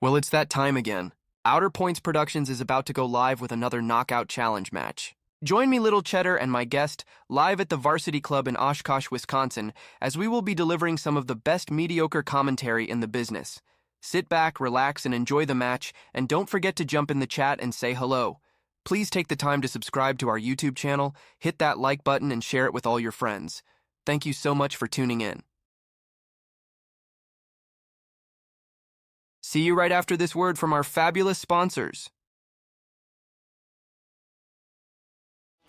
Well, it's that time again. Outer Points Productions is about to go live with another Knockout Challenge match. Join me, Little Cheddar, and my guest live at the Varsity Club in Oshkosh, Wisconsin, as we will be delivering some of the best mediocre commentary in the business. Sit back, relax, and enjoy the match, and don't forget to jump in the chat and say hello. Please take the time to subscribe to our YouTube channel, hit that like button, and share it with all your friends. Thank you so much for tuning in. See you right after this word from our fabulous sponsors.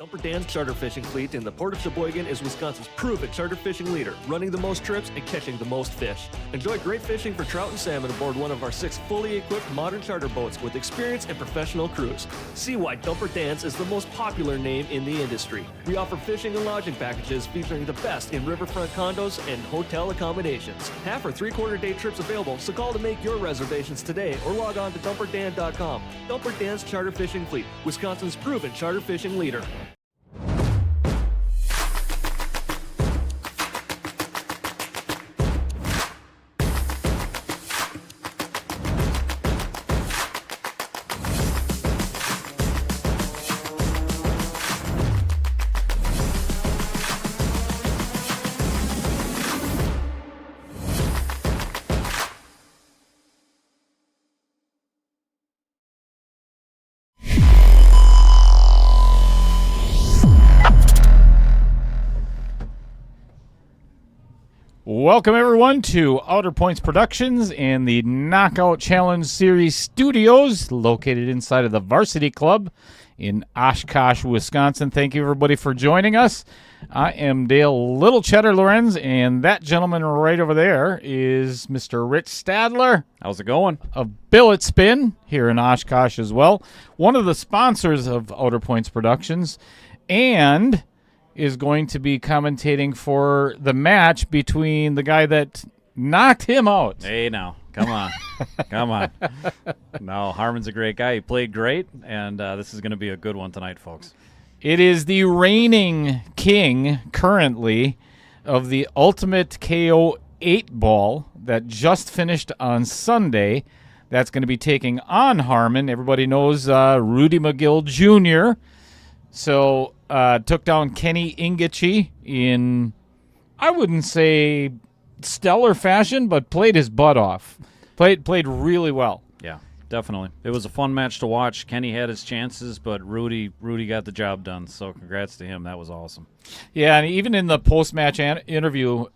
Dumper Dan's charter fishing fleet in the Port of Sheboygan is Wisconsin's proven charter fishing leader, running the most trips and catching the most fish. Enjoy great fishing for trout and salmon aboard one of our 6 fully equipped modern charter boats with experience and professional crews. See why Dumper Dan's is the most popular name in the industry. We offer fishing and lodging packages featuring the best in riverfront condos and hotel accommodations. Half or 3/4 day trips available, so call to make your reservations today or log on to dumperdan.com. Dumper Dan's charter fishing fleet, Wisconsin's proven charter fishing leader. Welcome, everyone, to Outer Points Productions and the Knockout Challenge Series studios located inside of the Varsity Club in Oshkosh, Wisconsin. Thank you, everybody, for joining us. I am Dale Little Cheddar Lorenz, and that gentleman right over there is Mr. Rich Stadler. How's it going? Of Billet Spin here in Oshkosh as well. One of the sponsors of Outer Points Productions, and is going to be commentating for the match between the guy that knocked him out. Hey, now. Come on. Come on. No, Harman's a great guy. He played great, and this is going to be a good one tonight, folks. It is the reigning king currently of the Ultimate KO 8-ball that just finished on Sunday. That's going to be taking on Harman. Everybody knows Rudy McGill Jr., So took down Kenny Ingici in, I wouldn't say stellar fashion, but played his butt off. Played really well. Yeah, definitely. It was a fun match to watch. Kenny had his chances, but Rudy got the job done. So congrats to him. That was awesome. Yeah, and even in the post-match interview,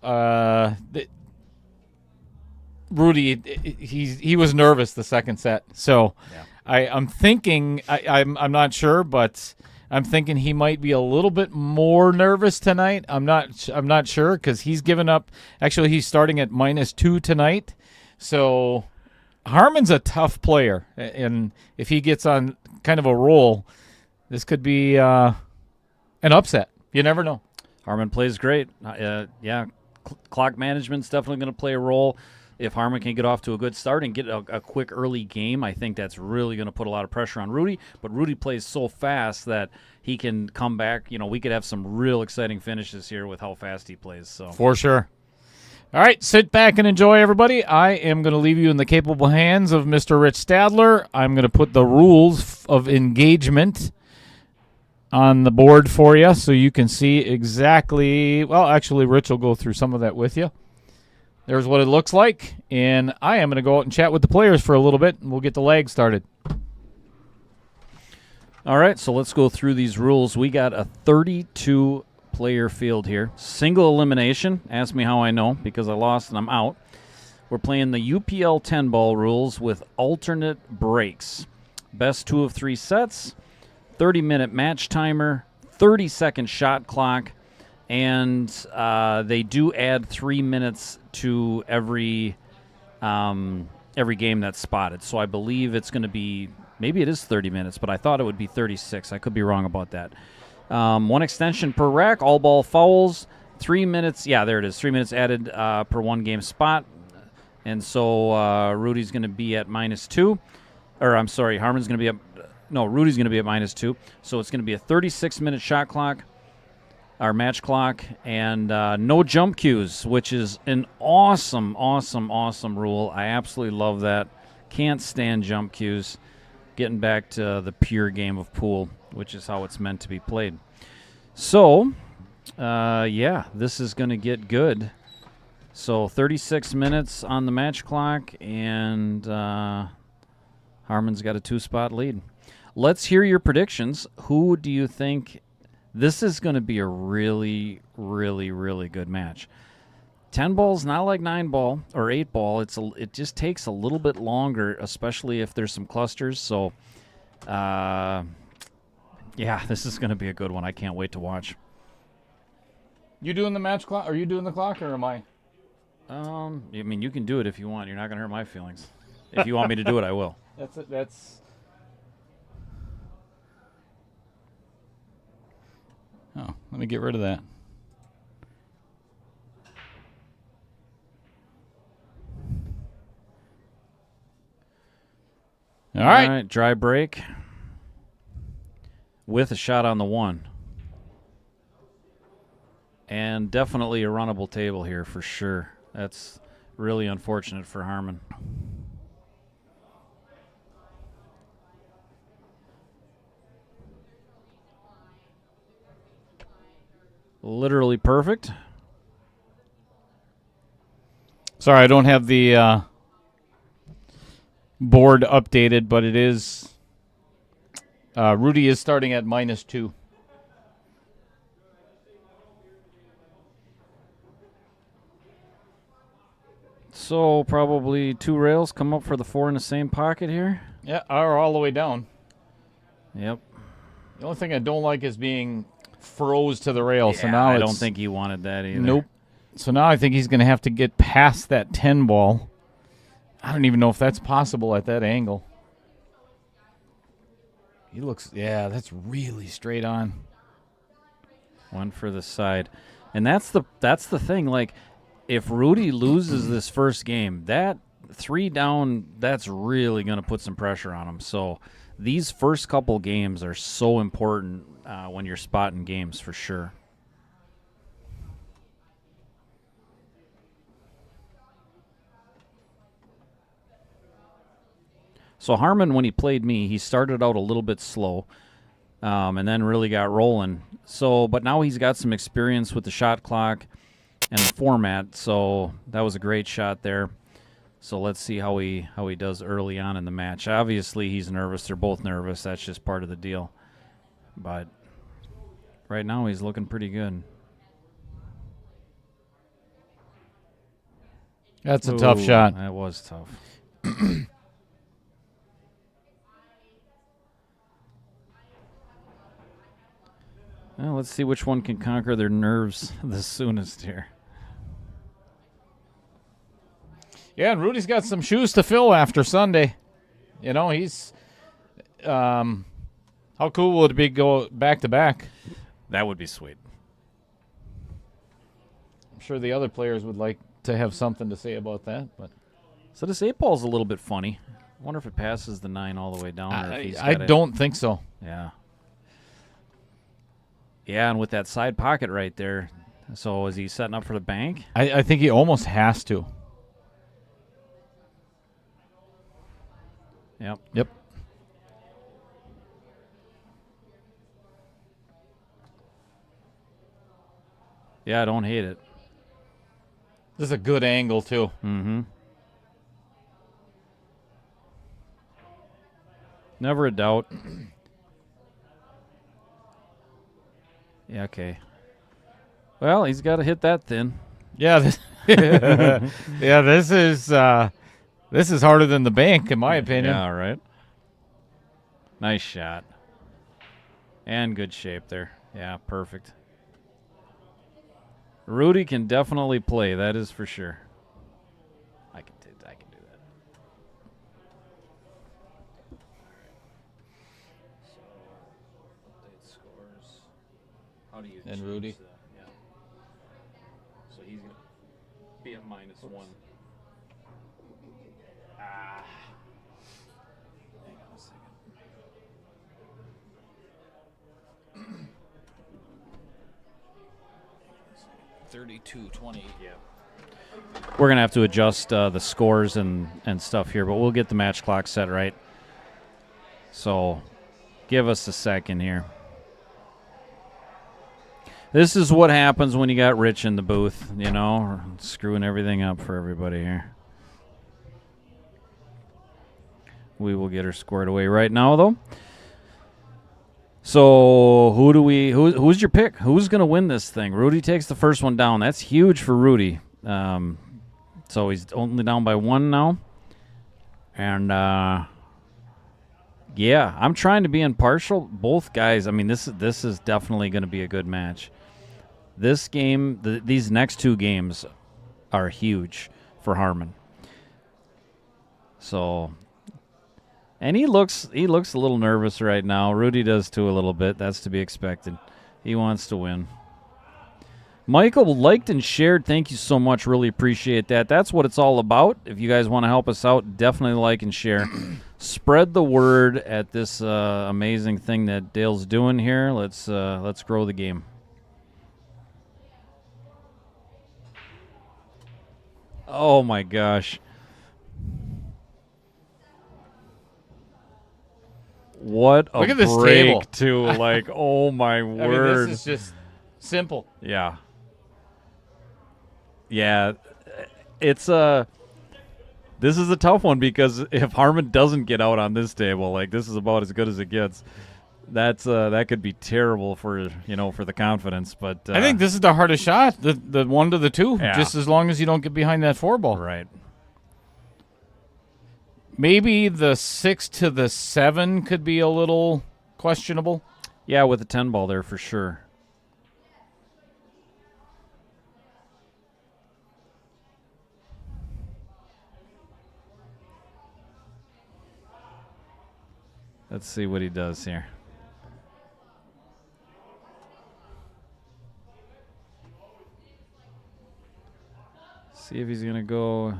Rudy, he was nervous the second set. So yeah. I'm thinking, I'm not sure, but I'm thinking he might be a little bit more nervous tonight. I'm not sure because he's given up. Actually, he's starting at -2 tonight. So Harman's a tough player, and if he gets on kind of a roll, this could be an upset. You never know. Harman plays great. Clock management's definitely going to play a role. If Harman can get off to a good start and get a quick early game, I think that's really going to put a lot of pressure on Rudy. But Rudy plays so fast that he can come back. You know, we could have some real exciting finishes here with how fast he plays. So for sure. All right, sit back and enjoy, everybody. I am going to leave you in the capable hands of Mr. Rich Stadler. I'm going to put the rules of engagement on the board for you so you can see exactly. Well, actually, Rich will go through some of that with you. There's what it looks like, and I am going to go out and chat with the players for a little bit, and we'll get the leg started. All right, so let's go through these rules. We got a 32-player field here. Single elimination. Ask me how I know, because I lost and I'm out. We're playing the UPL 10-ball rules with alternate breaks. Best 2 of 3 sets, 30-minute match timer, 30-second shot clock, and they do add 3 minutes to every game that's spotted. So I believe it's going to be, maybe it is 30 minutes, but I thought it would be 36. I could be wrong about that. 1 extension per rack, all ball fouls, 3 minutes. Yeah, there it is. 3 minutes added per 1 game spot. And so Rudy's going to be at -2. Or I'm sorry, Harman's going to be at, no, Rudy's going to be at -2. So it's going to be a 36-minute shot clock, our match clock, and no jump cues, which is an awesome rule. I absolutely love that Can't stand jump cues. Getting back to the pure game of pool, which is how it's meant to be played. So, this is going to get good. So 36 minutes on the match clock, and Harman's got a 2-spot lead. Let's hear your predictions. Who do you think? This is going to be a really, really, really good match. 10 ball's not like 9 ball or 8 ball. It just takes a little bit longer, especially if there's some clusters. So, this is going to be a good one. I can't wait to watch. You doing the match clock? Are you doing the clock, or am I? I mean, you can do it if you want. You're not going to hurt my feelings. If you want me to do it, I will. That's it. That's. Oh, let me get rid of that. All right, dry break with a shot on the 1. And definitely a runnable table here for sure. That's really unfortunate for Harman. Literally perfect. Sorry, I don't have the board updated, but it is. Rudy is starting at -2. So probably 2 rails come up for the 4 in the same pocket here. Yeah, or all the way down. Yep. The only thing I don't like is being froze to the rail. Yeah, so now I don't think he wanted that either. Nope. So now I think he's going to have to get past that 10 ball. I don't even know if that's possible at that angle. He looks, that's really straight on. One for the side. And that's the thing. Like, if Rudy loses this first game, that 3 down, that's really going to put some pressure on him. So these first couple games are so important when you're spotting games for sure. So Harman, when he played me, he started out a little bit slow and then really got rolling. So, but now he's got some experience with the shot clock and the format, so that was a great shot there. So let's see how he does early on in the match. Obviously, he's nervous. They're both nervous. That's just part of the deal. But right now, he's looking pretty good. That's a tough shot. That was tough. Well, let's see which one can conquer their nerves the soonest here. Yeah, and Rudy's got some shoes to fill after Sunday. You know, he's how cool would it be to go back to back? That would be sweet. I'm sure the other players would like to have something to say about that. But so this 8 ball's a little bit funny. I wonder if it passes the 9 all the way down. Or if he's I don't think so. Yeah. Yeah, and with that side pocket right there. So is he setting up for the bank? I think he almost has to. Yep. Yeah, I don't hate it. This is a good angle, too. Mm-hmm. Never a doubt. Yeah, okay. Well, he's got to hit that thin. Yeah, this is harder than the bank, in my opinion. Yeah, right. Nice shot. And good shape there. Yeah, perfect. Rudy can definitely play, that is for sure. I can do that. So, update scores. How do you And change Rudy? that? Yeah. So he's going to be at -1. Hang on a second. 32-28. Yeah. We're going to have to adjust the scores and stuff here, but we'll get the match clock set right. So give us a second here. This is what happens when you got Rich in the booth, screwing everything up for everybody here. We will get her squared away right now, though. So who's your pick? Who's going to win this thing? Rudy takes the first one down. That's huge for Rudy. So he's only down by 1 now. And, yeah, I'm trying to be impartial. Both guys, I mean, this is definitely going to be a good match. This game, these next 2 games are huge for Harman. So, and he looks a little nervous right now. Rudy does too a little bit. That's to be expected. He wants to win. Michael liked and shared. Thank you so much. Really appreciate that. That's what it's all about. If you guys want to help us out, definitely like and share. Spread the word at this amazing thing that Dale's doing here. Let's grow the game. Oh my gosh. What a Look at this break table. too. Like, oh my word. I mean, this is just simple. Yeah. Yeah. It's this is a tough one because if Harman doesn't get out on this table, like this is about as good as it gets. That could be terrible for the confidence. But I think this is the hardest shot, the 1 to the 2. Yeah. Just as long as you don't get behind that 4 ball. right. Maybe the 6 to the 7 could be a little questionable. Yeah, with the 10 ball there for sure. Let's see what he does here. See if he's going to go.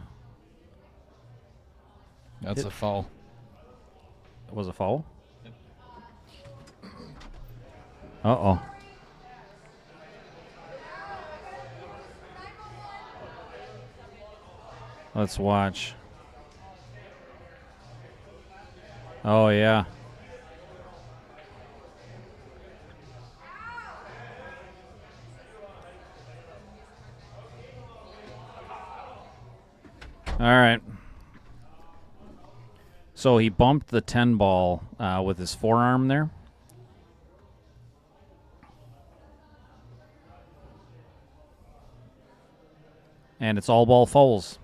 That's a foul. Was a foul? Uh-oh. Let's watch. Oh, yeah. All right. So he bumped the 10 ball with his forearm there. And it's all ball fouls.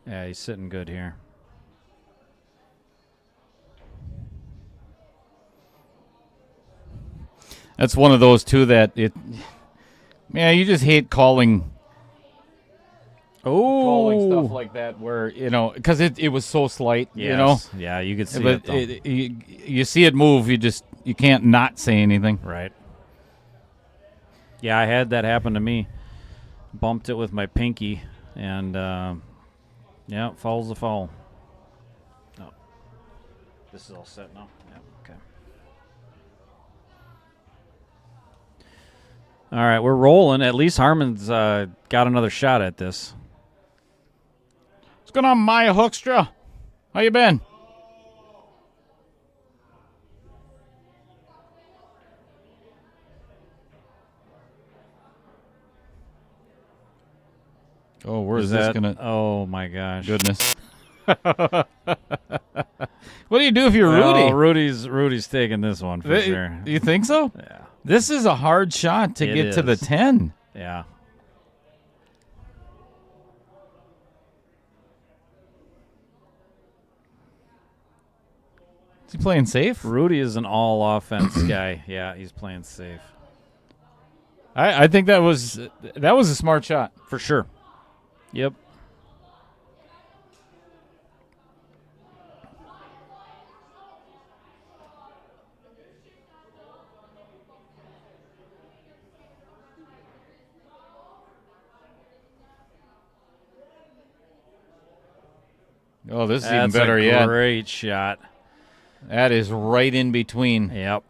Yeah, he's sitting good here. That's one of those, too, that you just hate calling stuff like that where, because it was so slight, Yes. Yeah, you could see But it, though. you see it move, you can't not say anything. Right. Yeah, I had that happen to me. Bumped it with my pinky, and, foul's a foul. Oh. This is all set now? Yeah, okay. All right, we're rolling. At least Harman's got another shot at this. What's going on, Maya Hookstra? How you been? Oh, where's this gonna? Oh my gosh! Goodness. What do you do if you're Rudy? Oh, Rudy's taking this one for sure. You think so? Yeah. This is a hard shot to get to the 10. Yeah. Is he playing safe? Rudy is an all offense guy. Yeah, he's playing safe. I think that was a smart shot. For sure. Yep. Oh, this is even better yet. That's a great shot. That is right in between. Yep.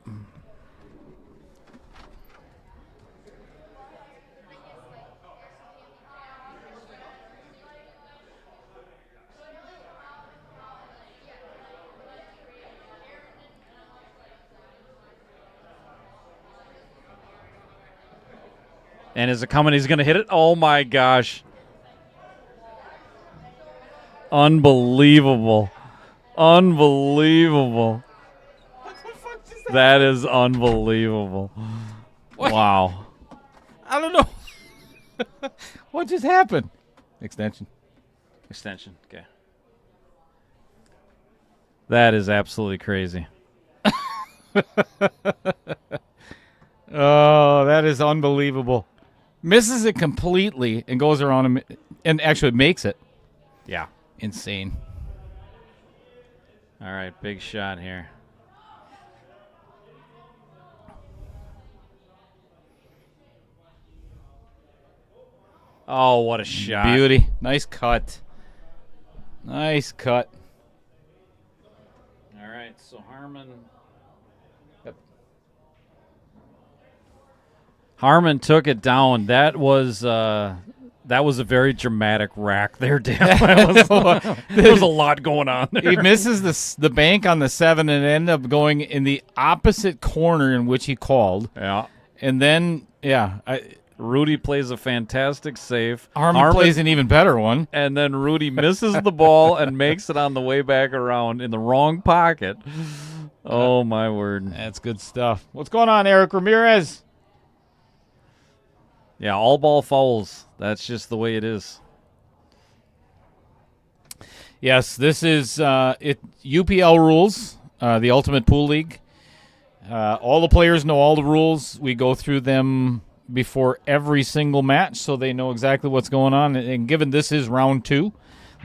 And is it coming? He's going to hit it. Oh, my gosh. Unbelievable. Unbelievable. What the fuck just happened? That is unbelievable. What? Wow. I don't know. What just happened? Extension. Extension. Okay. That is absolutely crazy. Oh, that is unbelievable. Misses it completely and goes around and actually makes it. Yeah. Insane. All right, big shot here. Oh, what a shot. Beauty. Nice cut. Nice cut. All right, so Harman. Yep. Harman took it down. That was a very dramatic rack there, Dan. There was a lot going on there. He misses the bank on the 7 and ended up going in the opposite corner in which he called. Yeah. And then, Rudy plays a fantastic save. Harman plays an even better one. And then Rudy misses the ball and makes it on the way back around in the wrong pocket. Oh, my word. That's good stuff. What's going on, Eric Ramirez? Yeah, all ball fouls. That's just the way it is. Yes, this is UPL rules, the Ultimate Pool League. All the players know all the rules. We go through them before every single match, so they know exactly what's going on. And given this is round 2,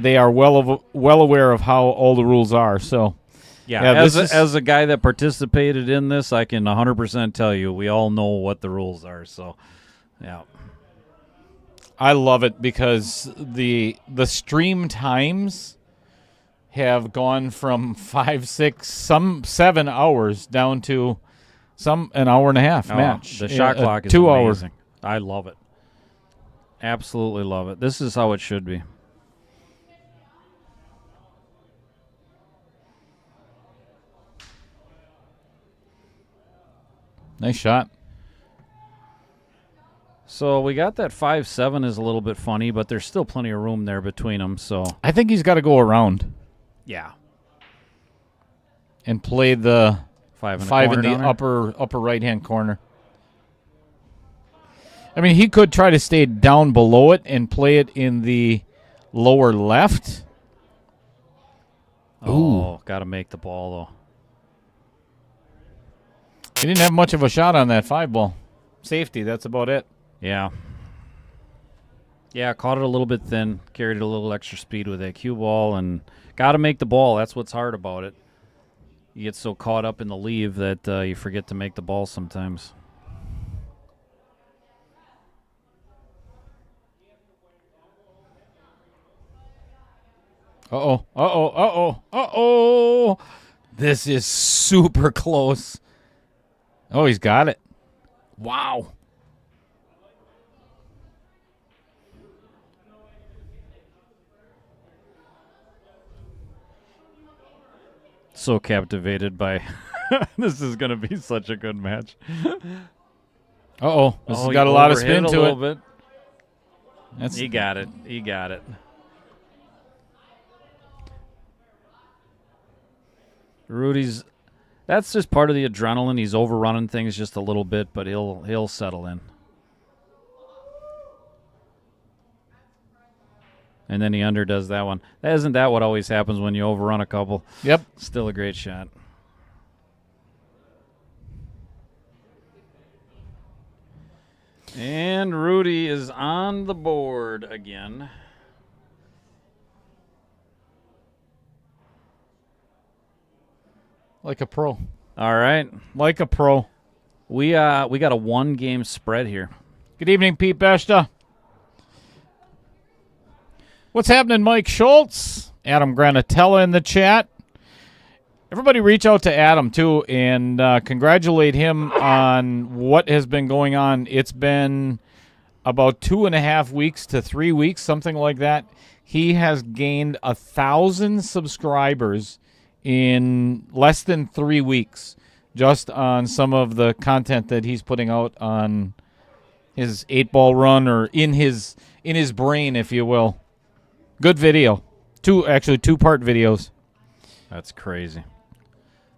they are well aware of how all the rules are. So, as a guy that participated in this, I can 100% tell you we all know what the rules are. So, yeah. I love it because the stream times have gone from 5, 6, some 7 hours down to an hour and a half match. The shot clock is 2 amazing. hours. I love it. Absolutely love it. This is how it should be. Nice shot. So we got that 5-7 is a little bit funny, but there's still plenty of room there between them. So I think he's got to go around. Yeah. And play the 5 in the upper right-hand corner. I mean, he could try to stay down below it and play it in the lower left. Oh, got to make the ball, though. He didn't have much of a shot on that 5 ball. Safety, that's about it. Yeah. Yeah, caught it a little bit thin, carried a little extra speed with that cue ball, and got to make the ball. That's what's hard about it. You get so caught up in the leave that you forget to make the ball sometimes. Uh-oh, uh-oh, uh-oh, uh-oh. This is super close. Oh, he's got it. Wow. So captivated by this is going to be such a good match. Uh-oh. This has got a lot of spin to it. Bit. He got it. He got it. Rudy's that's just part of the adrenaline. He's overrunning things just a little bit, but he'll settle in. And then he underdoes that one. Isn't that what always happens when you overrun a couple? Yep. Still a great shot. And Rudy is on the board again. Like a pro. All right. Like a pro. We got a 1-game spread here. Good evening, Pete Beshta. What's happening, Mike Schultz? Adam Granatella in the chat. Everybody reach out to Adam, too, and congratulate him on what has been going on. It's been about 2.5 weeks to 3 weeks, something like that. He has gained 1,000 subscribers in less than 3 weeks just on some of the content that he's putting out on his 8-ball run, or in his brain, if you will. Good video. 2-part videos. That's crazy.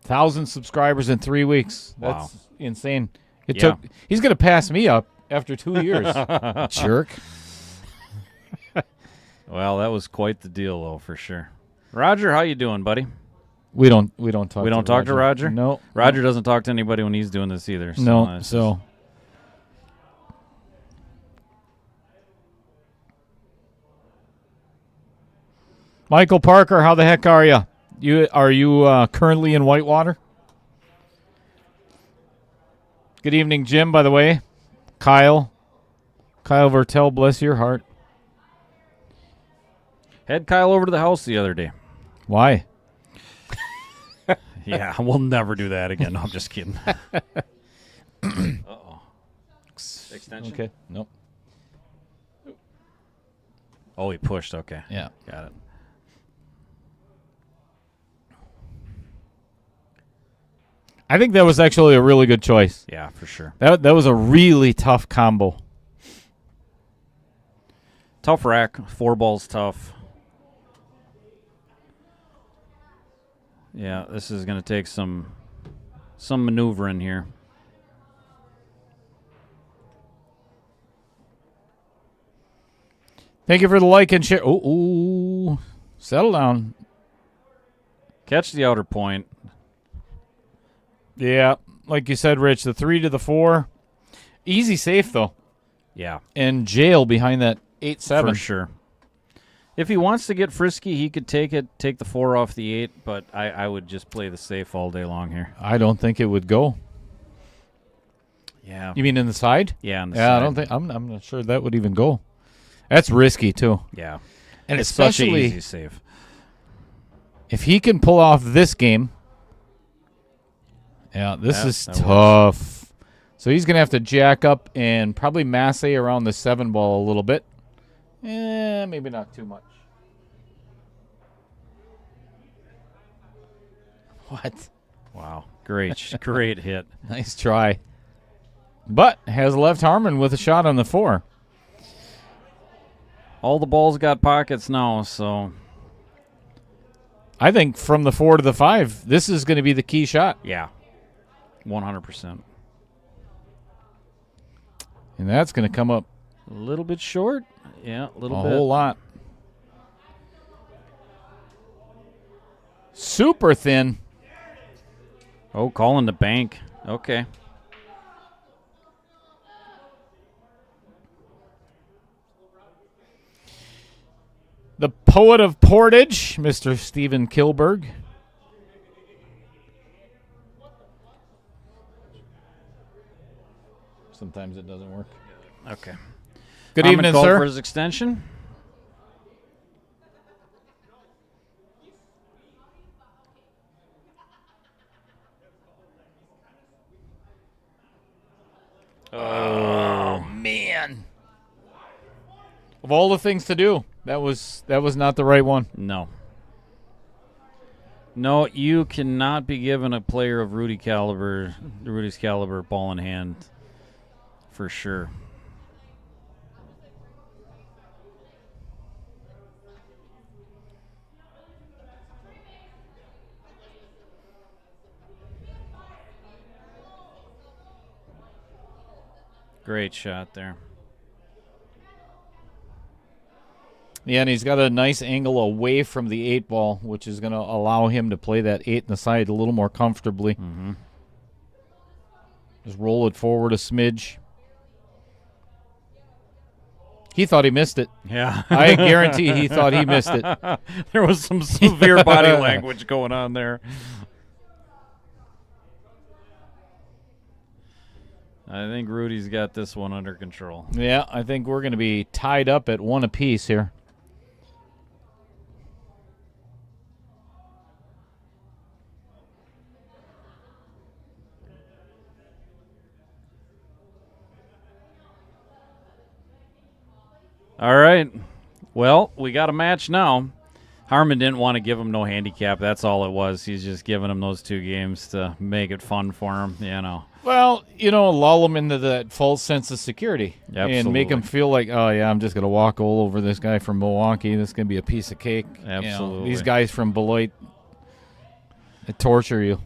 1,000 subscribers in 3 weeks. Wow. That's insane. He's going to pass me up after 2 years. Jerk. Well, that was quite the deal, though, for sure. Roger, how you doing, buddy? We don't talk. We don't talk to Roger? No. Roger doesn't talk to anybody when he's doing this either. So No. that's So Michael Parker, how the heck are you? Are you currently in Whitewater? Good evening, Jim, by the way. Kyle Vertel, bless your heart. Had Kyle over to the house the other day. Why? Yeah, we'll never do that again. No, I'm just kidding. Uh-oh. Extension? Okay. Nope. Oh, he pushed. Okay. Yeah. Got it. I think that was actually a really good choice. Yeah, for sure. That was a really tough combo. Tough rack. 4 balls tough. Yeah, this is going to take some maneuvering here. Thank you for the like and share. Ooh. Settle down. Catch the outer point. Yeah, like you said, Rich, the 3 to the 4. Easy safe, though. Yeah. And jail behind that 8-7. For sure. If he wants to get frisky, he could take the 4 off the 8, but I would just play the safe all day long here. I don't think it would go. Yeah. You mean in the side? Yeah, on the Yeah, side. I don't think I'm not sure that would even go. That's risky too. Yeah. And It's such an especially easy save. if he can pull off this game. Yeah, this is that tough. So he's going to have to jack up and probably masse around the 7 ball a little bit. Maybe not too much. What? Wow. Great hit. Nice try. But has left Harman with a shot on the 4. All the balls got pockets now, so I think from the 4 to the 5, this is going to be the key shot. yeah. 100%. And that's going to come up A little bit short. Yeah, a little a bit. whole lot. Super thin. Oh, calling the bank. Okay. The poet of Portage, Mr. Stephen Kilberg. Sometimes it doesn't work. Okay. Good Harman evening, called sir. for his extension. Oh man! Of all the things to do, that was not the right one. No. No, you cannot be given a player of Rudy's caliber ball in hand, for sure. Great shot there. Yeah, and he's got a nice angle away from the 8 ball, which is going to allow him to play that 8 in the side a little more comfortably. Mm-hmm. Just roll it forward a smidge. He thought he missed it. Yeah. I guarantee he thought he missed it. There was some severe body language going on there. I think Rudy's got this one under control. Yeah, I think we're going to be tied up at 1 apiece here. All right. Well, we got a match now. Harman didn't want to give him no handicap. That's all it was. He's just giving him those 2 games to make it fun for him, you know. Well, lull them into that false sense of security and make them feel like, oh, yeah, I'm just going to walk all over this guy from Milwaukee. This is going to be a piece of cake. Absolutely. These guys from Beloit, they torture you.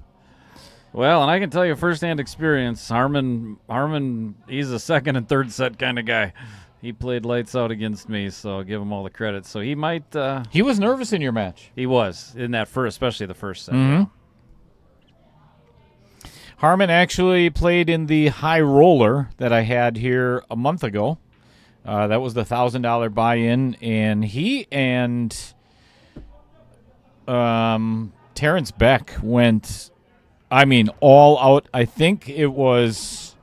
Well, and I can tell you firsthand experience, Harman, he's a second and third set kind of guy. He played lights out against me, so I'll give him all the credit. So he might... he was nervous in your match. He was, in that first, especially the first set. Mm-hmm. Harman actually played in the high roller that I had here a month ago. That was the $1,000 buy-in, and he and Terrence Beck went... all out. I think it was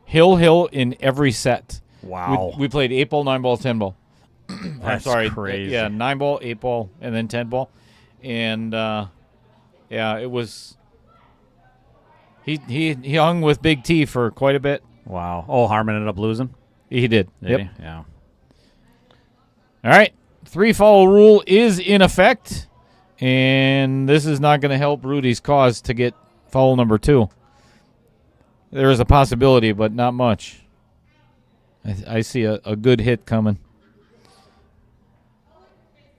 hill in every set. Wow. We played 8-ball, 9-ball, 10-ball. That's crazy. Yeah, 9-ball, 8-ball, and then 10-ball. And, it was... He hung with Big T for quite a bit. Wow. Oh, Harman ended up losing? He did. Yep. He? Yeah. All right. 3-foul rule is in effect. And this is not going to help Rudy's cause to get foul number 2. There is a possibility, but not much. I see a good hit coming.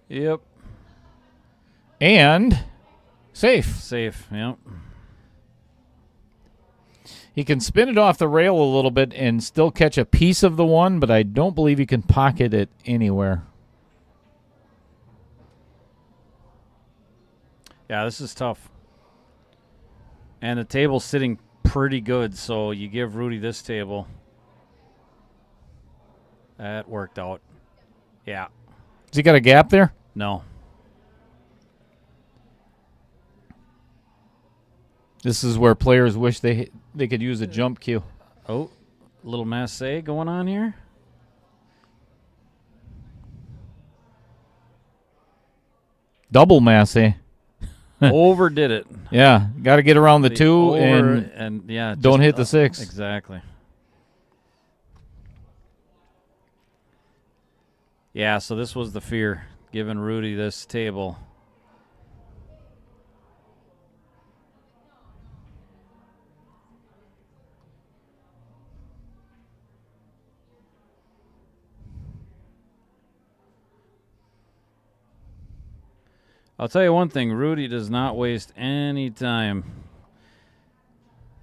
Yep. And safe. Yep. He can spin it off the rail a little bit and still catch a piece of the one, but I don't believe he can pocket it anywhere. Yeah, this is tough. And the table's sitting pretty good, so you give Rudy this table. That worked out. Yeah. Has he got a gap there? No. This is where players wish they could use a jump cue. Oh, a little masse going on here. Double masse. Overdid it. Yeah, got to get around the 2 and don't hit the 6. Exactly. Yeah, so this was the fear, giving Rudy this table. I'll tell you one thing, Rudy does not waste any time.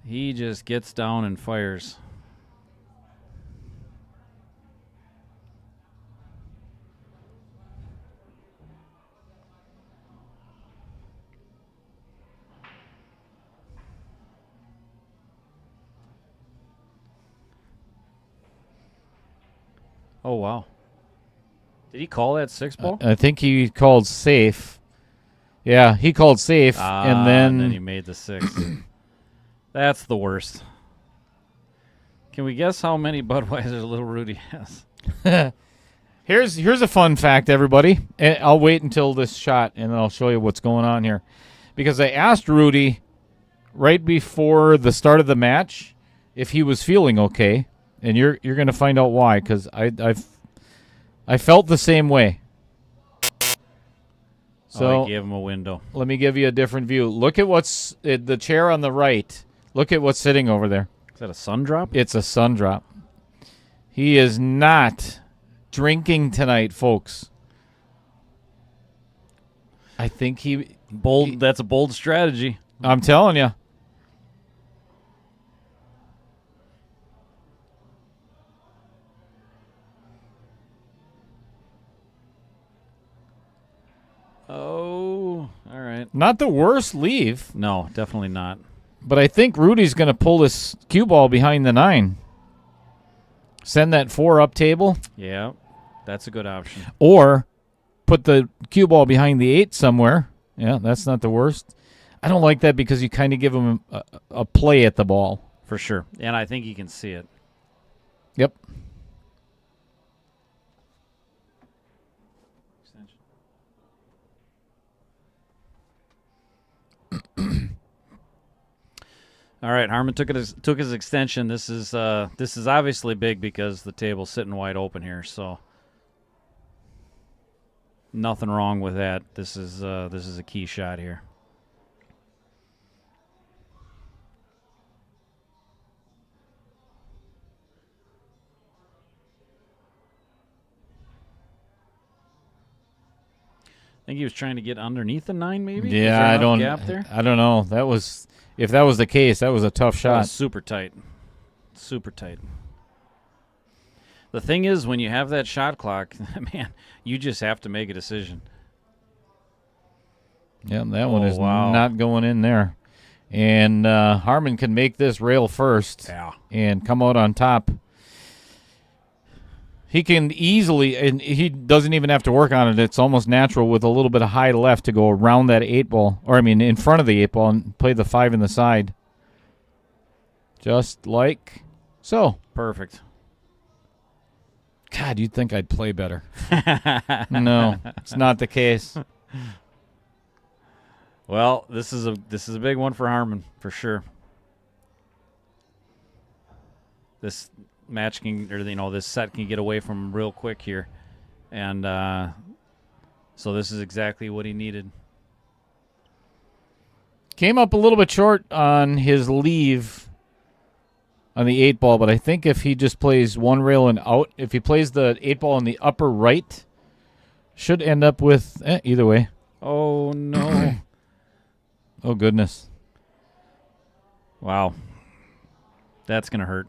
He just gets down and fires. Oh, wow. Did he call that 6-ball? I think he called safe. Yeah, he called safe, and then he made the 6. That's the worst. Can we guess how many Budweiser Little Rudy has? Here's a fun fact, everybody. And I'll wait until this shot, and then I'll show you what's going on here. Because I asked Rudy right before the start of the match if he was feeling okay, and you're going to find out why, because I felt the same way. So I gave him a window. Let me give you a different view. Look at what's the chair on the right. Look at what's sitting over there. Is that a sun drop? It's a sun drop. He is not drinking tonight, folks. I think that's a bold strategy. I'm telling you. Oh, all right. Not the worst leave. No, definitely not. But I think Rudy's going to pull this cue ball behind the 9. Send that 4 up table. Yeah, that's a good option. Or put the cue ball behind the 8 somewhere. Yeah, that's not the worst. I don't like that because you kind of give him a play at the ball. For sure. And I think he can see it. Yep. All right, Harman took his extension. This is obviously big because the table's sitting wide open here. So nothing wrong with that. This is a key shot here. think he was trying to get underneath the 9, maybe. Yeah, I don't. Gap there? I don't know. If that was the case, that was a tough That shot. was super tight. Super tight. The thing is, when you have that shot clock, man, you just have to make a decision. Yeah, that one is wow. not going in there. And Harman can make this rail first and come out on top. He can easily, and he doesn't even have to work on it. It's almost natural with a little bit of high left to go around that 8 ball, or I mean in front of the 8 ball and play the 5 in the side. Just like so. Perfect. God, you'd think I'd play better. No, it's not the case. Well, this is a big one for Harman for sure. This match can, or this set can get away from him real quick here, and so this is exactly what he needed. Came up a little bit short on his leave on the 8 ball, but I think if he just plays one rail and out, if he plays the 8 ball in the upper right, should end up with either way. Oh no. Oh, goodness. Wow. That's going to hurt.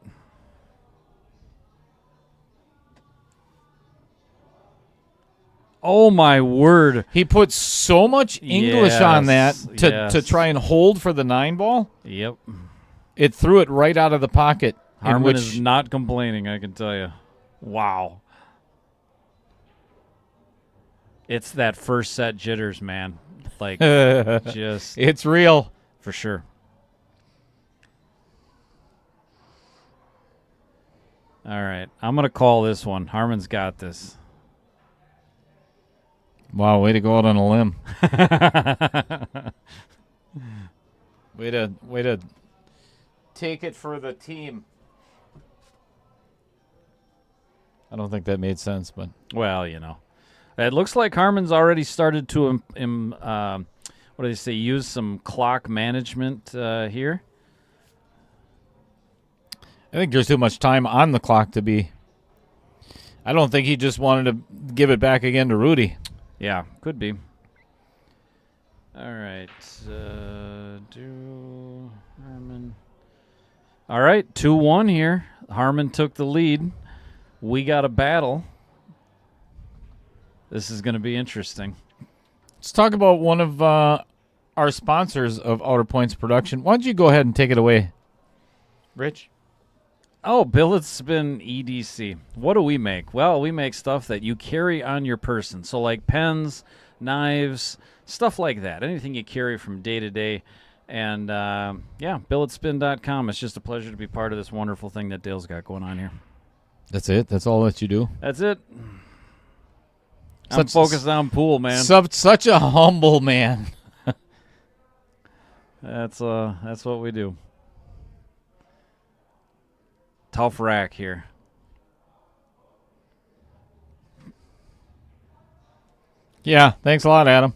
Oh, my word. He put so much English on that to try and hold for the 9 ball. Yep. It threw it right out of the pocket. Harman is not complaining, I can tell you. Wow. It's that first set jitters, man. Like, just. It's real. For sure. All right. I'm going to call this one. Harman's got this. Wow, way to go out on a limb. Way to take it for the team. I don't think that made sense, but. Well, it looks like Harman's already started to, what do they say, use some clock management here. I think there's too much time on the clock to be. I don't think he just wanted to give it back again to Rudy. Yeah, could be. All right. Harman. All right, 2-1 here. Harman took the lead. We got a battle. This is going to be interesting. Let's talk about one of our sponsors of Outer Points Production. Why don't you go ahead and take it away, Rich? Oh, Billet Spin EDC. What do we make? Well, we make stuff that you carry on your person. So like pens, knives, stuff like that. Anything you carry from day to day. And, billetspin.com. It's just a pleasure to be part of this wonderful thing that Dale's got going on here. That's it? That's all that you do? That's it. I'm focused on pool, man. Such a humble man. That's what we do. Tough rack here. Yeah, thanks a lot, Adam.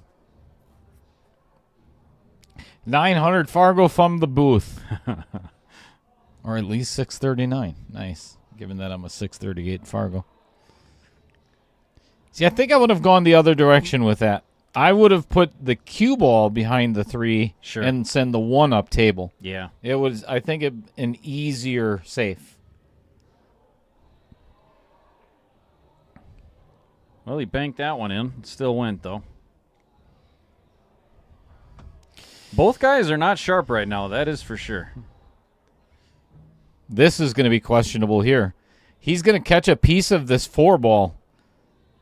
900 Fargo from the booth. Or at least 639. Nice. Given that I'm a 638 Fargo. See, I think I would have gone the other direction with that. I would have put the cue ball behind the 3 and send the 1 up table. Yeah. It was, I think, an easier safe. Well, he banked that one in. It still went, though. Both guys are not sharp right now. That is for sure. This is going to be questionable here. He's going to catch a piece of this 4 ball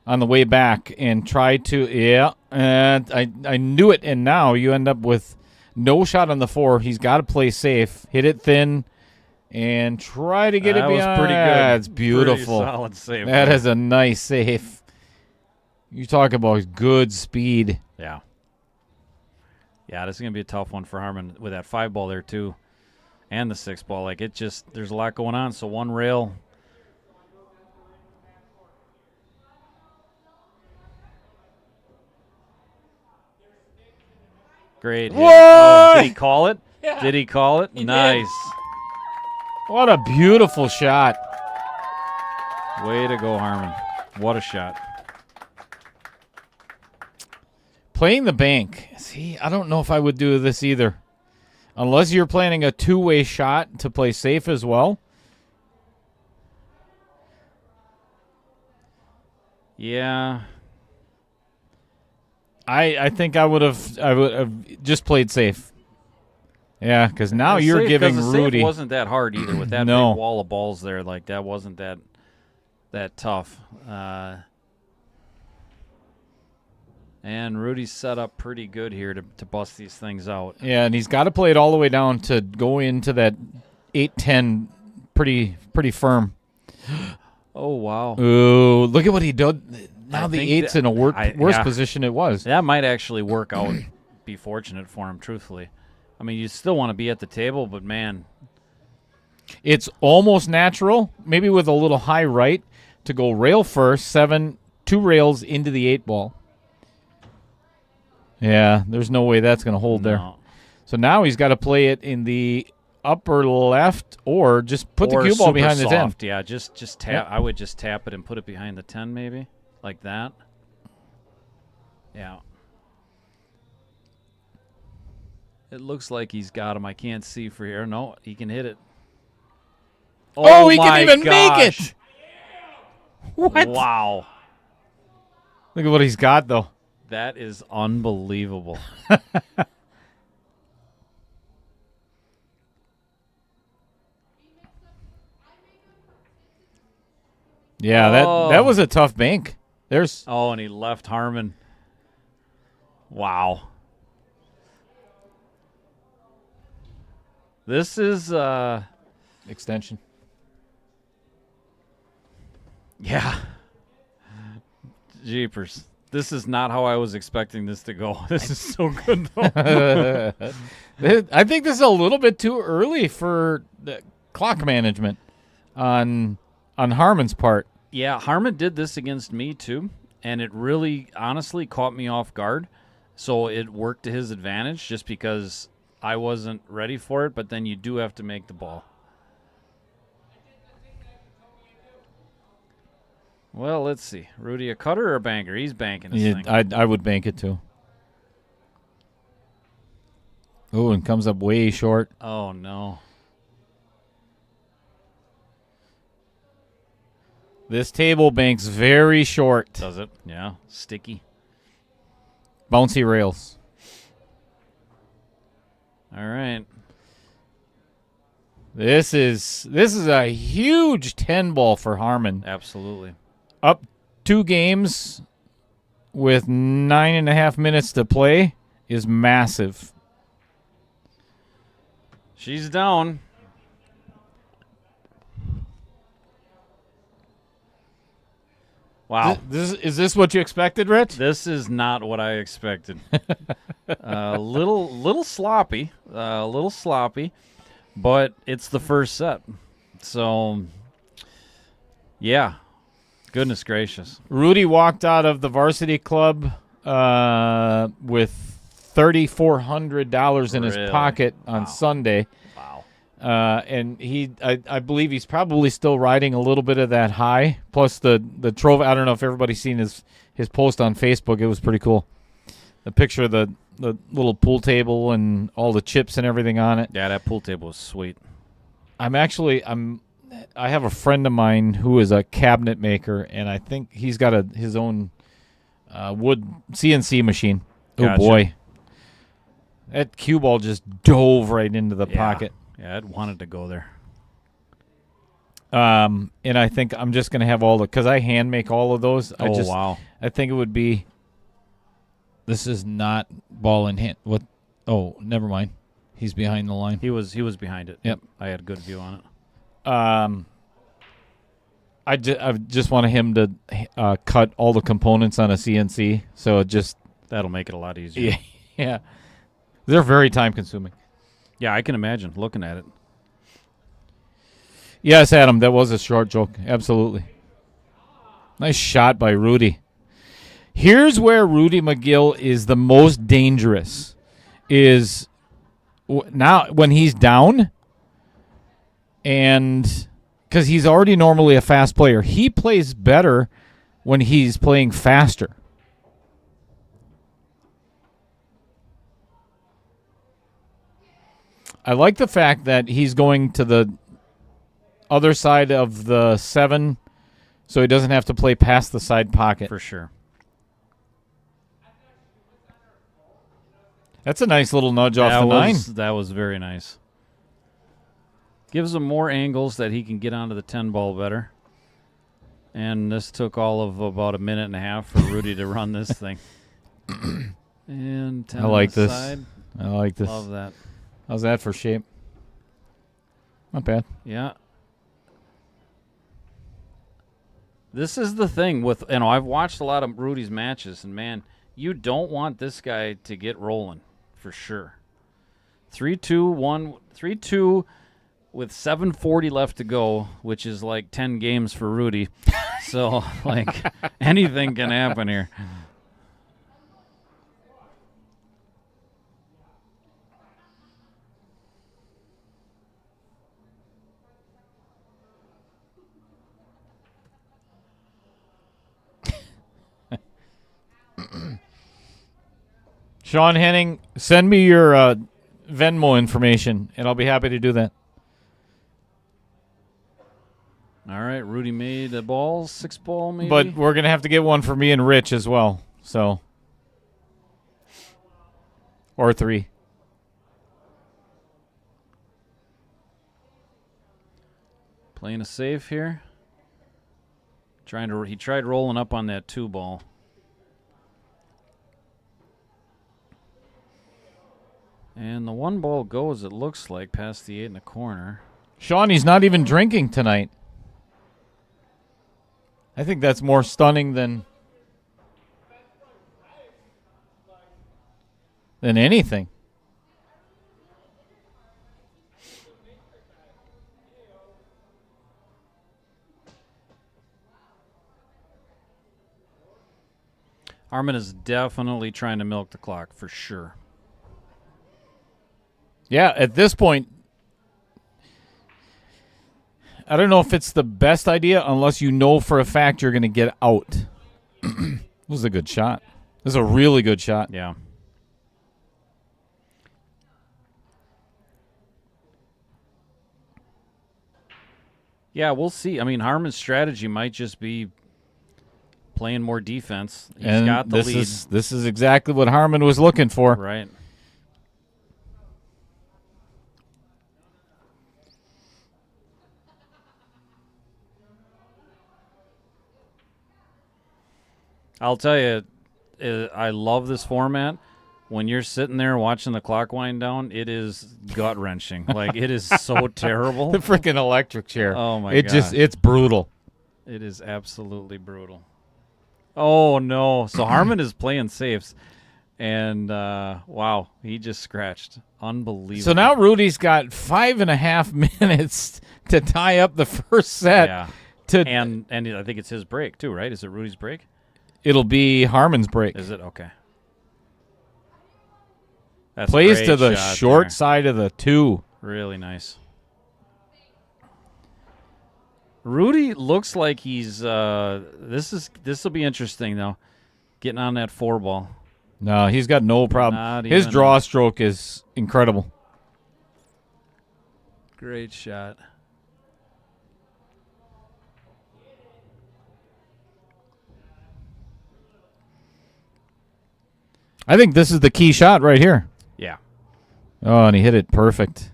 on the way back and try to, I knew it, and now you end up with no shot on the 4. He's got to play safe, hit it thin, and try to get it beyond. That was pretty good. It's beautiful. Pretty solid save. That is a nice save. You talk about good speed. Yeah. Yeah, this is going to be a tough one for Harman with that 5 ball there, too, and the 6 ball. Like, there's a lot going on, so 1 rail. Great. Whoa! Oh, did he call it? Yeah. Did he call it? Nice. Did. What a beautiful shot. Way to go, Harman. What a shot. Playing the bank. See, I don't know if I would do this either. Unless you're planning a two-way shot to play safe as well. Yeah. I think I would have just played safe. Yeah, because now you're safe, giving the Rudy. safe wasn't that hard either with that No. big wall of balls there. Like that wasn't that tough. And Rudy's set up pretty good here to bust these things out. Yeah, and he's got to play it all the way down to go into that 8-10 pretty firm. Oh, wow. Ooh, look at what he did. Now the think 8's in a worse yeah. position it was. That might actually work out, be fortunate for him, truthfully. I mean, you still want to be at the table, but, man. It's almost natural, maybe with a little high right, to go rail first, 7, 2 rails into the 8 ball. Yeah, there's no way that's going to hold there. So now he's got to play it in the upper left or just put the cue ball behind the 10. Yeah, just tap. Yep. I would just tap it and put it behind the 10 maybe, like that. Yeah. It looks like he's got him. I can't see for here. No, he can hit it. Oh, he can even make it. What? Wow. Look at what he's got, though. That is unbelievable. Yeah, that was a tough bank. There's and he left Harman. Wow. This is extension. Yeah. Jeepers. This is not how I was expecting this to go. This is so good, though. I think this is a little bit too early for the clock management on Harman's part. Yeah, Harman did this against me, too, and it really, honestly, caught me off guard. So it worked to his advantage just because I wasn't ready for it, but then you do have to make the ball. Well, let's see. Rudy, a cutter or a banker? He's banking this thing. I would bank it, too. Oh, and comes up way short. Oh, no. This table banks very short. Does it? Yeah. Sticky. Bouncy rails. All right. This is a huge 10 ball for Harman. Absolutely. Up 2 games with 9.5 minutes to play is massive. She's down. Wow. Is this what you expected, Rich? This is not what I expected. Little sloppy, but it's the first set. So, yeah. Goodness gracious. Rudy walked out of the varsity club with $3,400 in his pocket on Sunday. Wow. And I believe he's probably still riding a little bit of that high. Plus the trophy. I don't know if everybody's seen his post on Facebook. It was pretty cool. The picture of the little pool table and all the chips and everything on it. Yeah, that pool table was sweet. I have a friend of mine who is a cabinet maker, and I think he's got his own wood CNC machine. Gotcha. Oh, boy. That cue ball just dove right into the pocket. Yeah, it wanted to go there. And I think I'm just going to have because I hand make all of those. Wow. I think it would be, this is not ball in hand. What? Oh, never mind. He's behind the line. He was behind it. Yep. I had a good view on it. I just wanted him to cut all the components on a CNC, so that'll make it a lot easier. Yeah. They're very time consuming. Yeah, I can imagine looking at it. Yes, Adam, that was a short joke. Absolutely. Nice shot by Rudy. Here's where Rudy McGill is the most dangerous. Is now when he's down, and because he's already normally a fast player, he plays better when he's playing faster. I like the fact that he's going to the other side of the 7, so he doesn't have to play past the side pocket. For sure. That's a nice little nudge off the 9. That was very nice. Gives him more angles that he can get onto the 10 ball better. And this took all of about a minute and a half for Rudy to run this thing. And 10 I like this. side. I like this. Love that. How's that for shape? Not bad. Yeah. This is the thing with, I've watched a lot of Rudy's matches, and man, you don't want this guy to get rolling for sure. 3-2 with 7:40 left to go, which is like 10 games for Rudy. So, like, anything can happen here. Sean Henning, send me your Venmo information, and I'll be happy to do that. All right, Rudy made a ball, 6 ball maybe. But we're going to have to get one for me and Rich as well. So, or 3. Playing a safe here. He tried rolling up on that 2 ball. And the 1 ball goes, it looks like, past the 8 in the corner. Sean, he's not even drinking tonight. I think that's more stunning than anything. Harman is definitely trying to milk the clock for sure. Yeah, at this point, I don't know if it's the best idea unless you know for a fact you're going to get out. This was a good shot. This is a really good shot. Yeah. Yeah, we'll see. I mean, Harman's strategy might just be playing more defense. He's got the lead. This is exactly what Harman was looking for. Right. I'll tell you, I love this format. When you're sitting there watching the clock wind down, it is gut-wrenching. Like, it is so terrible. The freaking electric chair. Oh, my God. It's brutal. It is absolutely brutal. Oh, no. So Harman is playing safes. And, wow, he just scratched. Unbelievable. So now Rudy's got 5.5 minutes to tie up the first set. Yeah. And I think it's his break, too, right? Is it Rudy's break? It'll be Harman's break. Is it? Okay. That's Plays a to the great shot short there. side of the 2. Really nice. Rudy looks like he's this will be interesting though. Getting on that 4 ball. No, he's got no problem. Not His even draw stroke is incredible. Great shot. I think this is the key shot right here. Yeah. Oh, and he hit it perfect.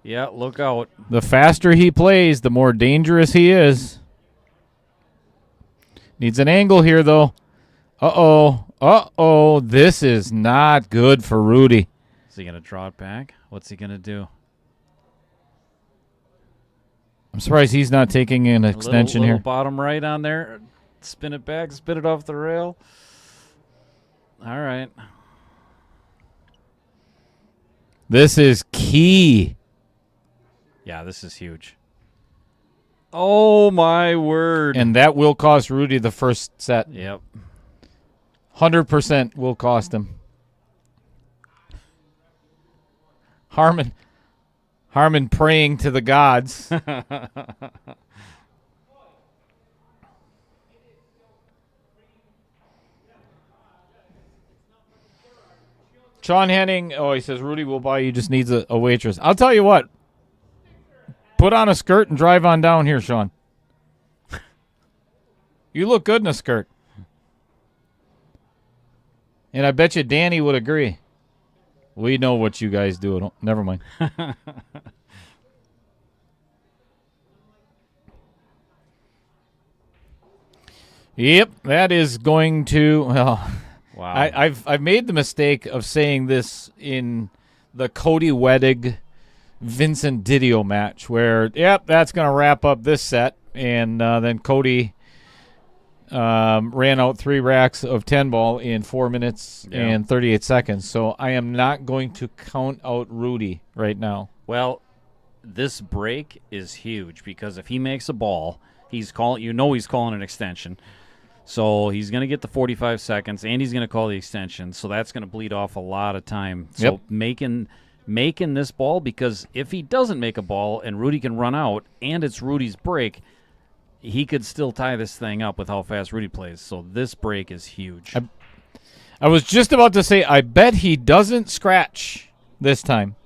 Yeah, look out. The faster he plays, the more dangerous he is. Needs an angle here, though. Uh-oh. Uh-oh. This is not good for Rudy. Is he going to draw it back? What's he going to do? I'm surprised he's not taking an extension little here. Bottom right on there. Spin it back, spin it off the rail. All right. This is key. Yeah, this is huge. Oh, my word. And that will cost Rudy the first set. Yep. 100% will cost him. Harman praying to the gods. Sean Henning, he says, Rudy will buy you, just needs a waitress. I'll tell you what. Put on a skirt and drive on down here, Sean. You look good in a skirt. And I bet you Danny would agree. We know what you guys do. Never mind. Yep, that is going to. Well, Wow. I've made the mistake of saying this in the Cody Wedig Vincent Didio match, where that's going to wrap up this set, and then Cody ran out 3 racks of 10 ball in 4 minutes and 38 seconds. So I am not going to count out Rudy right now. Well, this break is huge because if he makes a ball, he's calling an extension. So he's going to get the 45 seconds, and he's going to call the extension. So that's going to bleed off a lot of time. So making this ball, because if he doesn't make a ball and Rudy can run out and it's Rudy's break, he could still tie this thing up with how fast Rudy plays. So this break is huge. I was just about to say, I bet he doesn't scratch this time.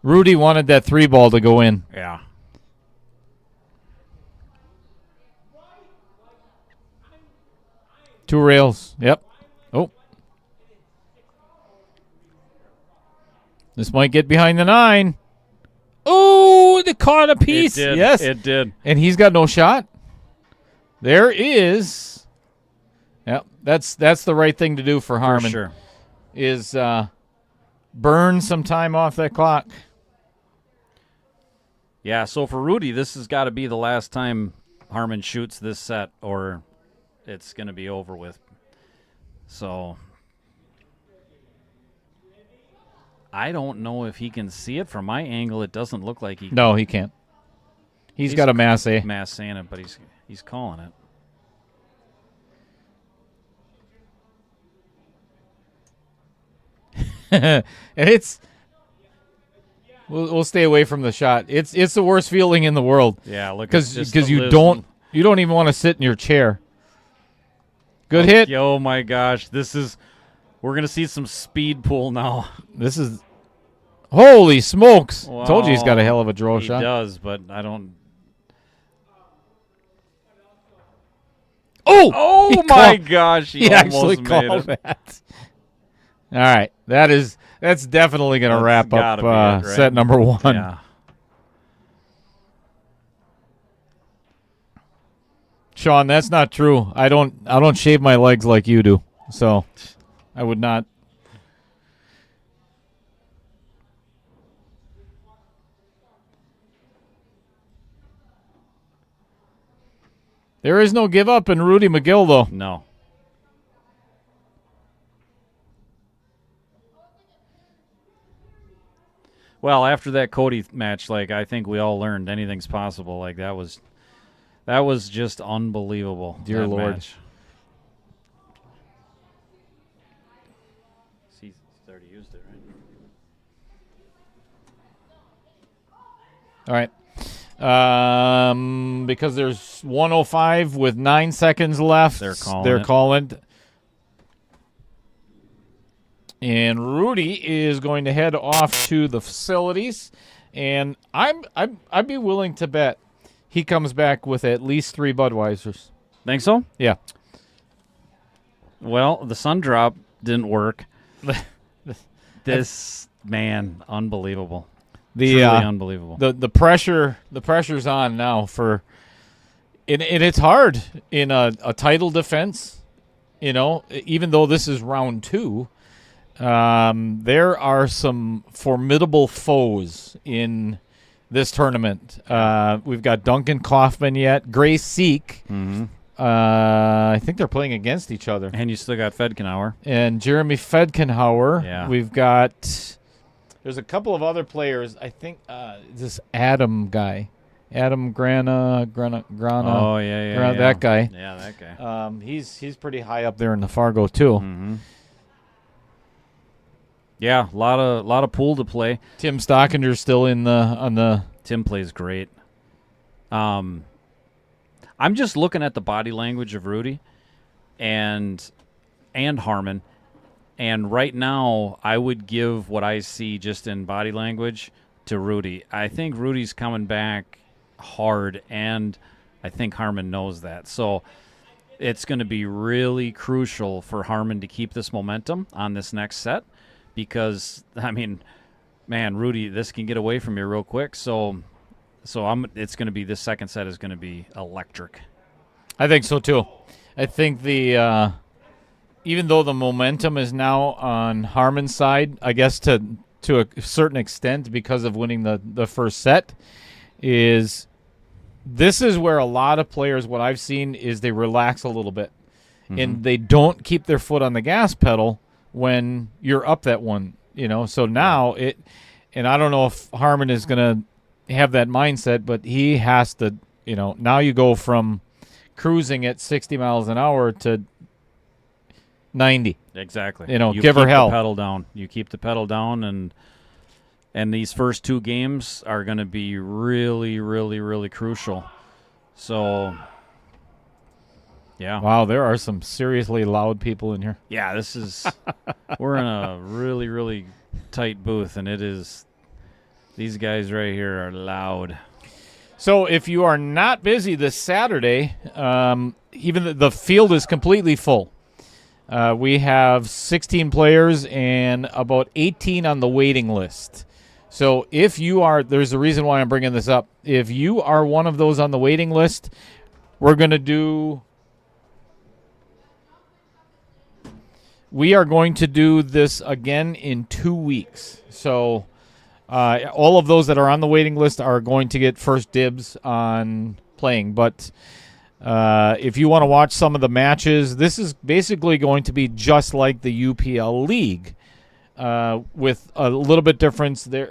Rudy wanted that 3 ball to go in. Yeah. Two rails. Yep. Oh. This might get behind the 9. Oh, they caught a piece. It did. Yes. It did. And he's got no shot. There is. Yep. That's the right thing to do for Harman. For sure. Is burn some time off that clock. Yeah, so for Rudy, this has got to be the last time Harman shoots this set, or it's going to be over with. So I don't know if he can see it. From my angle, it doesn't look like he can. No, he can't. He's got a mass A. Mass saying it, but he's calling it. And it's we'll stay away from the shot. It's the worst feeling in the world. Yeah, look, because you don't even want to sit in your chair. Good hit. Oh my gosh, we're gonna see some speed pool now. This is holy smokes! Wow. Told you he's got a hell of a draw shot. He does, but I don't. Oh my gosh! He actually called that. All right, that's definitely going to wrap up it, right? set number 1. Yeah. Sean, that's not true. I don't shave my legs like you do, so I would not. There is no give up in Rudy McGill, though. No. Well, after that Cody match, I think we all learned anything's possible. That was just unbelievable. Dear Lord. Match. He's already used it, All right? right. Because there's 105 with 9 seconds left. They're calling it. And Rudy is going to head off to the facilities, and I'd be willing to bet he comes back with at least 3 Budweisers. Think so? Yeah. Well, the sun drop didn't work. Man, unbelievable. Truly unbelievable. The pressure's on now and it's hard in a title defense. Even though this is round 2. There are some formidable foes in this tournament. We've got Duncan Kaufman yet, Grace Seek. Mm-hmm. I think they're playing against each other. And you still got Fedkenauer. And Jeremy Fedkenauer. Yeah. We've got there's a couple of other players. I think this Adam guy. Adam Grana. Oh, yeah. That guy. Yeah, that guy. He's pretty high up there in the Fargo, too. Mm-hmm. Yeah, a lot of pool to play. Tim Stockinger's still on the. Tim plays great. I'm just looking at the body language of Rudy and Harman, And right now, I would give what I see just in body language to Rudy. I think Rudy's coming back hard, and I think Harman knows that. So it's going to be really crucial for Harman to keep this momentum on this next set because, I mean, man, Rudy, this can get away from you real quick. So it's going to be, this second set is going to be electric. I think so too. I think the even though the momentum is now on Harman's side, I guess to a certain extent because of winning the first set, this is where a lot of players, what I've seen, is they relax a little bit. And they don't keep their foot on the gas pedal when you're up that one, So now and I don't know if Harman is going to have that mindset, but he has to, now you go from cruising at 60 miles an hour to 90. Exactly. You give her hell. The pedal down. You keep the pedal down, and these first two games are going to be really, really, really crucial. So, yeah. Wow, there are some seriously loud people in here. Yeah, this is we're in a really, really tight booth, and it is. These guys right here are loud. So if you are not busy this Saturday, even the field is completely full. We have 16 players and about 18 on the waiting list. So if you are, there's a reason why I'm bringing this up. If you are one of those on the waiting list, we are going to do this again in 2 weeks. So all of those that are on the waiting list are going to get first dibs on playing. But if you want to watch some of the matches, this is basically going to be just like the UPL League, with a little bit difference. They're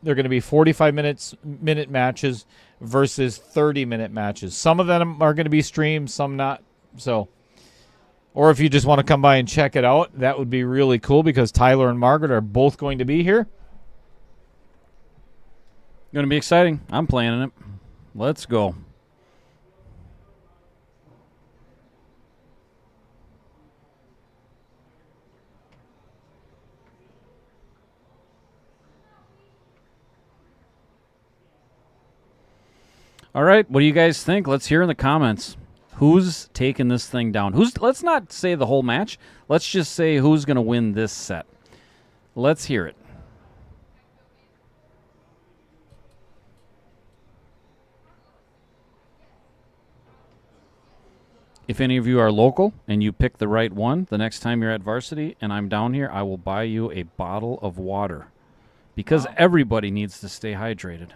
going to be 45-minute matches versus 30-minute matches. Some of them are going to be streamed, some not. So, or if you just want to come by and check it out, that would be really cool because Tyler and Margaret are both going to be here. Going to be exciting. I'm planning it. Let's go. All right, what do you guys think? Let's hear in the comments. Who's taking this thing down? Let's not say the whole match. Let's just say who's going to win this set. Let's hear it. If any of you are local and you pick the right one, the next time you're at varsity and I'm down here, I will buy you a bottle of water because everybody needs to stay hydrated.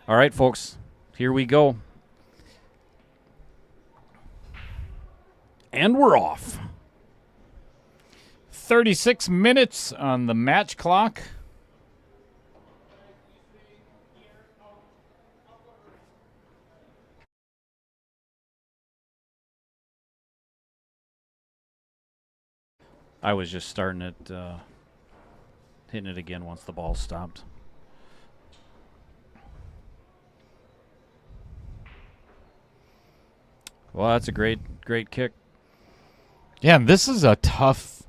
All right, folks, here we go. And we're off. 36 minutes on the match clock. I was just starting it, hitting it again once the ball stopped. Well, that's a great kick. Yeah, and this is a tough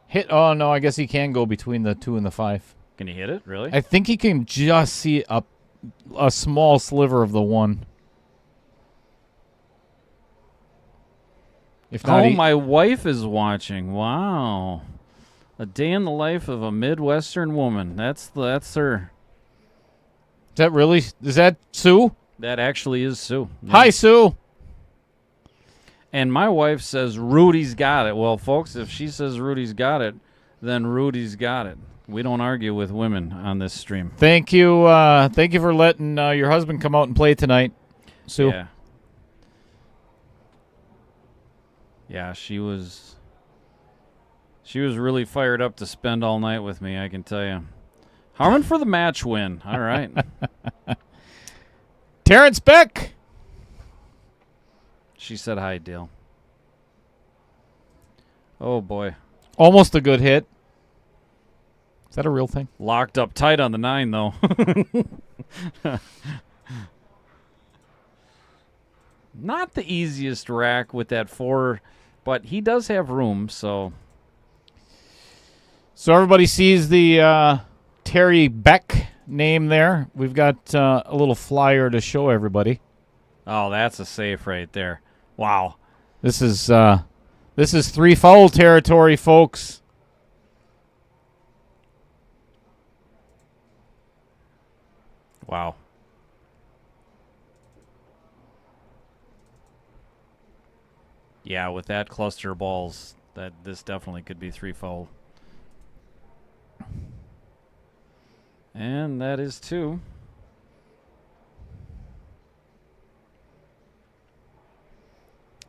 hit. Oh, no, I guess he can go between the 2 and the 5. Can he hit it, really? I think he can just see a small sliver of the 1. If not, my wife is watching. Wow. A day in the life of a Midwestern woman. That's her. Is that Sue? That actually is Sue. Yeah. Hi, Sue. And my wife says Rudy's got it. Well, folks, if she says Rudy's got it, then Rudy's got it. We don't argue with women on this stream. Thank you for letting your husband come out and play tonight, Sue. Yeah. Yeah, she was really fired up to spend all night with me, I can tell you. Harman for the match win. All right. Terrence Beck. She said hi, Dale. Oh, boy. Almost a good hit. Is that a real thing? Locked up tight on the 9, though. Not the easiest rack with that 4 But he does have room, so. So everybody sees the Terry Beck name there. We've got a little flyer to show everybody. Oh, that's a safe right there. Wow. This is 3-foul territory, folks. Wow. Yeah, with that cluster of balls, this definitely could be 3-foul. And that is 2.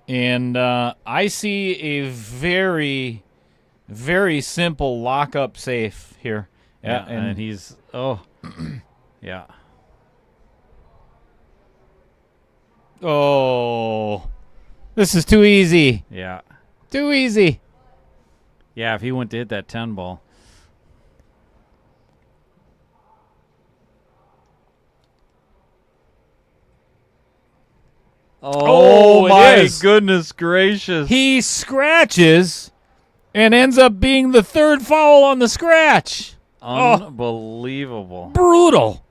And I see a very, very simple lock-up safe here. Yeah, and he's yeah. Oh, this is too easy. Yeah. Too easy. Yeah, if he went to hit that 10 ball. Oh, it my is. goodness gracious. He scratches and ends up being the 3rd foul on the scratch. Unbelievable. Brutal.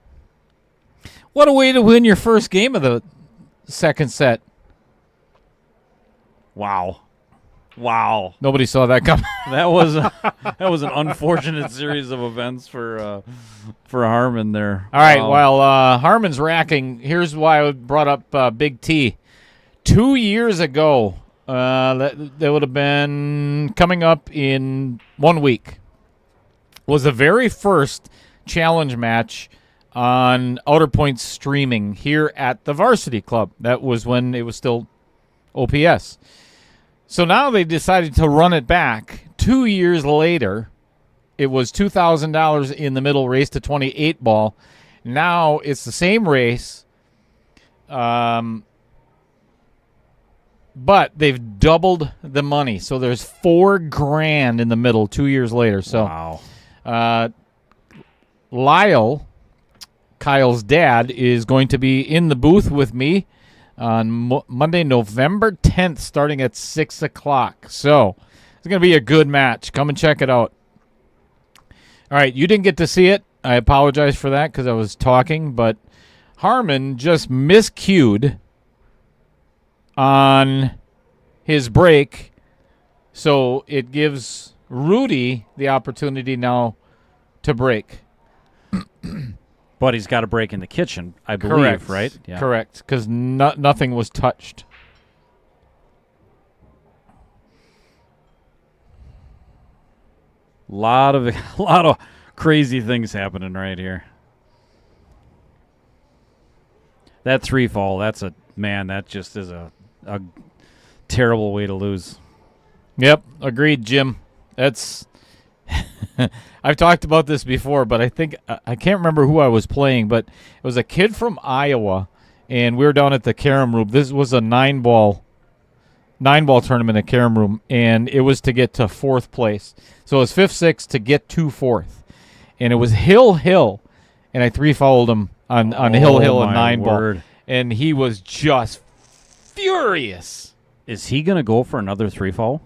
What a way to win your first game of the second set. Wow. Nobody saw that coming. That was an unfortunate series of events for Harman there. All right, while Harman's racking, here's why I brought up Big T. 2 years ago, that would have been coming up in 1 week, was the very first challenge match on Outer Points streaming here at the Varsity Club. That was when it was still OPS. So now they decided to run it back 2 years later. It was $2,000 in the middle race to 28 ball. Now it's the same race, but they've doubled the money. So there's $4,000 in the middle 2 years later. So wow. Lyle, Kyle's dad, is going to be in the booth with me on Monday, November 10th, starting at 6 o'clock. So it's going to be a good match. Come and check it out. All right, you didn't get to see it. I apologize for that because I was talking, but Harman just miscued on his break, so it gives Rudy the opportunity now to break. But he's got a break in the kitchen, I believe, Correct. right? Yeah. Correct, because nothing was touched. lot of crazy things happening right here. That 3-fall, that just is a terrible way to lose. Yep, agreed, Jim. That's I've talked about this before, but I think I can't remember who I was playing, but it was a kid from Iowa, and we were down at the Carom Room. This was a 9-ball tournament at Carom Room, and it was to get to 4th place. So it was 5th, 6th to get to 4th, and it was Hill, and I 3-fouled him on Hill and 9-ball, and he was just furious. Is he going to go for another 3-fall?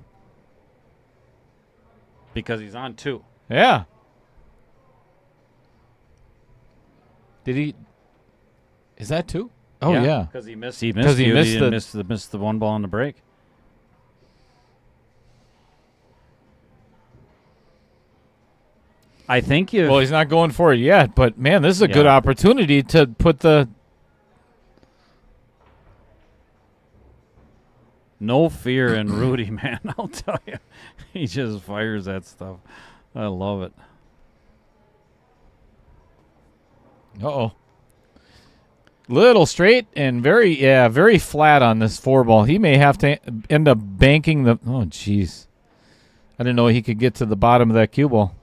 Because he's on 2. Yeah. Did he? Is that 2? Oh yeah. Because he missed the 1 ball on the break. I think Well, he's not going for it yet, but man, this is a good opportunity to put the. No fear in Rudy, man. I'll tell you. He just fires that stuff. I love it. Uh-oh. Little straight and very flat on this 4-ball. He may have to end up banking the. Oh, jeez. I didn't know he could get to the bottom of that cue ball.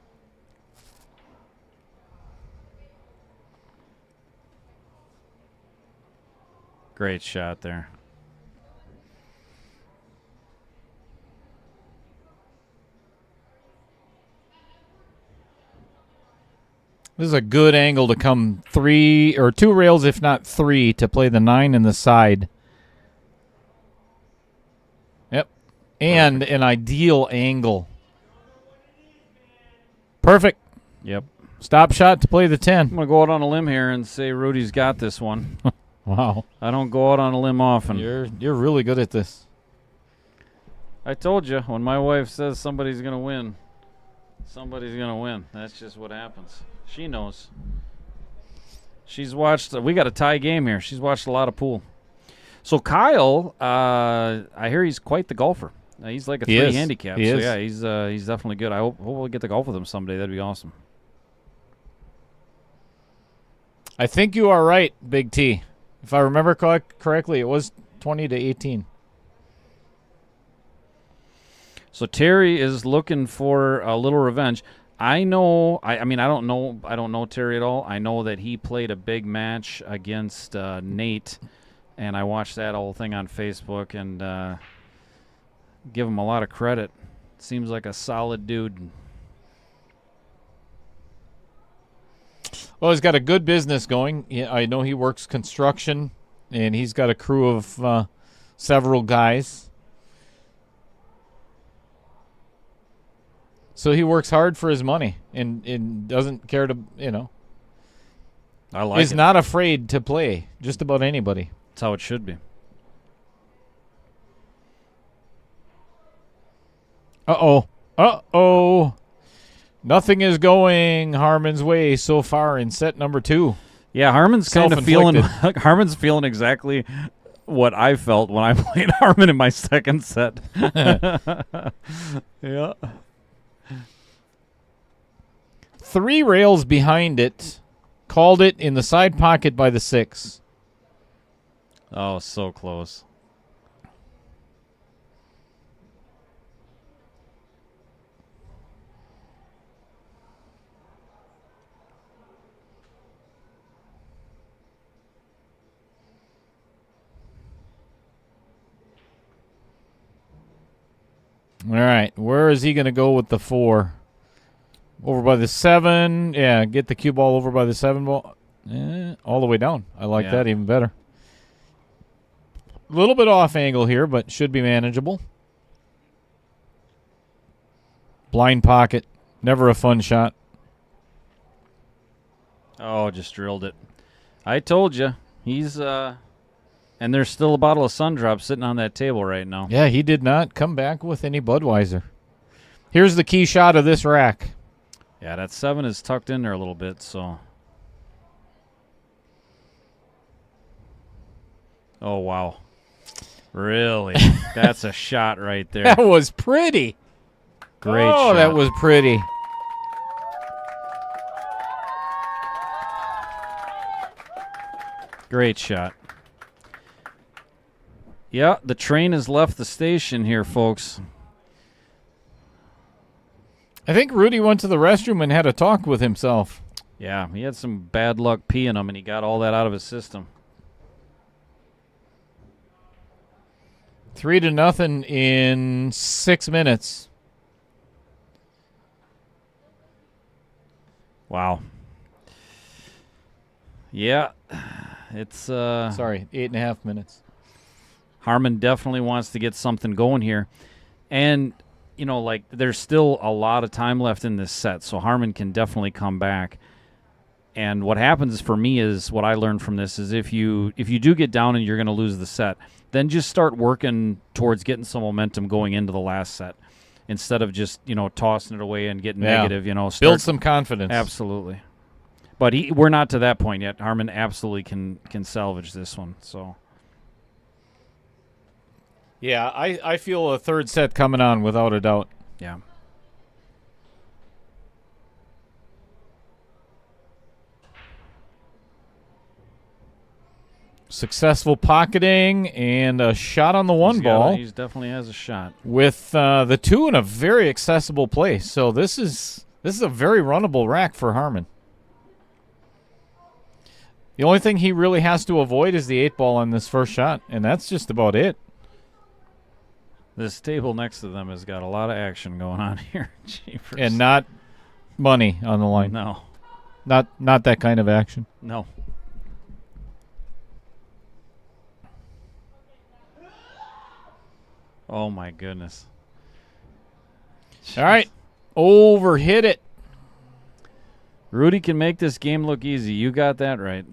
Great shot there. This is a good angle to come 3 or 2 rails, if not 3, to play the 9 in the side. Yep. and an ideal angle. Perfect. Yep. Stop shot to play the 10. I'm going to go out on a limb here and say Rudy's got this one. Wow. I don't go out on a limb often. You're really good at this. I told you, when my wife says somebody's going to win, somebody's going to win. That's just what happens. She knows. She's watched, we got a tie game here. She's watched a lot of pool. So Kyle, I hear he's quite the golfer. He's like a 3 handicap. He is. Yeah, he's definitely good. I hope we'll get to golf with him someday. That'd be awesome. I think you are right, Big T. If I remember correctly, it was 20-18. So Terry is looking for a little revenge. I know. I mean, I don't know Terry at all. I know that he played a big match against Nate, and I watched that whole thing on Facebook and give him a lot of credit. Seems like a solid dude. Well, he's got a good business going. Yeah, I know he works construction, and he's got a crew of several guys. So he works hard for his money and doesn't care to, I like is it. not afraid to play just about anybody. That's how it should be. Uh-oh. Nothing is going Harman's way so far in set number 2. Yeah, Harman's kind of feeling. Self-inflicted. Harman's feeling exactly what I felt when I played Harman in my second set. Yeah. 3 rails behind it. Called it in the side pocket by the 6. Oh, so close. All right, where is he going to go with the 4? Over by the 7. Yeah, get the cue ball over by the 7 ball. All the way down. I like that even better. A little bit off angle here, but should be manageable. Blind pocket. Never a fun shot. Oh, just drilled it. I told you. He's, and there's still a bottle of Sundrop sitting on that table right now. Yeah, he did not come back with any Budweiser. Here's the key shot of this rack. Yeah, that 7 is tucked in there a little bit, so. Oh, wow. Really? That's a shot right there. That was pretty. Great shot. That was pretty. Great shot. Yeah, the train has left the station here, folks. I think Rudy went to the restroom and had a talk with himself. Yeah, he had some bad luck peeing him, and he got all that out of his system. 3-0 in 6 minutes. Wow. Yeah, it's Sorry, 8.5 minutes. Harman definitely wants to get something going here. And, there's still a lot of time left in this set, so Harman can definitely come back. And what happens for me is, what I learned from this is if you do get down and you're going to lose the set, then just start working towards getting some momentum going into the last set instead of just, tossing it away and getting negative, Build some confidence. Absolutely. But we're not to that point yet. Harman absolutely can salvage this one, so. Yeah, I feel a third set coming on without a doubt. Yeah. Successful pocketing and a shot on the 1 ball. He definitely has a shot. With the 2 in a very accessible place. So this is a very runnable rack for Harman. The only thing he really has to avoid is the 8 ball on this first shot, and that's just about it. This table next to them has got a lot of action going on here. Jeepers. And not money on the line. No. Not that kind of action. No. Oh, my goodness. All right. Overhit it. Rudy can make this game look easy. You got that right.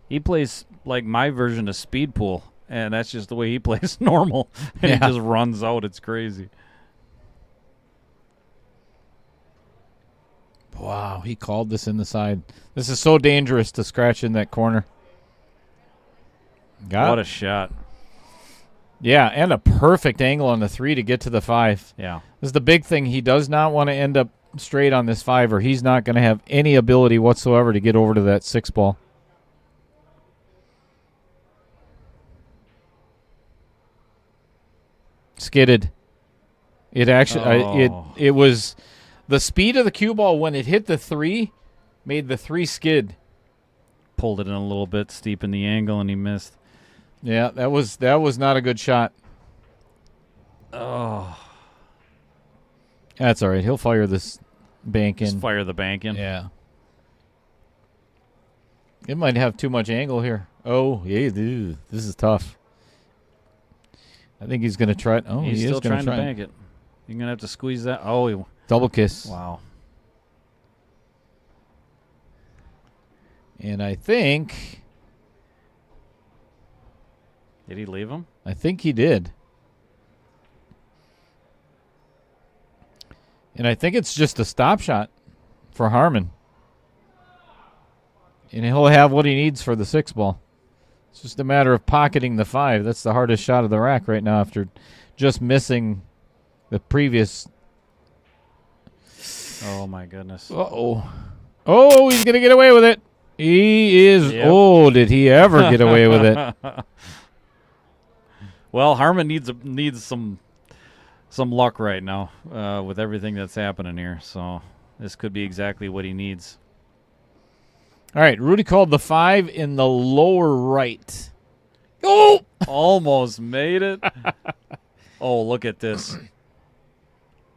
He plays like my version of speed pool, and that's just the way he plays normal. And he just runs out. It's crazy. Wow, he called this in the side. This is so dangerous to scratch in that corner. What a shot. Yeah, and a perfect angle on the 3 to get to the 5. Yeah. This is the big thing. He does not want to end up straight on this 5, or he's not going to have any ability whatsoever to get over to that 6 ball. Skidded. It actually it was the speed of the cue ball when it hit the 3 made the 3 skid. Pulled it in a little bit, steep in the angle, and he missed. Yeah, that was not a good shot. Oh. That's all right. He'll fire this bank in. Just fire the bank in. Yeah. It might have too much angle here. Oh, yeah, dude. This is tough. I think he's going to try it. Oh, he's he still is going trying to bank it. You're going to have to squeeze that. Oh, double kiss. Wow. And I think... Did he leave him? I think he did. And I think it's just a stop shot for Harman. And he'll have what he needs for the 6 ball. It's just a matter of pocketing the 5. That's the hardest shot of the rack right now after just missing the previous. Oh, my goodness. Uh-oh. Oh, he's going to get away with it. He is. Yep. Oh, did he ever get away with it? Well, Harman needs some luck right now with everything that's happening here. So this could be exactly what he needs. All right, Rudy called the 5 in the lower right. Oh! Almost made it. Oh, look at this.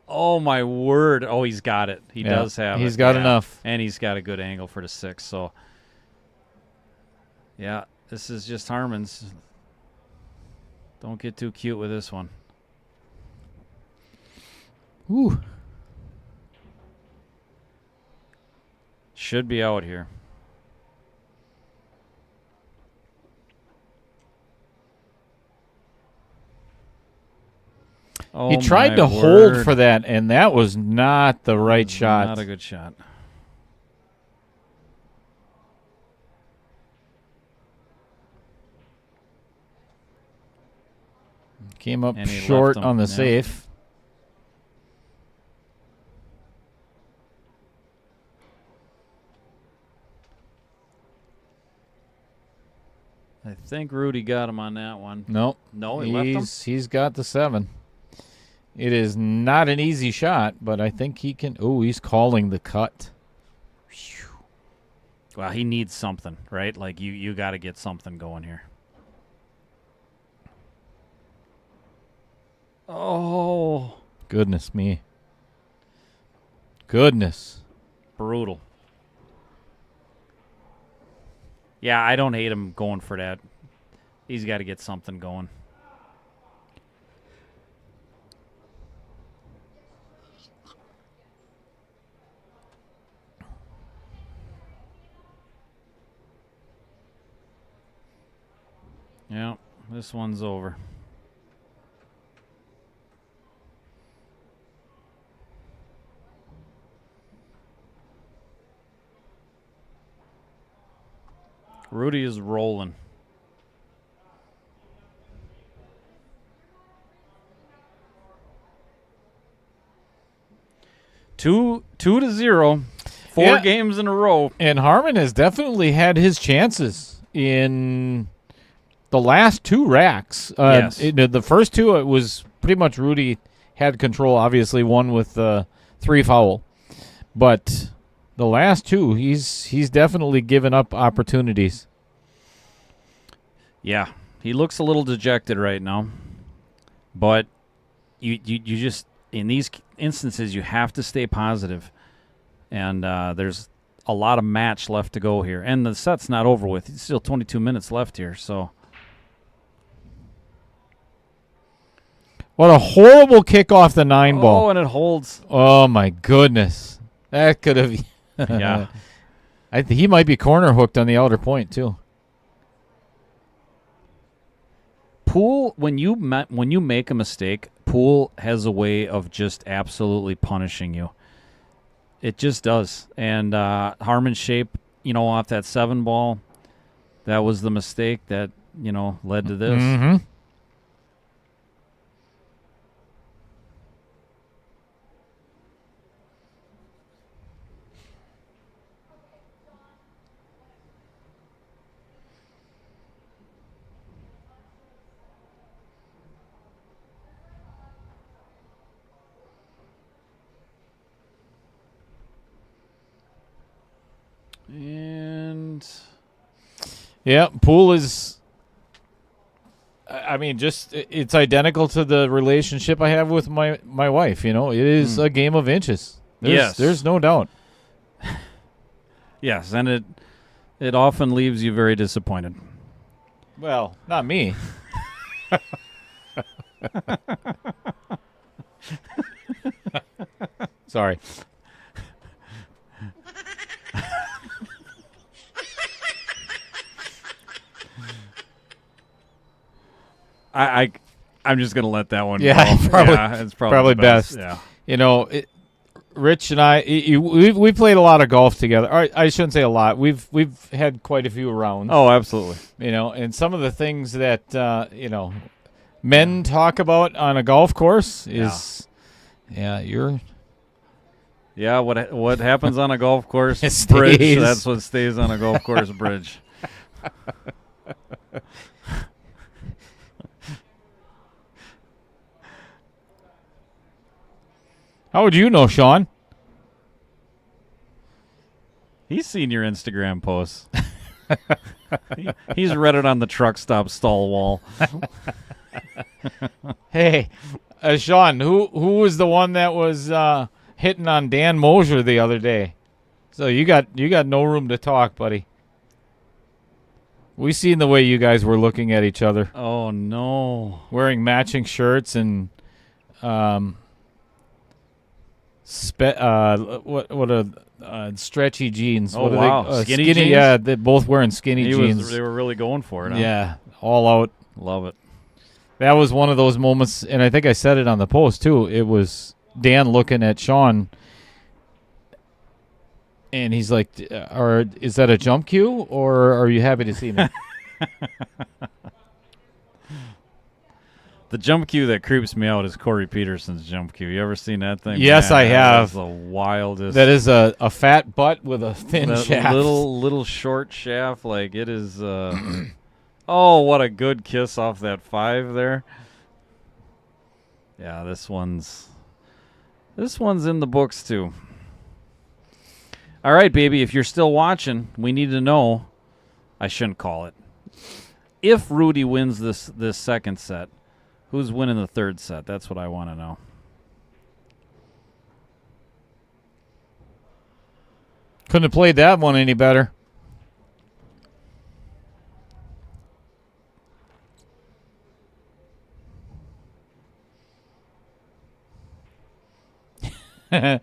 Oh, my word. Oh, he's got it. He does have it. He's got enough. And he's got a good angle for the 6. So, yeah, this is just Harman's. Don't get too cute with this one. Ooh. Should be out here. Oh, he tried to hold for that, and that was not the right shot. Not a good shot. Came up short on the safe. I think Rudy got him on that one. Nope. No, he left him? He's got the 7. It is not an easy shot, but I think he can. Oh, he's calling the cut. Well, he needs something, right? Like, you got to get something going here. Oh. Goodness me. Goodness. Brutal. Yeah, I don't hate him going for that. He's got to get something going. Yeah, this one's over. Rudy is rolling. Two to 0. 4 games in a row. And Harman has definitely had his chances in the last 2 racks. Yes. The first 2, it was pretty much Rudy had control, obviously, one with 3 foul. But the last 2, he's definitely given up opportunities. Yeah, he looks a little dejected right now. But you just, in these instances, you have to stay positive. And there's a lot of match left to go here. And the set's not over with. It's still 22 minutes left here, so. What a horrible kick off the 9 ball. Oh, and it holds. Oh, my goodness. That could have... Yeah. He might be corner hooked on the outer point, too. Poole, when you make a mistake, Poole has a way of just absolutely punishing you. It just does. And Harman's shape, off that 7 ball, that was the mistake that, led to this. Mm-hmm. And yeah, Poole is. I mean, it's identical to the relationship I have with my wife. It is a game of inches. There's no doubt. Yes, and it often leaves you very disappointed. Well, not me. Sorry. I'm just gonna let that one Yeah, go. It's probably best. Yeah. Rich and I, we played a lot of golf together. Or I shouldn't say a lot. We've had quite a few rounds. Oh, absolutely. And some of the things that men talk about on a golf course is, what happens on a golf course It bridge? stays. That's what stays on a golf course bridge. How would you know, Sean? He's seen your Instagram posts. He's read it on the truck stop stall wall. Hey, Sean, who was the one that was hitting on Dan Mosier the other day? So you got no room to talk, buddy. We seen the way you guys were looking at each other, Oh no! wearing matching shirts and stretchy jeans. Oh, What are wow. they? Skinny jeans? Yeah, they're both wearing skinny jeans. They were really going for it. Huh? Yeah, all out. Love it. That was one of those moments, and I think I said it on the post too. It was Dan looking at Sean, and he's like, is that a jump cue, or are you happy to see me? The jump cue that creeps me out is Corey Peterson's jump cue. You ever seen that thing? Yes, I have. That is the wildest. That is a fat butt with a thin shaft. Little short shaft. Like it is. Oh, what a good kiss off that 5 there. Yeah, this one's in the books too. All right, baby. If you're still watching, we need to know. I shouldn't call it. If Rudy wins this second set, who's winning the third set? That's what I want to know. Couldn't have played that one any better. I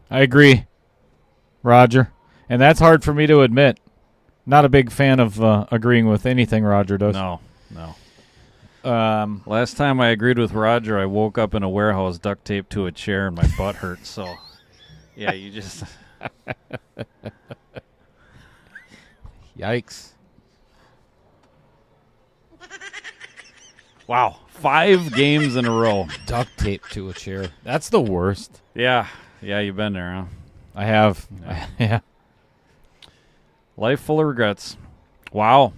agree, Roger. And that's hard for me to admit. Not a big fan of agreeing with anything Roger does. No. Um, Last time I agreed with Roger, I woke up in a warehouse duct taped to a chair and my butt hurt. So, yeah, you just... Yikes. Wow. 5 games in a row. Duct tape to a chair. That's the worst. Yeah, you've been there, huh? I have. Yeah. Life full of regrets. Wow.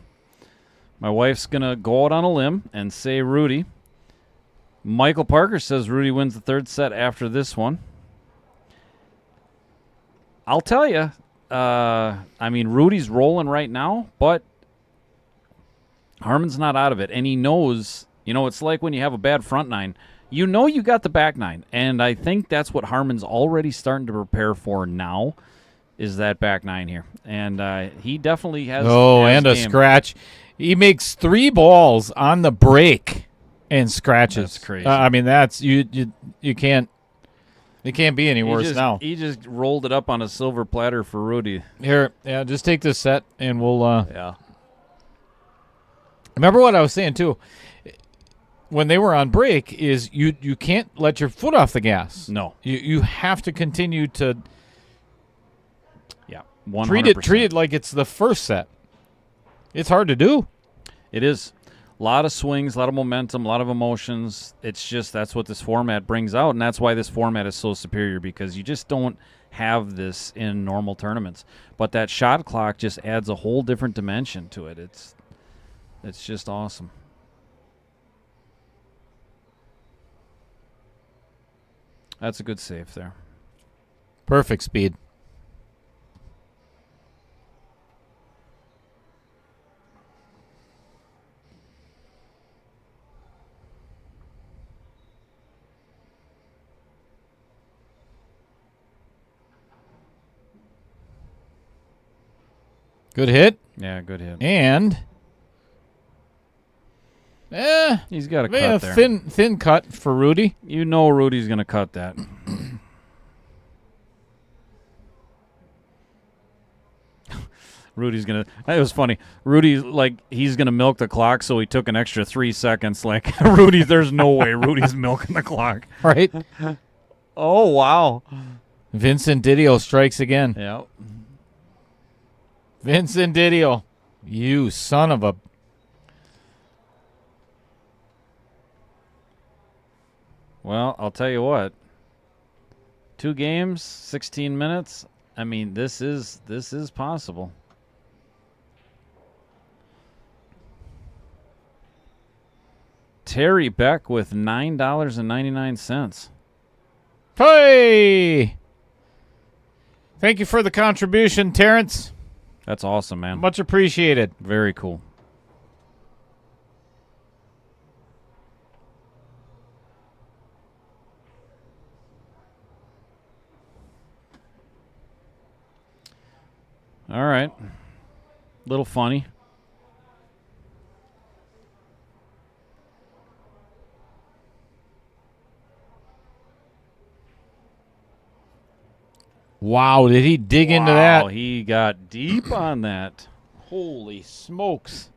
My wife's going to go out on a limb and say Rudy. Michael Parker says Rudy wins the third set after this one. I'll tell you, Rudy's rolling right now, but Harman's not out of it. And he knows, it's like when you have a bad front nine. You know you got the back nine. And I think that's what Harman's already starting to prepare for now, is that back nine here. And he definitely has. Oh, has and a game. scratch. He makes 3 balls on the break and scratches. That's crazy. I mean, that's you can't. It can't be any worse now. He just rolled it up on a silver platter for Rudy. Here, yeah, just take this set and we'll. Yeah. Remember what I was saying too. When they were on break, is you can't let your foot off the gas. No. You have to continue to. Yeah. 100%. Treat it like it's the first set. It's hard to do. It is. A lot of swings, a lot of momentum, a lot of emotions. It's just that's what this format brings out, and that's why this format is so superior, because you just don't have this in normal tournaments. But that shot clock just adds a whole different dimension to it. It's just awesome. That's a good save there. Perfect speed. Good hit. Yeah, good hit. And He's got a maybe cut a there. thin cut for Rudy. You know Rudy's going to cut that. Rudy's going to – it was funny. Rudy's like he's going to milk the clock, so he took an extra 3 seconds. Like, Rudy, there's no way Rudy's milking the clock. Right? Oh, wow. Vincent Didio strikes again. Yeah. Vincent Didio. You son of a... Well, I'll tell you what. 2 games, 16 minutes. I mean, this is possible. Terry Beck with $9.99. Hey! Thank you for the contribution, Terrence. That's awesome, man. Much appreciated. Very cool. All right. Little funny. Wow, did he dig into that? He got deep on that. Holy smokes.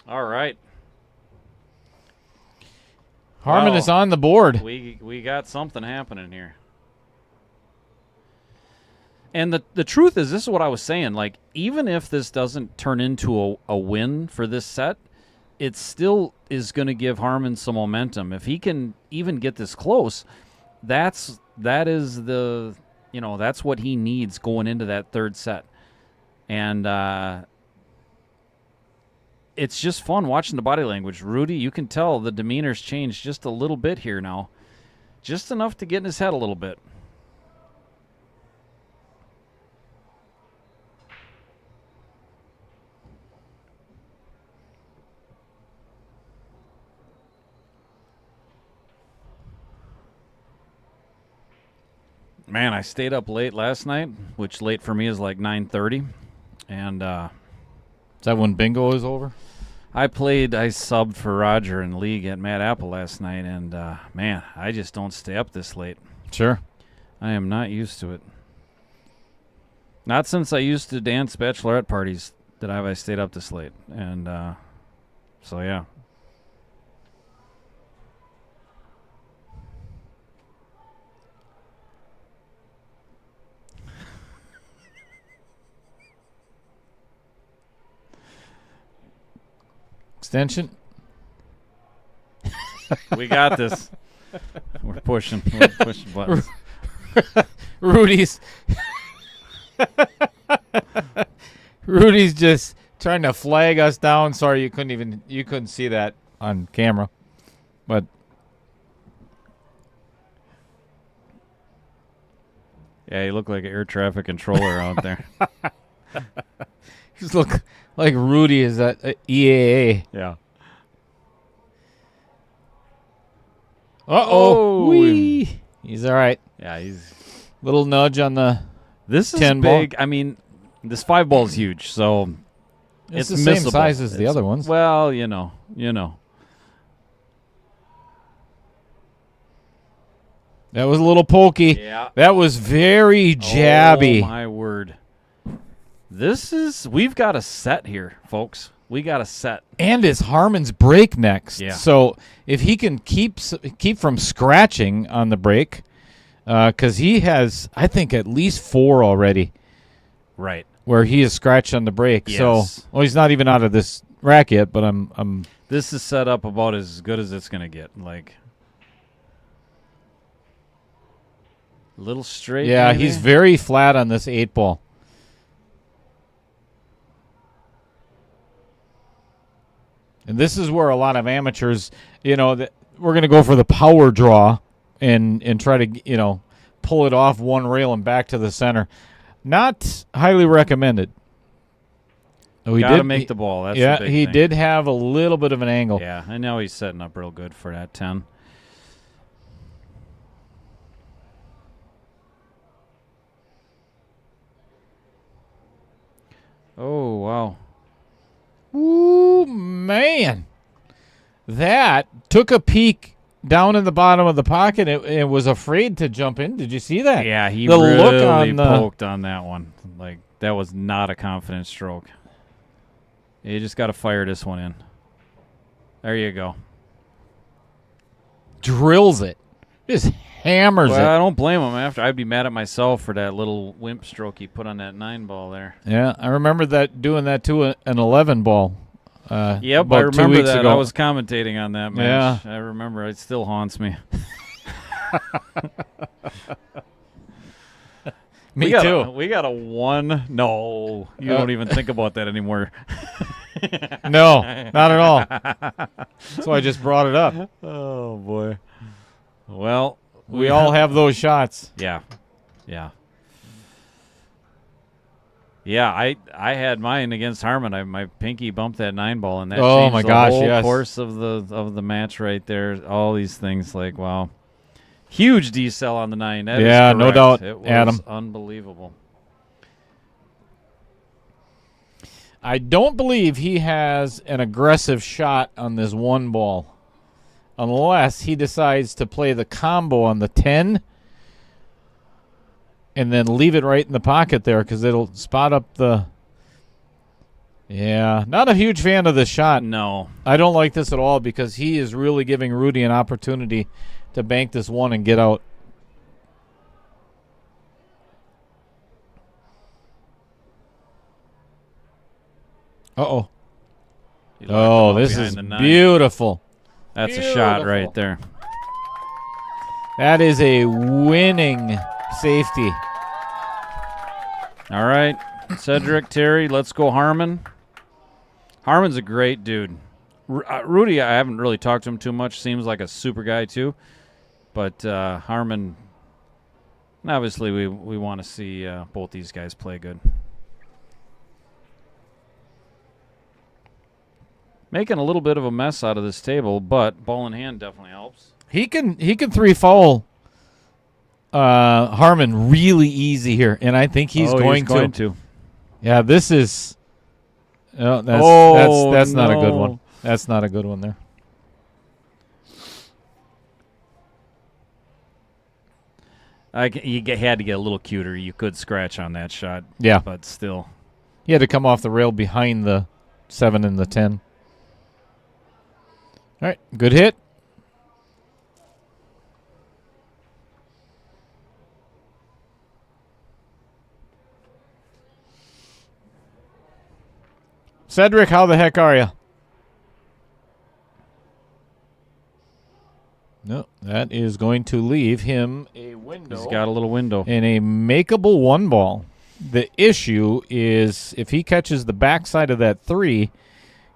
All right. Harman is on the board. We got something happening here. And the truth is, this is what I was saying. Like, even if this doesn't turn into a win for this set, it still is going to give Harman some momentum. If he can even get this close, that is the, that's what he needs going into that third set. And it's just fun watching the body language. Rudy, you can tell the demeanor's changed just a little bit here now. Just enough to get in his head a little bit. Man, I stayed up late last night, which late for me is like 9:30. And Is that when bingo is over? I subbed for Roger in league at Mad Apple last night, and man, I just don't stay up this late. Sure. I am not used to it. Not since I used to dance bachelorette parties that have I stayed up this late. And so, yeah. Extension. We got this. We're pushing buttons. Rudy's just trying to flag us down. Sorry, you couldn't see that on camera. But yeah, you look like an air traffic controller out there. you look like Rudy is at EAA. Yeah. Uh-oh. Oh. He's all right. Yeah, he's Little nudge on the This is 10 big. ball. I mean, this 5 ball is huge. So It's the same missable. size as the other ones. Well, you know. That was a little pokey. Yeah. That was very jabby. Oh, my word. We've got a set here, folks. We got a set. And it's Harman's break next. Yeah. So if he can keep from scratching on the break, because he has, I think, at least 4 already. Right. Where he is scratched on the break. Yes. So, well, he's not even out of this rack yet, but I'm. This is set up about as good as it's going to get. Like, a little straight. Yeah, maybe? he's very flat on this 8 ball. And this is where a lot of amateurs, we're going to go for the power draw and try to, pull it off one rail and back to the center. Not highly recommended. Got to make the ball. That's the big he thing. did have a little bit of an angle. Yeah, and now he's setting up real good for that 10. Oh, wow. Ooh, man. That took a peek down in the bottom of the pocket and was afraid to jump in. Did you see that? Yeah, he the really look on poked on that one. Like, that was not a confident stroke. You just got to fire this one in. There you go. Drills it. Just hammers Well, it. I don't blame him. I'd be mad at myself for that little wimp stroke he put on that 9 ball there. Yeah, I remember doing that to an 11 ball. Yep, about I 2 remember weeks that. ago. I was commentating on that match. Yeah. I remember. It still haunts me. Me too. We got a 1. No, you don't even think about that anymore. No, not at all. So I just brought it up. Oh, boy. Well, We all have those shots. Yeah. Yeah, I had mine against Harman. My pinky bumped that 9 ball, and that Oh, changed my the gosh, whole yes. course of the match right there. All these things, like, wow. Huge decel on the 9. That is Yeah, no correct. doubt, It was Adam. unbelievable. I don't believe he has an aggressive shot on this 1 ball unless he decides to play the combo on the 10 and then leave it right in the pocket there because it'll spot up the... Yeah, not a huge fan of this shot. No. I don't like this at all because he is really giving Rudy an opportunity to bank this 1 and get out. Uh-oh. He locked Oh, him up this behind is the 9. beautiful. That's a shot Beautiful. right there. That is a winning safety. All right, Cedric, Terry, let's go Harman. Harman's a great dude. Rudy, I haven't really talked to him too much. Seems like a super guy too. But Harman, obviously we want to see both these guys play good. Making a little bit of a mess out of this table, but ball in hand definitely helps. He can 3-foul Harman really easy here, and I think he's going to. Yeah, this is. Oh, that's not a good one. That's not a good one there. You had to get a little cuter. You could scratch on that shot. Yeah. But still. He had to come off the rail behind the 7 and the 10. All right, good hit. Cedric, how the heck are you? No, that is going to leave him a window. He's got a little window. And a makeable 1 ball. The issue is if he catches the backside of that 3,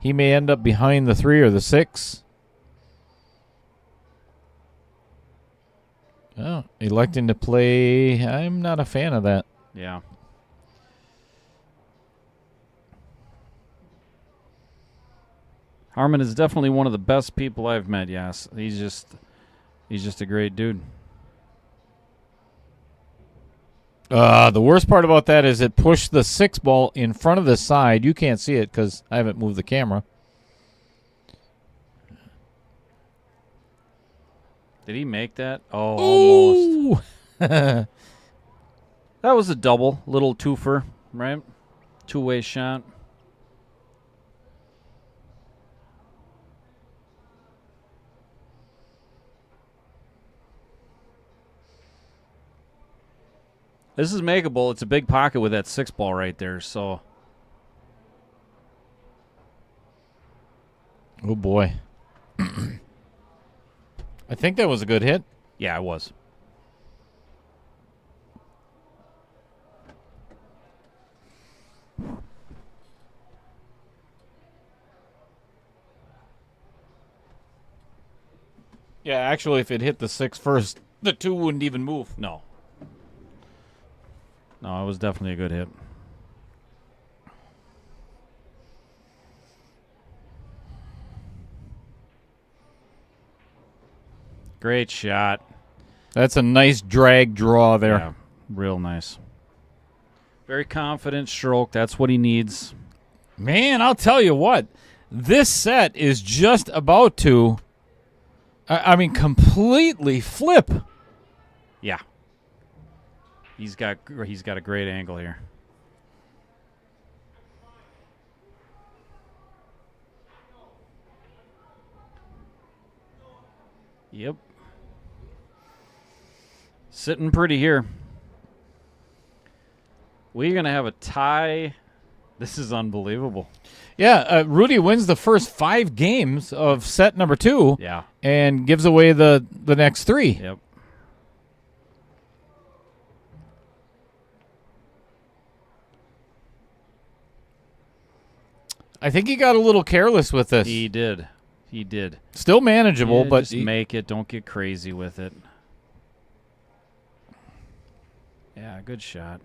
he may end up behind the 3 or the 6. Oh, electing to play. I'm not a fan of that. Yeah. Harman is definitely one of the best people I've met, yes. He's just a great dude. The worst part about that is it pushed the 6 ball in front of the side. You can't see it because I haven't moved the camera. Did he make that? Oh, almost. That was a double, little twofer, right? Two-way shot. This is makeable. It's a big pocket with that 6 ball right there, so. Oh, boy. I think that was a good hit. Yeah, it was. Yeah, actually, if it hit the 6 first, the 2 wouldn't even move. No. No, it was definitely a good hit. Great shot. That's a nice drag draw there. Yeah, real nice. Very confident stroke. That's what he needs. Man, I'll tell you what. This set is just about to, completely flip. Yeah. He's got a great angle here. Yep. Sitting pretty here. We're going to have a tie. This is unbelievable. Yeah, Rudy wins the first 5 games of set number 2. Yeah. And gives away the next 3. Yep. I think he got a little careless with this. He did. He did. Still manageable, Yeah, but just make it. Don't get crazy with it. Yeah, good shot.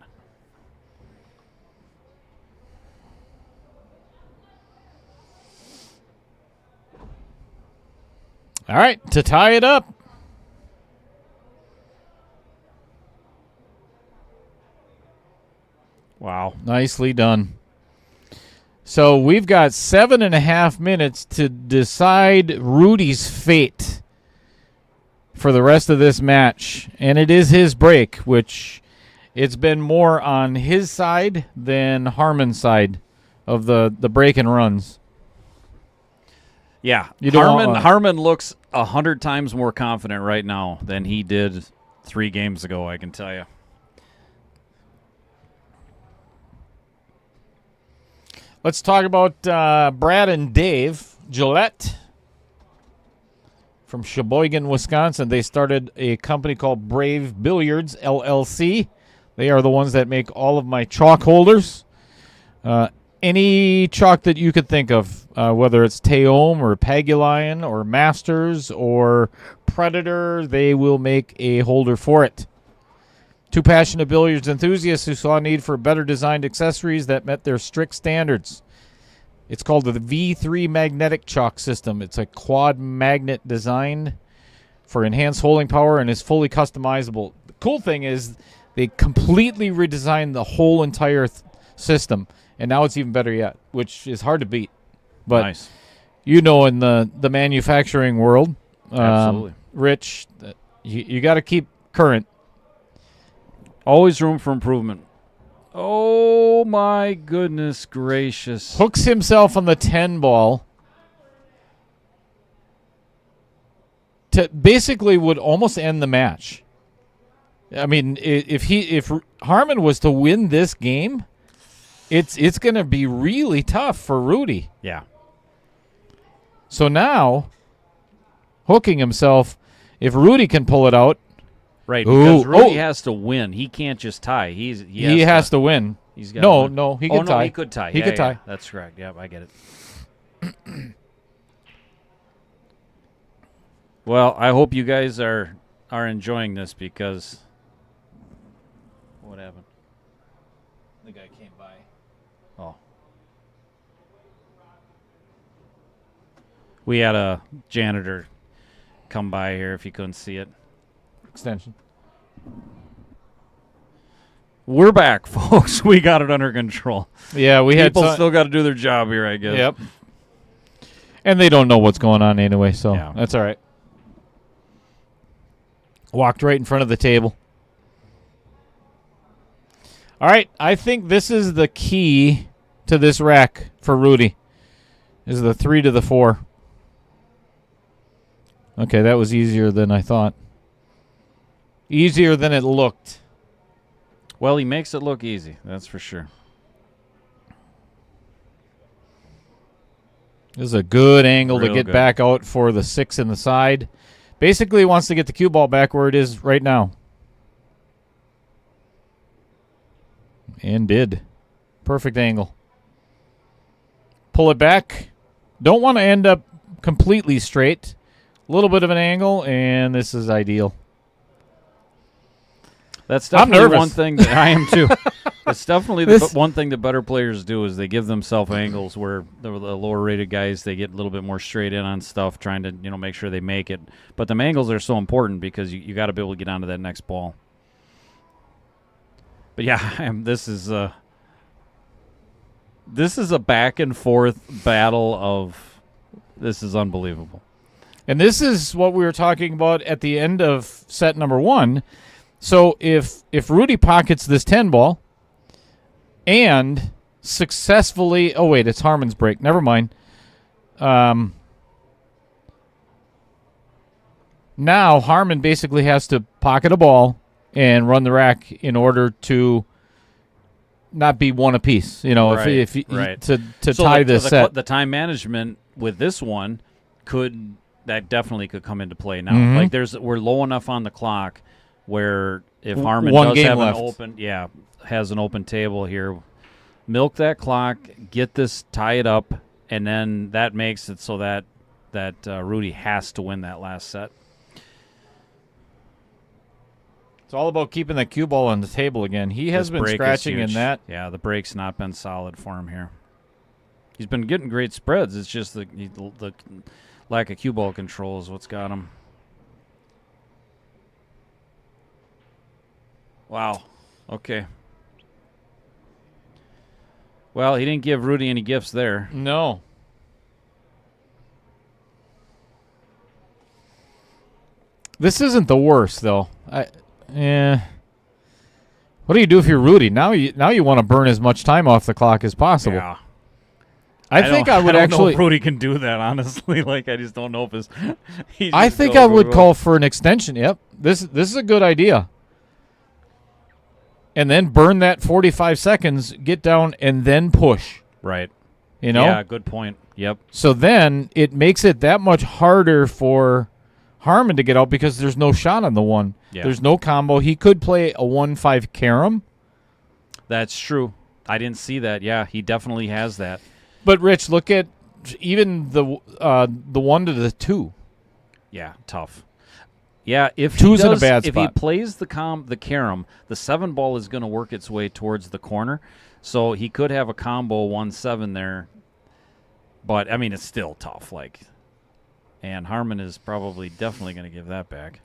all right, to tie it up. Wow. Nicely done. So we've got 7.5 minutes to decide Rudy's fate for the rest of this match. And it is his break, which it's been more on his side than Harman's side of the break and runs. Yeah. You don't Harman looks 100 times more confident right now than he did 3 games ago, I can tell you. Let's talk about Brad and Dave Gillette from Sheboygan, Wisconsin. They started a company called Brave Billiards, LLC. They are the ones that make all of my chalk holders. Any chalk that you could think of, whether it's Teom or Pagulayan or Masters or Predator, they will make a holder for it. 2 passionate billiards enthusiasts who saw a need for better designed accessories that met their strict standards. It's called the V3 magnetic chalk system. It's a quad magnet designed for enhanced holding power and is fully customizable. The cool thing is they completely redesigned the whole entire system, and now it's even better yet, which is hard to beat. But nice. You know, in the manufacturing world, Absolutely. Rich, you got to keep current. Always room for improvement. Oh, my goodness gracious. Hooks himself on the 10 ball. To basically would almost end the match. I mean, if Harman was to win this game, it's going to be really tough for Rudy. Yeah. So now, hooking himself, if Rudy can pull it out, right, because Rudy has to win. He can't just tie. He has to win. He's got no, win. no, he could tie. No, he could tie. He could tie. Yeah. That's correct. Yep, I get it. Well, I hope you guys are enjoying this because what happened? The guy came by. Oh. We had a janitor come by here if you couldn't see it. Extension. We're back, folks. We got it under control. Yeah, we had People still got to do their job here, I guess. Yep. And they don't know what's going on anyway, so Yeah. that's all right. Walked right in front of the table. All right, I think this is the key to this rack for Rudy. Is the 3 to the 4. Okay, that was easier than I thought. Easier than it looked. Well, he makes it look easy, that's for sure. This is a good angle Real to get good. back out for the 6 in the side. Basically, he wants to get the cue ball back where it is right now. And did. Perfect angle. Pull it back. Don't want to end up completely straight. A little bit of an angle, and this is ideal. That's I'm definitely nervous. one thing that I am too. It's definitely the one thing that better players do is they give themselves angles where the lower rated guys, they get a little bit more straight in on stuff, trying to make sure they make it. But the angles are so important because you got to be able to get onto that next ball. But yeah, this is a back and forth battle of this is unbelievable. And this is what we were talking about at the end of set number 1. So if Rudy pockets this 10 ball and successfully, oh wait, it's Harman's break. Never mind. Now Harman basically has to pocket a ball and run the rack in order to not be one apiece. Right, if right. to So tie this set. the time management with this one definitely could come into play now. Mhm. Like we're low enough on the clock where if Harman One does game have left. has an open table here, milk that clock, get this, tie it up, and then that makes it so that Rudy has to win that last set. It's all about keeping that cue ball on the table again. He has This been break is scratching in huge. that. Yeah, the break's not been solid for him here. He's been getting great spreads. It's just the lack of cue ball control is what's got him. Wow. Okay. Well, he didn't give Rudy any gifts there. No. This isn't the worst, though. What do you do if you're Rudy? Now you want to burn as much time off the clock as possible. Yeah. I think I would don't actually. know if Rudy can do that, honestly. Like, I just don't know if his. I think I would call for an extension. Yep. This is a good idea. And then burn that 45 seconds, get down, and then push. Right. Yeah, good point. Yep. So then it makes it that much harder for Harman to get out because there's no shot on the one. Yeah. There's no combo. He could play a 1-5 carom. That's true. I didn't see that. Yeah, he definitely has that. But Rich, look at even the 1 to the 2. Yeah, tough. Yeah, if Two's he in a does, bad if he spot. plays the carom, the 7 ball is going to work its way towards the corner, so he could have a combo 1-7 there. But I mean, it's still tough. And Harman is definitely going to give that back.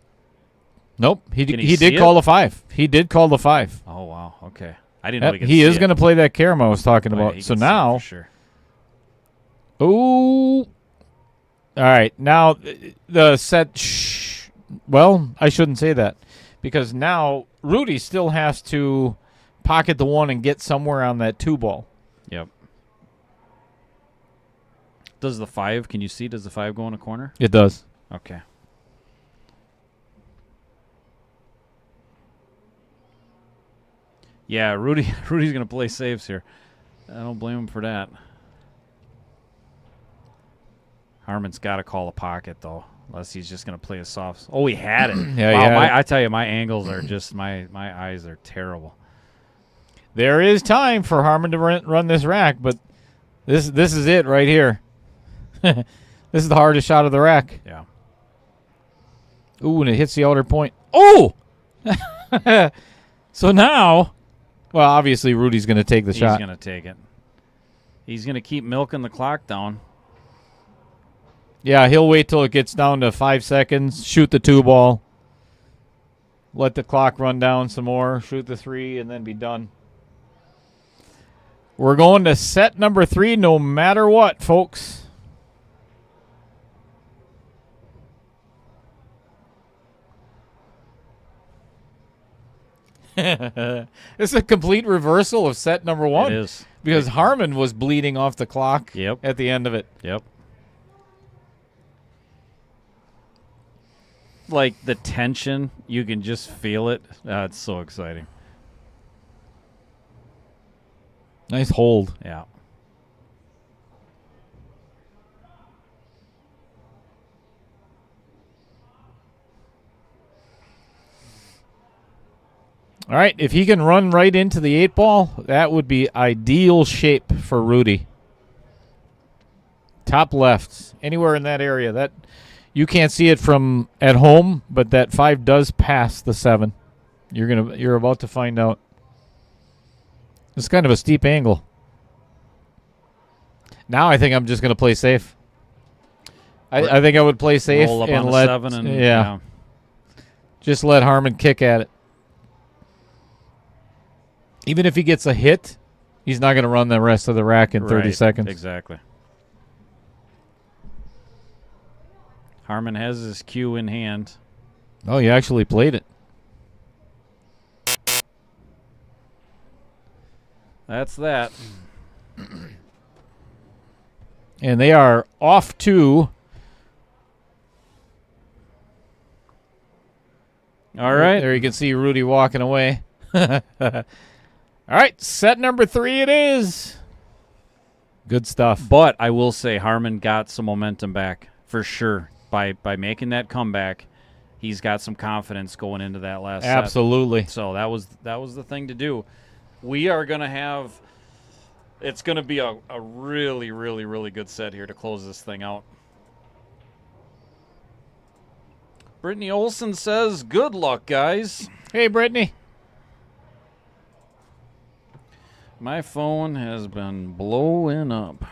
Nope. He Can he did see call the 5. He did call the 5. Oh wow, okay. I didn't know he Yep, could he see is it. going to play that carom I was talking Oh, yeah, about. he So can see it now, for sure. ooh. All right. Now the set. Well, I shouldn't say that because now Rudy still has to pocket the 1 and get somewhere on that 2 ball. Yep. Does the 5? Can you see? Does the 5 go in a corner? It does. Okay. Yeah, Rudy's going to play saves here. I don't blame him for that. Harman's got to call a pocket, though, unless he's just going to play a soft. Oh, he had it. Yeah, he wow, had it. I tell you, my angles are just, my eyes are terrible. There is time for Harman to run this rack, but this is it right here. This is the hardest shot of the rack. Yeah. Ooh, and it hits the outer point. Oh! So now, well, obviously Rudy's going to take the shot. He's going to take it. He's going to keep milking the clock down. Yeah, he'll wait till it gets down to 5 seconds, shoot the 2 ball. let the clock run down some more, shoot the 3, and then be done. We're going to set number 3 no matter what, folks. This is a complete reversal of set number 1. It is. Because Harman was bleeding off the clock at the end of it. Yep. Like the tension, you can just feel it. It's so exciting. Nice hold. Yeah. All right, if he can run right into the 8 ball, that would be ideal shape for Rudy. Top left, anywhere in that area. That you can't see it from at home, but that 5 does pass the 7. You're about to find out. It's kind of a steep angle. Now I think I'm just going to play safe. I think I would play safe Roll up and on the let 7 and just let Harman kick at it. Even if he gets a hit, he's not going to run the rest of the rack in 30 seconds. Exactly. Harman has his cue in hand. Oh, you actually played it. That's that. And they are off to. All right. There you can see Rudy walking away. All right, set number 3 it is. Good stuff. But I will say Harman got some momentum back for sure. By making that comeback, he's got some confidence going into that last set. Absolutely. So that was the thing to do. We are going to have – it's going to be a really, really, really good set here to close this thing out. Brittany Olson says, good luck, guys. Hey, Brittany. My phone has been blowing up.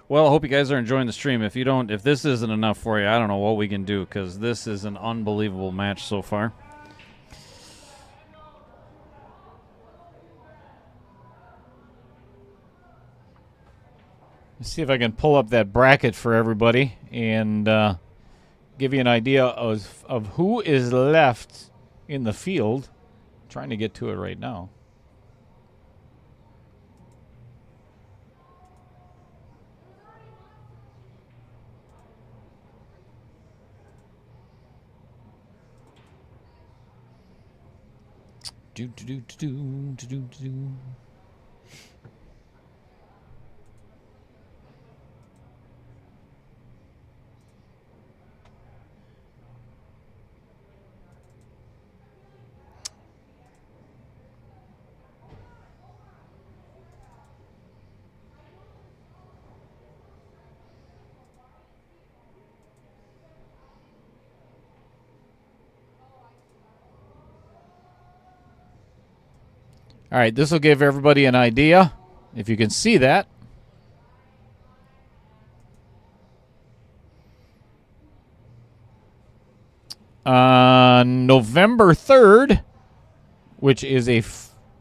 Well, I hope you guys are enjoying the stream. If this isn't enough for you, I don't know what we can do because this is an unbelievable match so far. Let's see if I can pull up that bracket for everybody and give you an idea of who is left in the field. I'm trying to get to it right now. All right, this will give everybody an idea, if you can see that. On November 3rd, which is a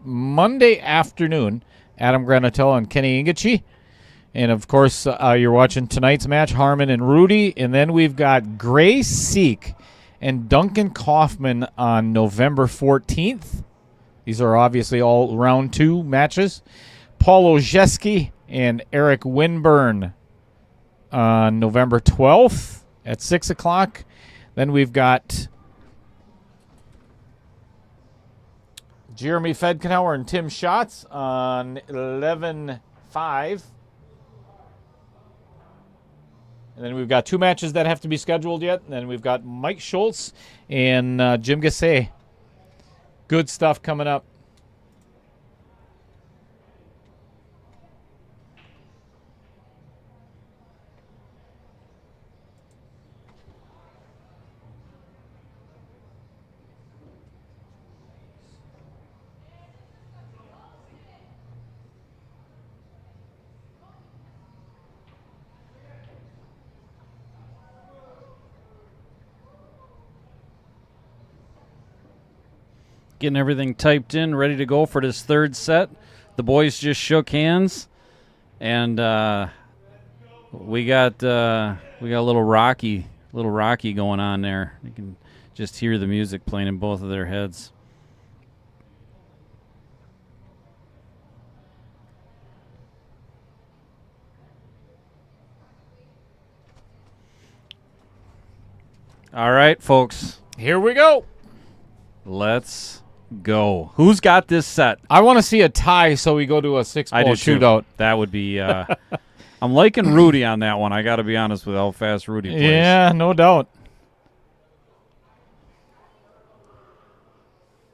Monday afternoon, Adam Granatella and Kenny Ingachi. And, of course, you're watching tonight's match, Harman and Rudy. And then we've got Gray Seek and Duncan Kaufman on November 14th. These are obviously all round 2 matches. Paul Ojeski and Eric Winburn on November 12th at 6 o'clock. Then we've got Jeremy Fedkenauer and Tim Schatz on 11/5. And then we've got 2 matches that have to be scheduled yet. And then we've got Mike Schultz and Jim Gassé. Good stuff coming up. Getting everything typed in, ready to go for this third set. The boys just shook hands, and we got a little Rocky going on there. You can just hear the music playing in both of their heads. All right, folks. Here we go. Let's go. Who's got this set? I want to see a tie so we go to a 6-ball shootout. That would be I'm liking Rudy on that one. I got to be honest with how fast Rudy plays. Yeah, no doubt.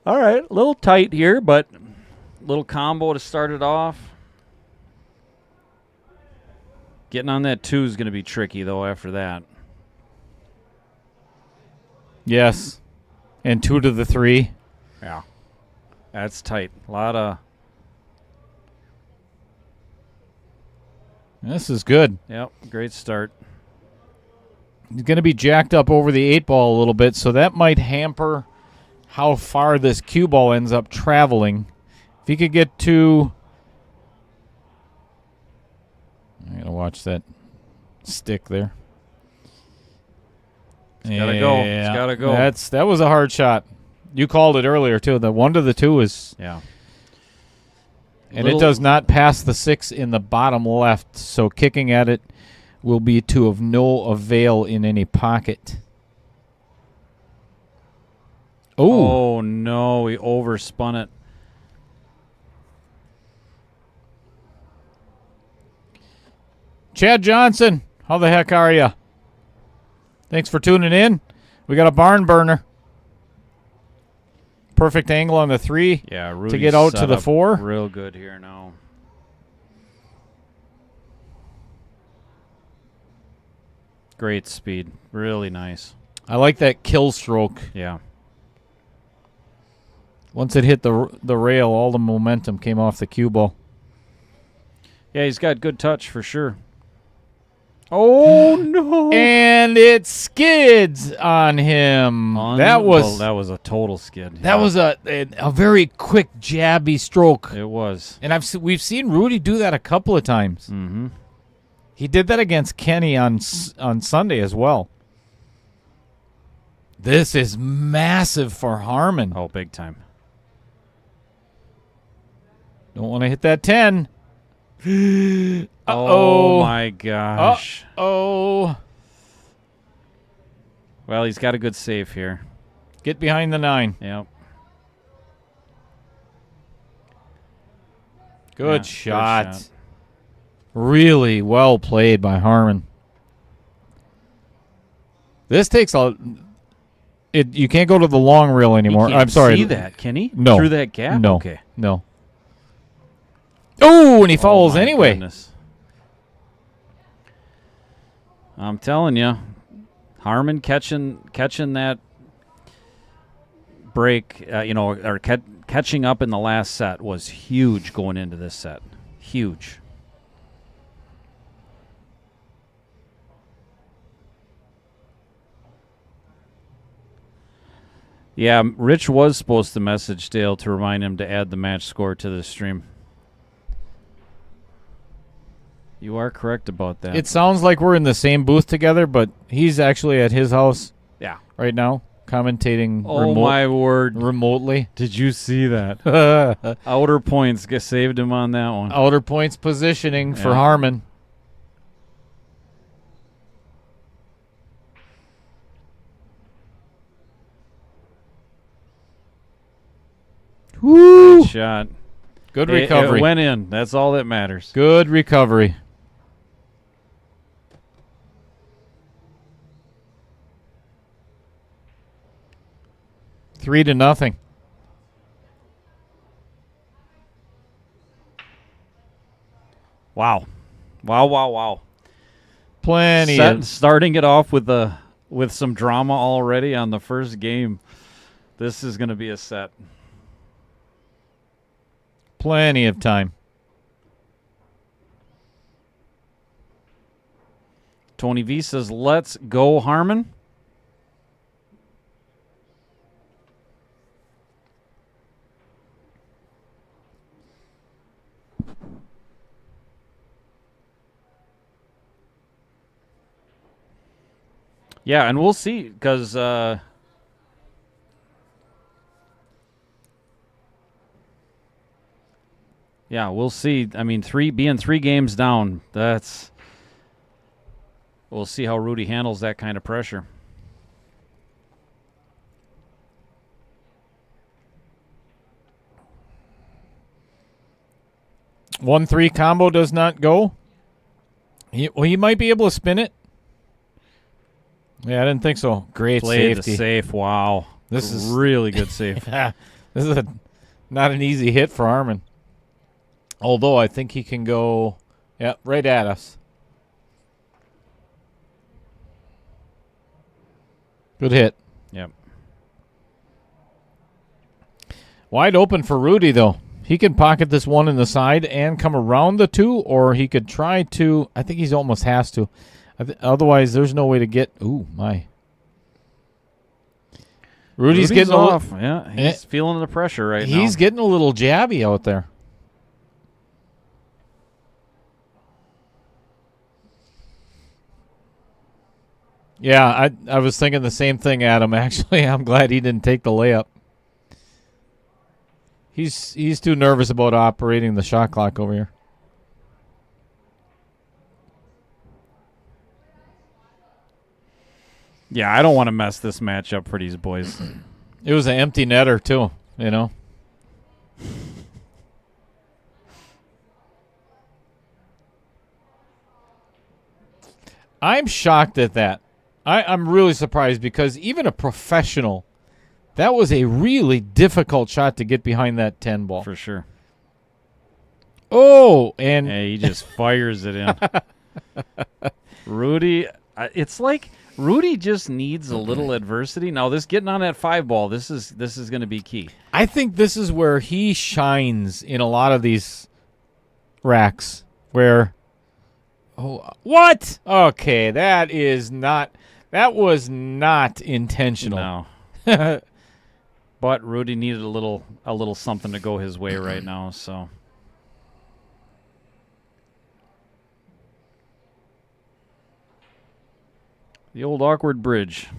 All right, a little tight here, but little combo to start it off. Getting on that 2 is going to be tricky, though, after that. Yes. And 2 to the 3. Yeah. That's tight. A lot of... This is good. Yep, great start. He's going to be jacked up over the 8-ball a little bit, so that might hamper how far this cue ball ends up traveling. If he could get to... I got to watch that stick there. It's got to go. It's got to go. That was a hard shot. You called it earlier, too. The 1 to the 2 is... Yeah. And it does not pass the 6 in the bottom left, so kicking at it will be to of no avail in any pocket. Oh, no. He overspun it. Chad Johnson, how the heck are you? Thanks for tuning in. We got a barn burner. Perfect angle on the 3 to get out to the 4. Real good here now. Great speed. Really nice. I like that kill stroke. Yeah. Once it hit the rail, all the momentum came off the cue ball. Yeah, he's got good touch for sure. Oh, no. And it skids on him. That was a total skid. That was a very quick, jabby stroke. It was. And we've seen Rudy do that a couple of times. Mm-hmm. He did that against Kenny on Sunday as well. This is massive for Harman. Oh, big time. Don't want to hit that 10. Oh, my gosh. Oh. Well, he's got a good save here. Get behind the 9. Yep. Good shot. Really well played by Harman. This takes you can't go to the long reel anymore. I'm sorry. See that, can he? No. Through that gap? No. Okay. No. Oh, and he fouls anyway. Goodness. I'm telling you, Harman catching that break, or catching up in the last set was huge going into this set. Huge. Yeah, Rich was supposed to message Dale to remind him to add the match score to the stream. You are correct about that. It sounds like we're in the same booth together, but he's actually at his house right now, commentating my word. Remotely. Did you see that? Outer points saved him on that one. Outer points positioning for Harman. Woo! Good shot. Good recovery. It went in. That's all that matters. Good recovery. Three to nothing. Wow. Wow. Plenty. Starting it off with some drama already on the first game. This is going to be a set. Plenty of time. Tony V says, let's go, Harman. Yeah, and we'll see because we'll see. I mean, being 3 games down, we'll see how Rudy handles that kind of pressure. One 3 combo does not go. He might be able to spin it. Yeah, I didn't think so. Great Played safety. the safe. Wow. This is really good safe. Yeah, this is not an easy hit for Harman. Although I think he can go, right at us. Good hit. Yep. Wide open for Rudy, though. He can pocket this one in the side and come around the 2, or he could try to. I think he almost has to. Otherwise, there's no way to get. Ooh, my. Rudy's getting off. He's feeling the pressure right now. He's getting a little jabby out there. Yeah, I was thinking the same thing, Adam. Actually, I'm glad he didn't take the layup. He's too nervous about operating the shot clock over here. Yeah, I don't want to mess this match up for these boys. It was an empty netter, too, you know. I'm shocked at that. I'm really surprised because even a professional, that was a really difficult shot to get behind that 10 ball. For sure. Oh, and he just fires it in. Rudy, it's like Rudy just needs a little adversity. Now, this getting on that 5 ball, this is going to be key. I think this is where he shines in a lot of these racks where what? Okay, that was not intentional. No. But Rudy needed a little something to go his way right now, so the old awkward bridge.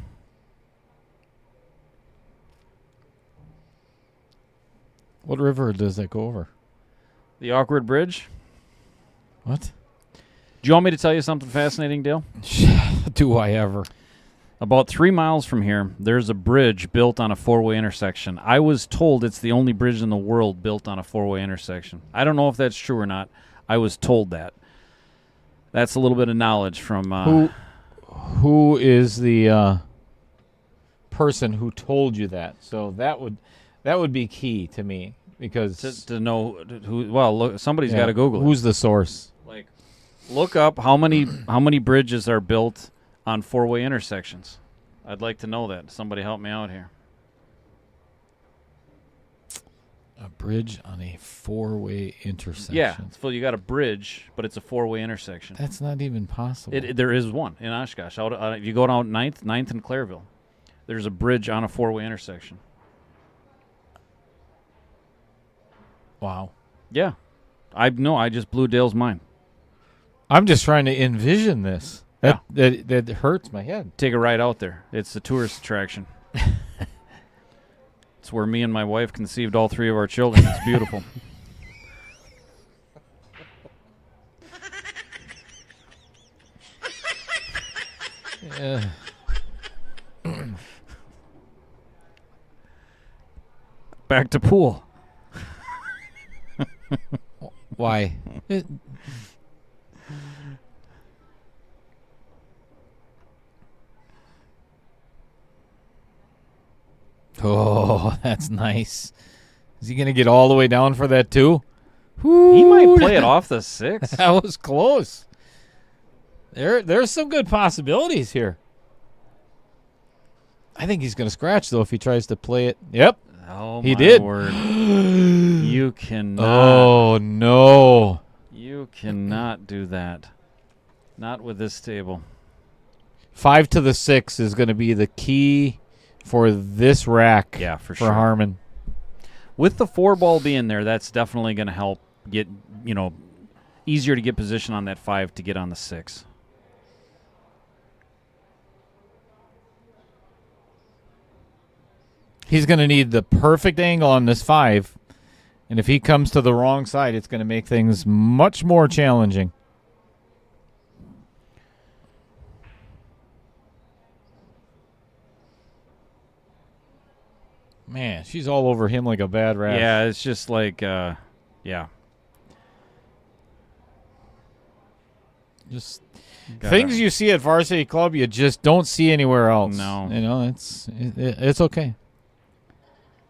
What river does that go over? The awkward bridge? What? Do you want me to tell you something fascinating, Dale? Do I ever? About 3 miles from here, there's a bridge built on a 4-way intersection. I was told it's the only bridge in the world built on a 4-way intersection. I don't know if that's true or not. I was told that. That's a little bit of knowledge from... Who is the person who told you that? So that would be key to me because to know who. Well, look, somebody's got to Google it. Who's the source? Like, look up how many bridges are built on 4-way intersections. I'd like to know that. Somebody help me out here. A bridge on a 4-way intersection. Yeah, you got a bridge, but it's a 4-way intersection. That's not even possible. There is one in Oshkosh. If you go down 9th and Clairville, there's a bridge on a 4-way intersection. Wow. Yeah. I just blew Dale's mind. I'm just trying to envision this. That hurts my head. Take a ride out there. It's a tourist attraction. It's where me and my wife conceived all 3 of our children. It's beautiful. Back to pool. Why? Oh, that's nice. Is he going to get all the way down for that too? He might play it off the 6. That was close. There's some good possibilities here. I think he's going to scratch, though, if he tries to play it. Yep. Oh, he my did. Word. You cannot. Oh, no. You cannot do that. Not with this table. 5 to the 6 is going to be the key for this rack. Yeah, for sure. Harman. With the 4 ball being there, that's definitely going to help get, easier to get position on that 5 to get on the 6. He's going to need the perfect angle on this 5. And if he comes to the wrong side, it's going to make things much more challenging. Man, she's all over him like a bad rat. Yeah, it's just like, yeah. Just things you see at Varsity Club, you just don't see anywhere else. No. You know, it's okay.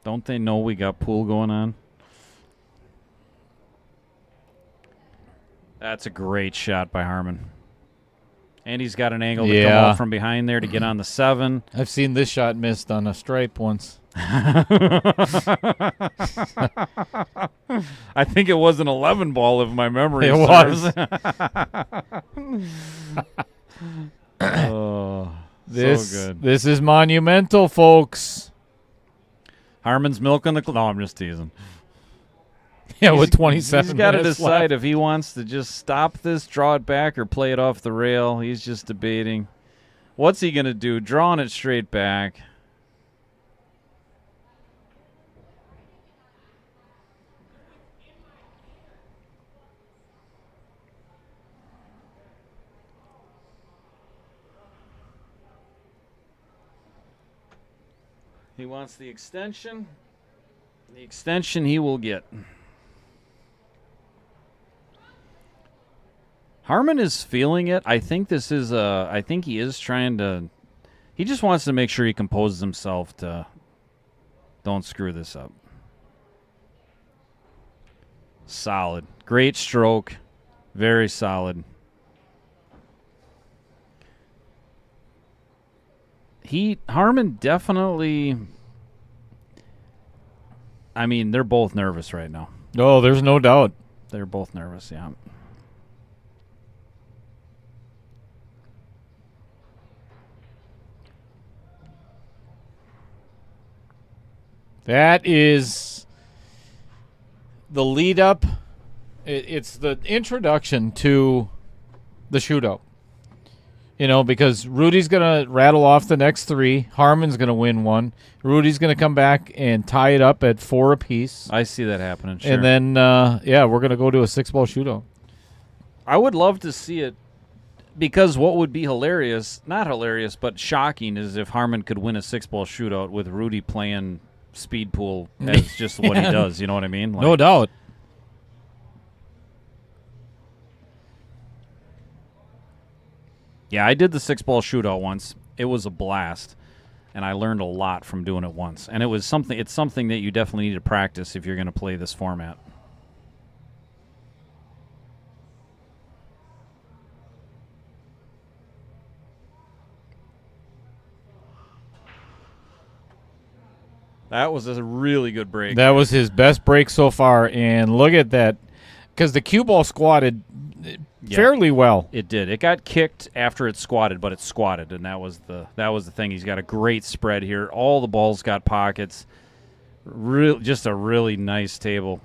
Don't they know we got pool going on? That's a great shot by Harman. And he's got an angle to come out from behind there to get on the 7. I've seen this shot missed on a stripe once. I think it was an 11 ball if my memory serves. Oh, so good. This is monumental, folks. Harman's milking the no, I'm just teasing. Yeah, with 27 He's got to minutes decide left. if he wants to just stop this, draw it back, or play it off the rail. He's just debating. What's he going to do? Drawing it straight back. He wants the extension. The extension he will get. Harman is feeling it. I think this is I think he is trying to. He just wants to make sure he composes himself to. Don't screw this up. Solid, great stroke, very solid. Harman definitely. I mean, they're both nervous right now. Oh, there's no doubt. They're both nervous, yeah. That is the lead up. It's the introduction to the shootout. You know, because Rudy's going to rattle off the next 3. Harman's going to win 1. Rudy's going to come back and tie it up at 4 apiece. I see that happening, sure. And then, we're going to go to a 6-ball shootout. I would love to see it because what would be hilarious, not hilarious, but shocking, is if Harman could win a 6-ball shootout with Rudy playing speed pool as just what he does. You know what I mean? Like, no doubt. Yeah, I did the 6-ball shootout once. It was a blast, and I learned a lot from doing it once. And it's something that you definitely need to practice if you're going to play this format. That was a really good break. That was his best break so far, and look at that. Because the cue ball squatted fairly well. It did. It got kicked after it squatted, but it squatted, and that was the thing. He's got a great spread here. All the balls got pockets. Just a really nice table.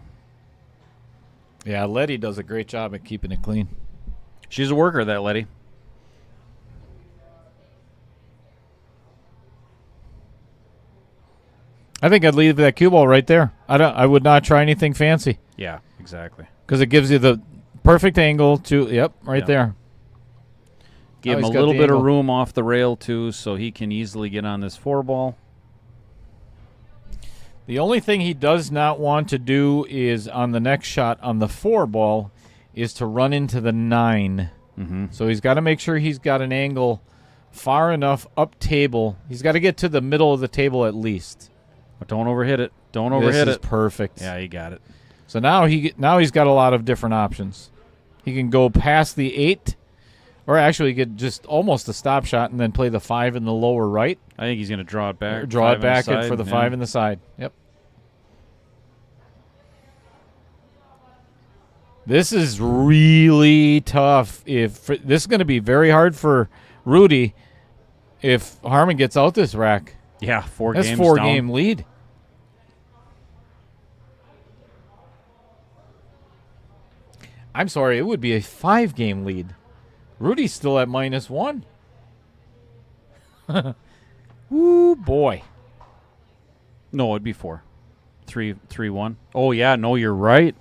Yeah, Letty does a great job at keeping it clean. She's a worker, that Letty. I think I'd leave that cue ball right there. I would not try anything fancy. Yeah, exactly. Because it gives you the perfect angle to, right there. Give him a little bit of room off the rail, too, so he can easily get on this 4-ball. The only thing he does not want to do is on the next shot on the 4-ball is to run into the 9. Mm-hmm. So he's got to make sure he's got an angle far enough up table. He's got to get to the middle of the table at least. But don't overhit it. Don't overhit it. This is perfect. Yeah, he got it. So now he's got a lot of different options. He can go past the 8, or actually he could just almost a stop shot and then play the 5 in the lower right. I think he's going to draw it back. Draw it back for the 5 in the side. Yep. This is really tough. This is going to be very hard for Rudy if Harman gets out this rack. Yeah, 4 That's games 4-game lead. I'm sorry, it would be a 5-game lead. Rudy's still at -1. Ooh, boy. No, it'd be 4. 3-1. Oh yeah, no, you're right.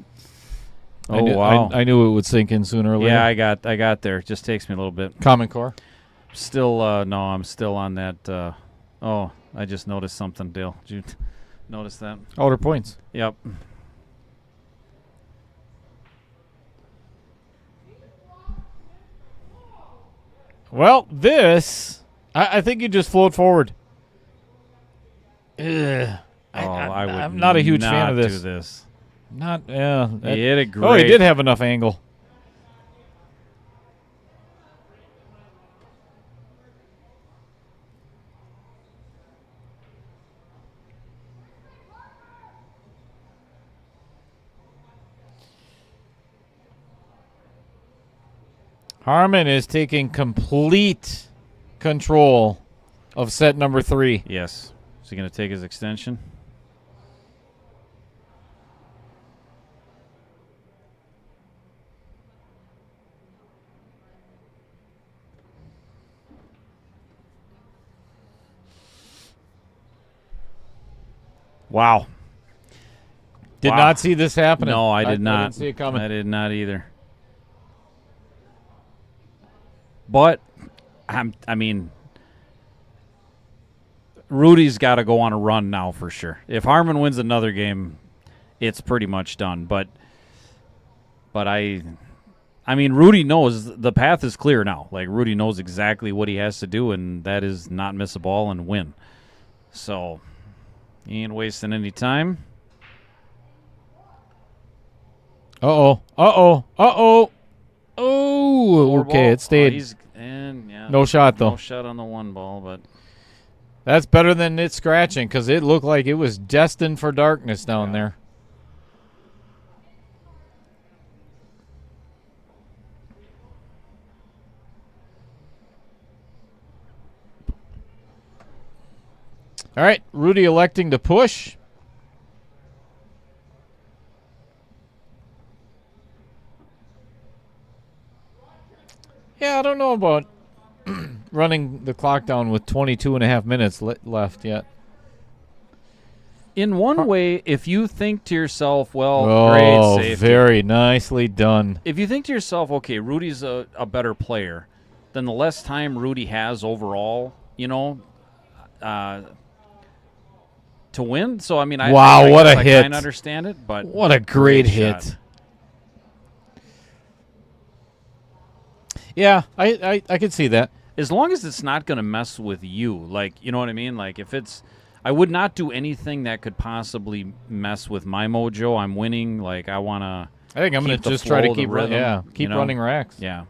Oh wow. I knew it would sink in sooner or later. Yeah, I got there. It just takes me a little bit. Common Core. Still, no, I'm still on that. I just noticed something, Dale. Did you notice that? Outer points. Yep. Well, this, I think you just float forward. Ugh. I'm not a huge fan of this. Do this. Not, yeah. He hit it great. Oh, he did have enough angle. Harman is taking complete control of set number 3. Yes. Is he going to take his extension? Wow. Did not see this happening. No, I did not. I didn't see it coming. I did not either. But, I mean, Rudy's got to go on a run now for sure. If Harman wins another game, it's pretty much done. But I mean, Rudy knows the path is clear now. Like, Rudy knows exactly what he has to do, and that is not miss a ball and win. So, he ain't wasting any time. Uh-oh. Uh-oh. Uh-oh. Oh, okay, it stayed. No shot, though. No shot on the one ball, but that's better than it scratching because it looked like it was destined for darkness down there. All right, Rudy electing to push. Yeah, I don't know about running the clock down with 22 and a half minutes left yet. In one way, if you think to yourself, well, oh, great safety. Very nicely done. If you think to yourself, okay, Rudy's a better player, then the less time Rudy has overall, to win. So, I mean, wow, what a hit. I kind of understand it, but what a great hit. Shot. Yeah, I could see that. As long as it's not going to mess with you, like, you know what I mean? Like, if it's, I would not do anything that could possibly mess with my mojo. I'm winning. Like, I want to. I think I'm going to just try to keep running racks. Yeah.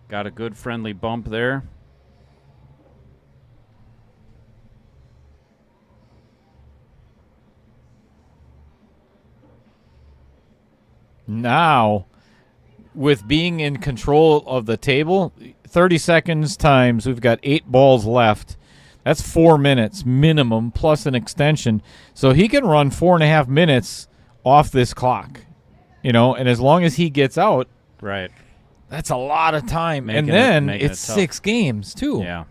Got a good friendly bump there. Now, with being in control of the table, 30 seconds times, we've got 8 balls left. That's 4 minutes minimum plus an extension. So he can run 4.5 minutes off this clock, and as long as he gets out, right, that's a lot of time. And then it's 6 games, too. Yeah.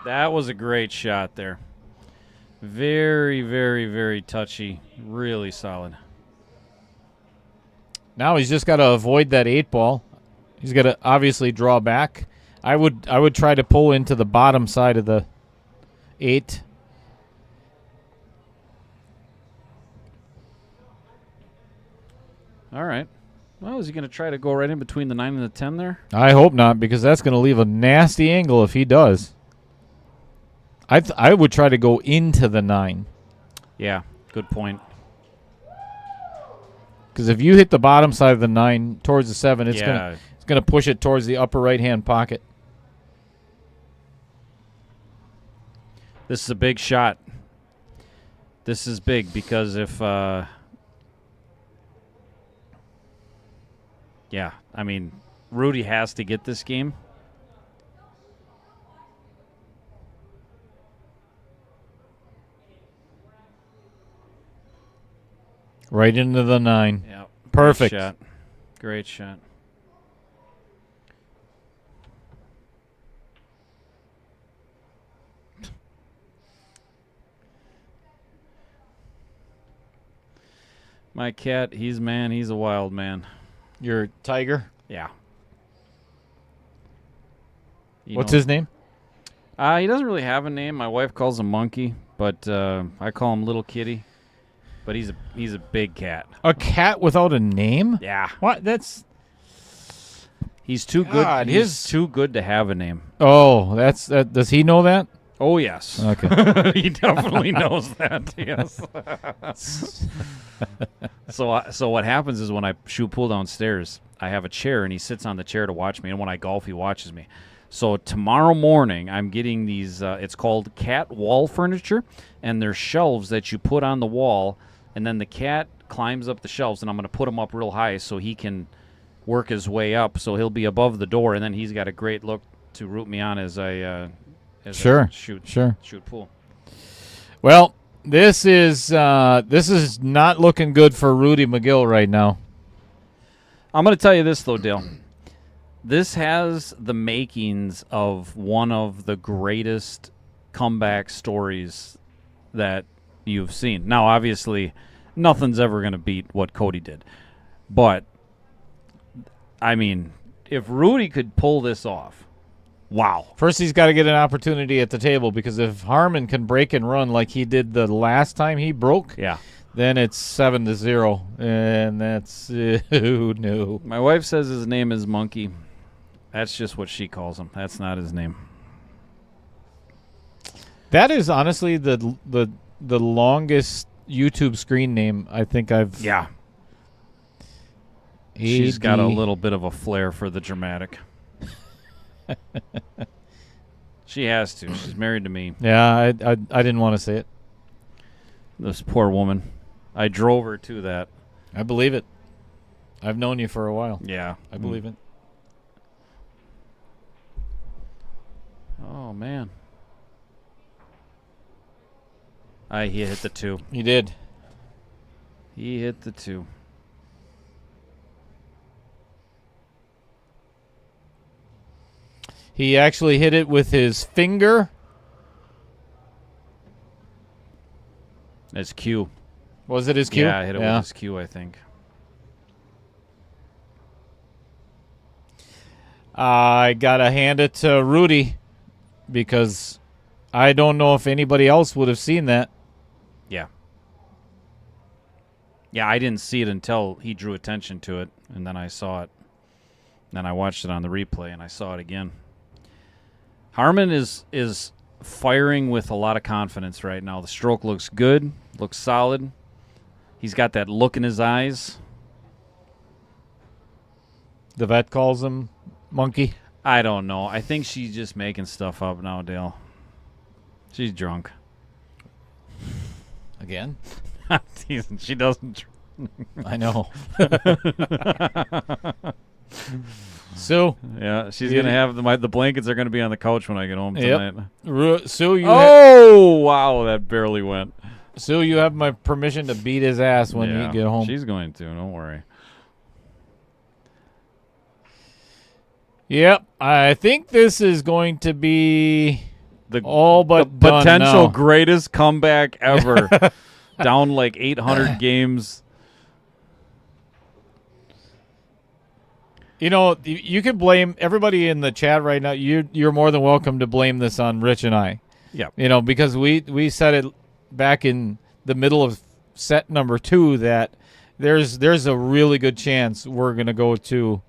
That was a great shot there. Very, very, very touchy. Really solid. Now he's just got to avoid that 8 ball. He's got to obviously draw back. I would try to pull into the bottom side of the 8. All right. Well, is he going to try to go right in between the 9 and the 10 there? I hope not, because that's going to leave a nasty angle if he does. I would try to go into the 9. Yeah, good point. Because if you hit the bottom side of the 9 towards the 7, it's gonna push it towards the upper right-hand pocket. This is a big shot. This is big because if I mean, Rudy has to get this game. Right into the 9. Yeah. Perfect. Great shot. Great shot. My cat, he's a wild man. Your tiger. Yeah. What's his name? He doesn't really have a name. My wife calls him Monkey, but I call him Little Kitty. But he's a big cat. A cat without a name? Yeah. What? That's He's too God, good. He's too good to have a name. Oh, that's that. Does he know that? Oh yes. Okay. He definitely knows that. Yes. So what happens is when I shoot pool downstairs, I have a chair and he sits on the chair to watch me, and when I golf, he watches me. So tomorrow morning, I'm getting these. It's called cat wall furniture, and they're shelves that you put on the wall, and then the cat climbs up the shelves, and I'm going to put him up real high so he can work his way up. So he'll be above the door, and then he's got a great look to root me on as I shoot pool. Well, this is not looking good for Rudy McGill right now. I'm going to tell you this though, Dale. This has the makings of one of the greatest comeback stories that you've seen. Now, obviously, nothing's ever going to beat what Cody did. But, I mean, if Rudy could pull this off, wow. First, he's got to get an opportunity at the table, because if Harman can break and run like he did the last time he broke, yeah, then it's 7-0, and that's no. My wife says his name is Monkey. That's just what she calls him. That's not his name. That is honestly the longest YouTube screen name I think I've. Yeah. She's got a little bit of a flair for the dramatic. She has to. She's married to me. Yeah, I didn't want to say it. This poor woman. I drove her to that. I believe it. I've known you for a while. Yeah. I believe it. Oh, man. He hit the 2. He did. He hit the 2. He actually hit it with his finger. It's Q. Was it his cue? Yeah, I hit it with his cue, I think. I got to hand it to Rudy, because I don't know if anybody else would have seen that. Yeah. Yeah, I didn't see it until he drew attention to it, and then I saw it. Then I watched it on the replay, and I saw it again. Harman is firing with a lot of confidence right now. The stroke looks good, looks solid. He's got that look in his eyes. The vet calls him Monkey. I don't know. I think she's just making stuff up now, Dale. She's drunk. Again? She doesn't. I know. Sue. Yeah, she's going to have the blankets are going to be on the couch when I get home tonight. Sue, wow, that barely went. Sue, you have my permission to beat his ass when you get home. She's going to. Don't worry. Yep, I think this is going to be the potential greatest comeback ever. Down like 800 games. You know, you can blame everybody in the chat right now. You're more than welcome to blame this on Rich and I. Yeah. You know, because we said it back in the middle of set number 2 that there's a really good chance we're going to go to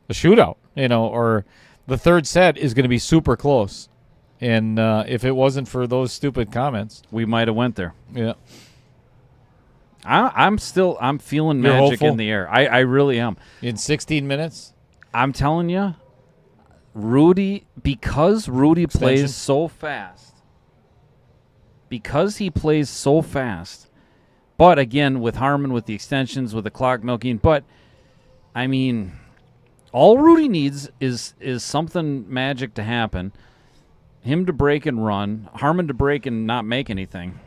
a shootout, you know, or the third set is going to be super close. And if it wasn't for those stupid comments, we might have went there. Yeah. I'm feeling You're magic hopeful? in the air. I really am. In 16 minutes? I'm telling you, because Rudy plays so fast. Because he plays so fast. But again, with Harman, with the extensions, with the clock milking, but I mean, all Rudy needs is something magic to happen. Him to break and run, Harman to break and not make anything.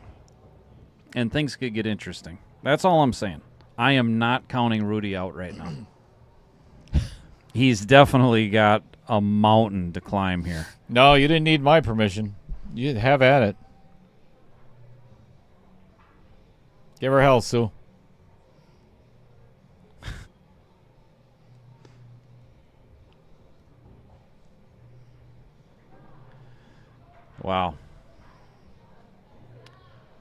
And things could get interesting. That's all I'm saying. I am not counting Rudy out right now. He's definitely got a mountain to climb here. No, you didn't need my permission. You have at it. Give her hell, Sue. Wow.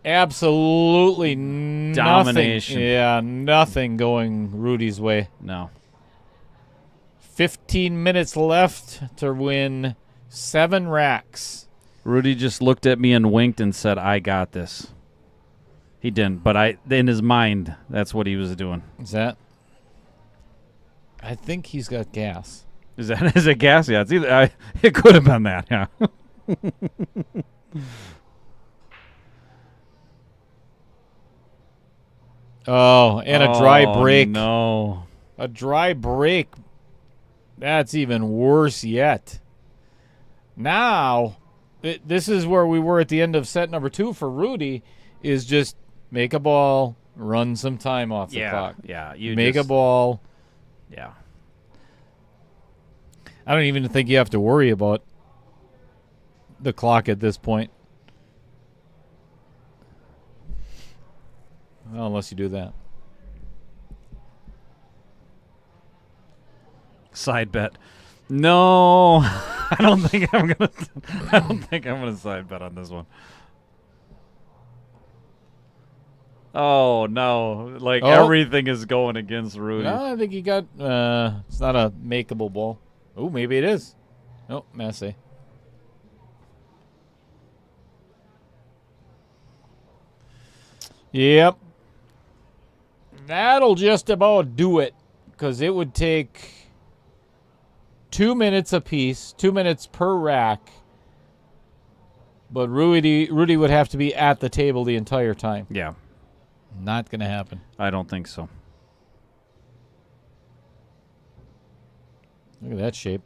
Absolutely Domination. Nothing. Yeah, nothing going Rudy's way. No. 15 minutes left to win 7 racks. Rudy just looked at me and winked and said, I got this. He didn't, but in his mind, that's what he was doing. Is that? I think he's got gas. Is it gas? Yeah, it's either. It could have been that. Yeah. Oh, and a dry break. No. A dry break. That's even worse yet. Now, this is where we were at the end of set number 2 for Rudy, is just make a ball, run some time off the clock. Yeah, Make a ball. Yeah. I don't even think you have to worry about the clock at this point. Well, unless you do that. Side bet. No, I don't think I'm gonna. I don't think I'm gonna side bet on this one. Oh no! Like everything is going against Rudy. No, I think he got. It's not a makeable ball. Oh, maybe it is. Oh, Massey. Yep. That'll just about do it, because it would take 2 minutes apiece, 2 minutes per rack. But Rudy would have to be at the table the entire time. Yeah. Not going to happen. I don't think so. Look at that shape.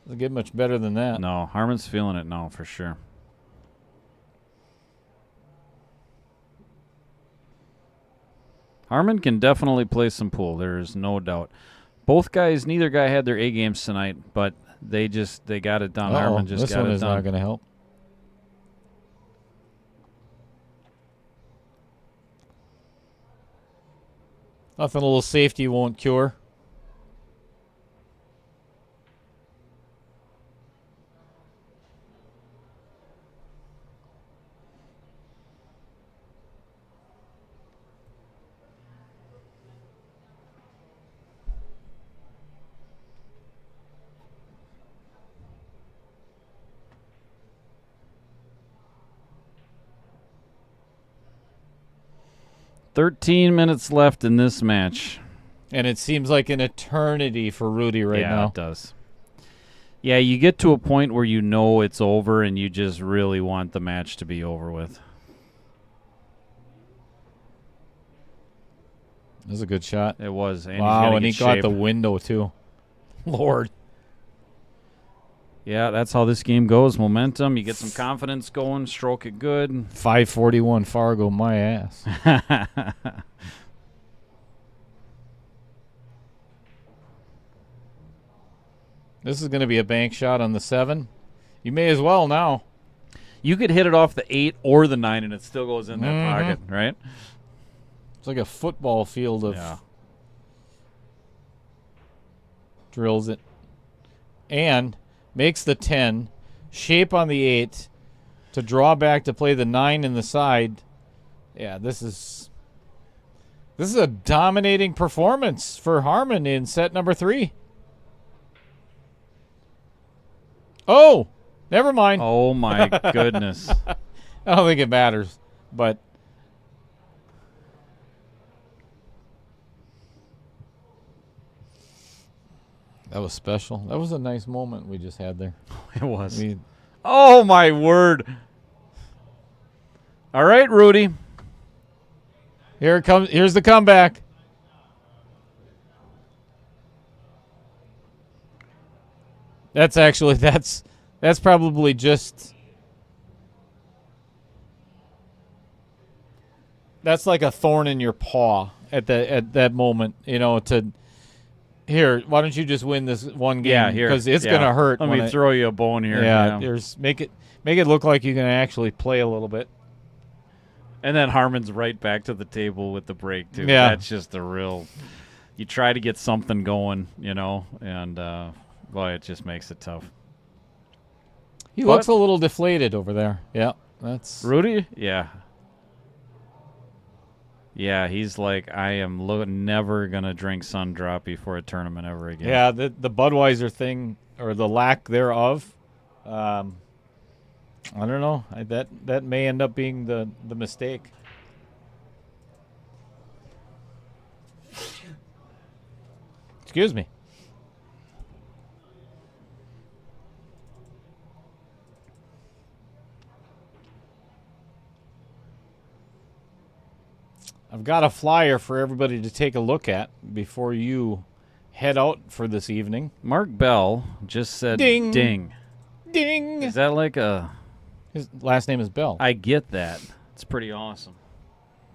Doesn't get much better than that. No, Harman's feeling it now for sure. Harman can definitely play some pool. There is no doubt. Neither guy had their A games tonight, but they got it done. Harman just got it done. This one is not going to help. Nothing a little safety won't cure. "13 minutes left in this match." And it seems like an eternity for Rudy right now. Yeah, it does. Yeah, you get to a point where you know it's over and you just really want the match to be over with. That was a good shot. It was. And wow, and he got shape. the window, too. Lord. Yeah, that's how this game goes. Momentum. You get some confidence going. Stroke it good. 541 Fargo, my ass. This is going to be a bank shot on the 7. You may as well now. You could hit it off the 8 or the 9, and it still goes in that pocket, right? It's like a football field of drills it. And makes the 10, shape on the 8 to draw back to play the 9 in the side. Yeah, this is a dominating performance for Harman in set number 3. Oh, never mind. Oh, my goodness. I don't think it matters, but that was special. That was a nice moment we just had there. It was. Oh, my word. All right, Rudy. Here it comes. Here's the comeback. That's probably just, that's like a thorn in your paw at that moment, to here, why don't you just win this one game? Yeah, here. Because it's going to hurt. Let me throw you a bone here. Yeah, make it look like you can actually play a little bit. And then Harman's right back to the table with the break, too. Yeah. That's just a real – you try to get something going, and, boy, it just makes it tough. He looks a little deflated over there. Yeah, that's – Rudy? Yeah. Yeah, he's like, I am never going to drink Sundrop before a tournament ever again. Yeah, the Budweiser thing, or the lack thereof, I don't know. That may end up being the mistake. Excuse me. I've got a flyer for everybody to take a look at before you head out for this evening. Mark Bell just said Ding. ding. Ding! Is that like a... His last name is Bell. I get that. It's pretty awesome.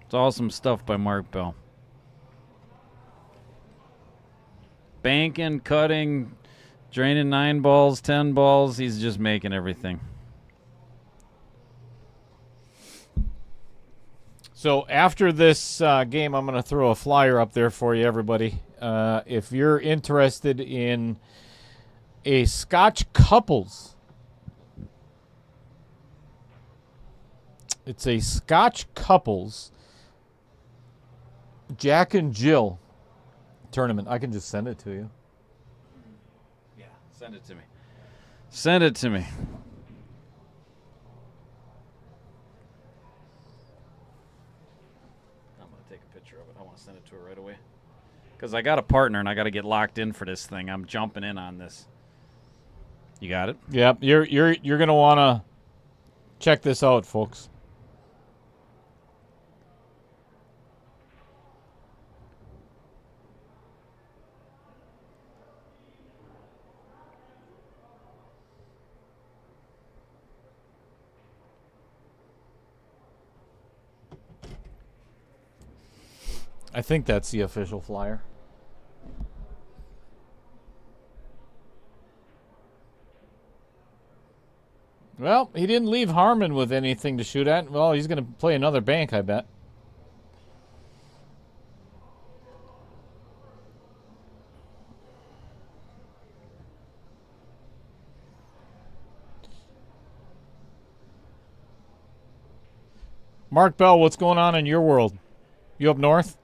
It's awesome stuff by Mark Bell. Banking, cutting, draining 9 balls, 10 balls. He's just making everything. So after this game, I'm going to throw a flyer up there for you, everybody. If you're interested in a Scotch couples, it's a Scotch couples Jack and Jill tournament. I can just send it to you. Yeah, send it to me. Send it to me. I'm going to take a picture of it. I want to send it to her right away. Because I got a partner and I got to get locked in for this thing. I'm jumping in on this. You got it? Yep, you're going to want to check this out, folks. I think that's the official flyer. Well, he didn't leave Harman with anything to shoot at. Well, he's going to play another bank, I bet. Mark Bell, what's going on in your world? You up north?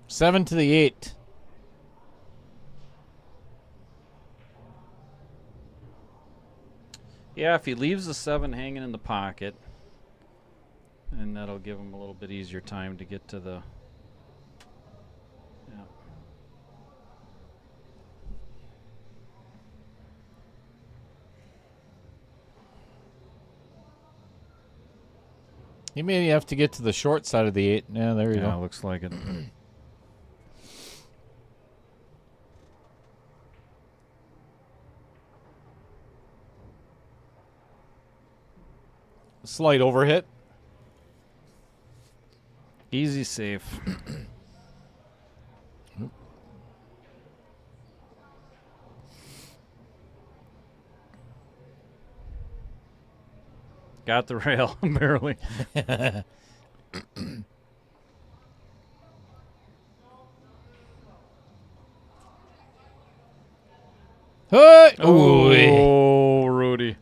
Seven to the 8. Yeah, if he leaves the 7 hanging in the pocket, and that'll give him a little bit easier time to get to the... Yeah. He may have to get to the short side of the 8. Yeah, there you Yeah, go. looks like it. Slight overhit. Easy safe. Got the rail, barely. Hey! Oh, Rudy.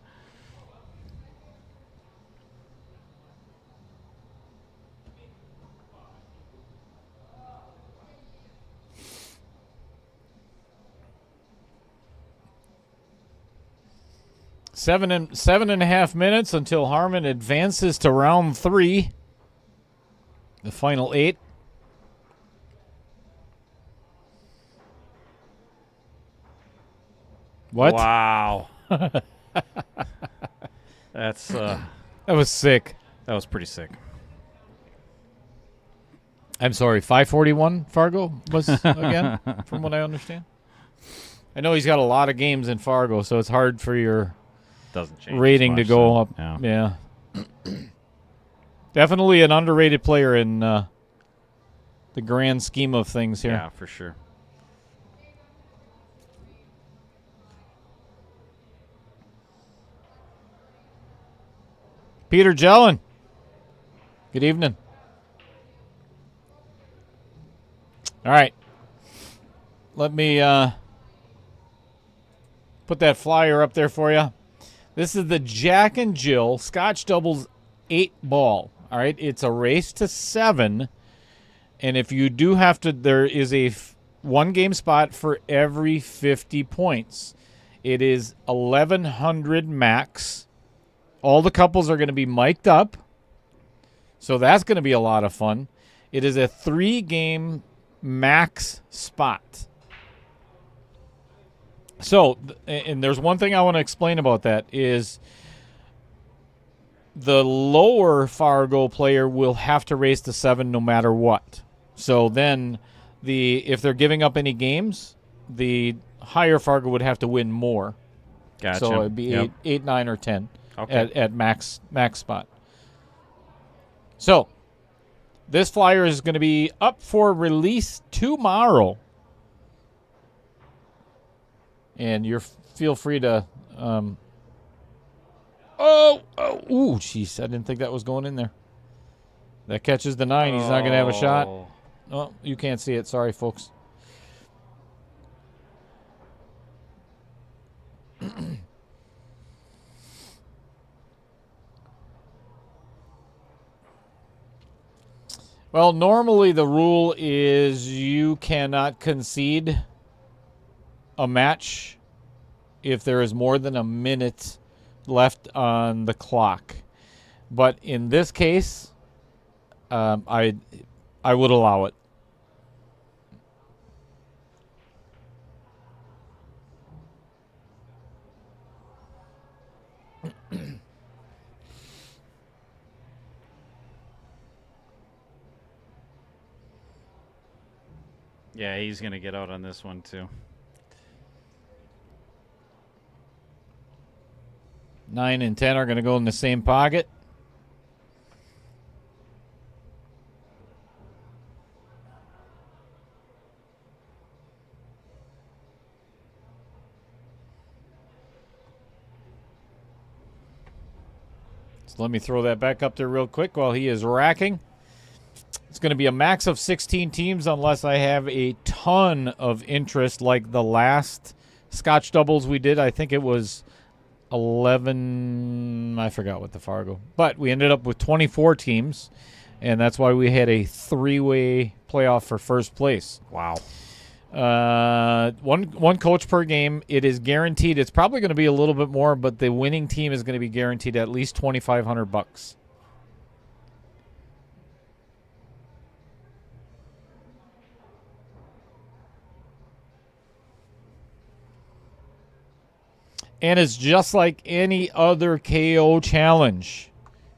Seven and a half minutes until Harman advances to round 3. The final 8. What? Wow. That's That was sick. that was pretty sick. I'm sorry, 541 Fargo was again, from what I understand. I know he's got a lot of games in Fargo, so it's hard for your Doesn't change rating to go up. Yeah. Definitely an underrated player in the grand scheme of things here. Yeah, for sure. Peter Jellin. Good evening. All right. Let me put that flyer up there for you. This is the Jack and Jill Scotch Doubles 8-ball. All right. It's a race to 7. And if you do have to, there is a one-game spot for every 50 points. It is 1,100 max. All the couples are going to be mic'd up. So that's going to be a lot of fun. It is a 3-game max spot. So, and there's one thing I want to explain about that is the lower Fargo player will have to race to 7 no matter what. So then if they're giving up any games, the higher Fargo would have to win more. Gotcha. So it'd be 8, 9, or 10 at max spot. So this flyer is going to be up for release tomorrow. And feel free to ooh, jeez, I didn't think that was going in there. That catches the 9. He's not going to have a shot. Oh, you can't see it. Sorry, folks. Well, normally the rule is you cannot concede a match if there is more than a minute left on the clock. But in this case, I would allow it. Yeah, he's going to get out on this one, too. 9 and 10 are going to go in the same pocket. So let me throw that back up there real quick while he is racking. It's going to be a max of 16 teams unless I have a ton of interest like the last Scotch doubles we did. I think it was 11. I forgot what the Fargo. But we ended up with 24 teams, and that's why we had a 3-way playoff for first place. Wow. One coach per game. It is guaranteed. It's probably going to be a little bit more, but the winning team is going to be guaranteed at least $2,500. And it's just like any other KO challenge.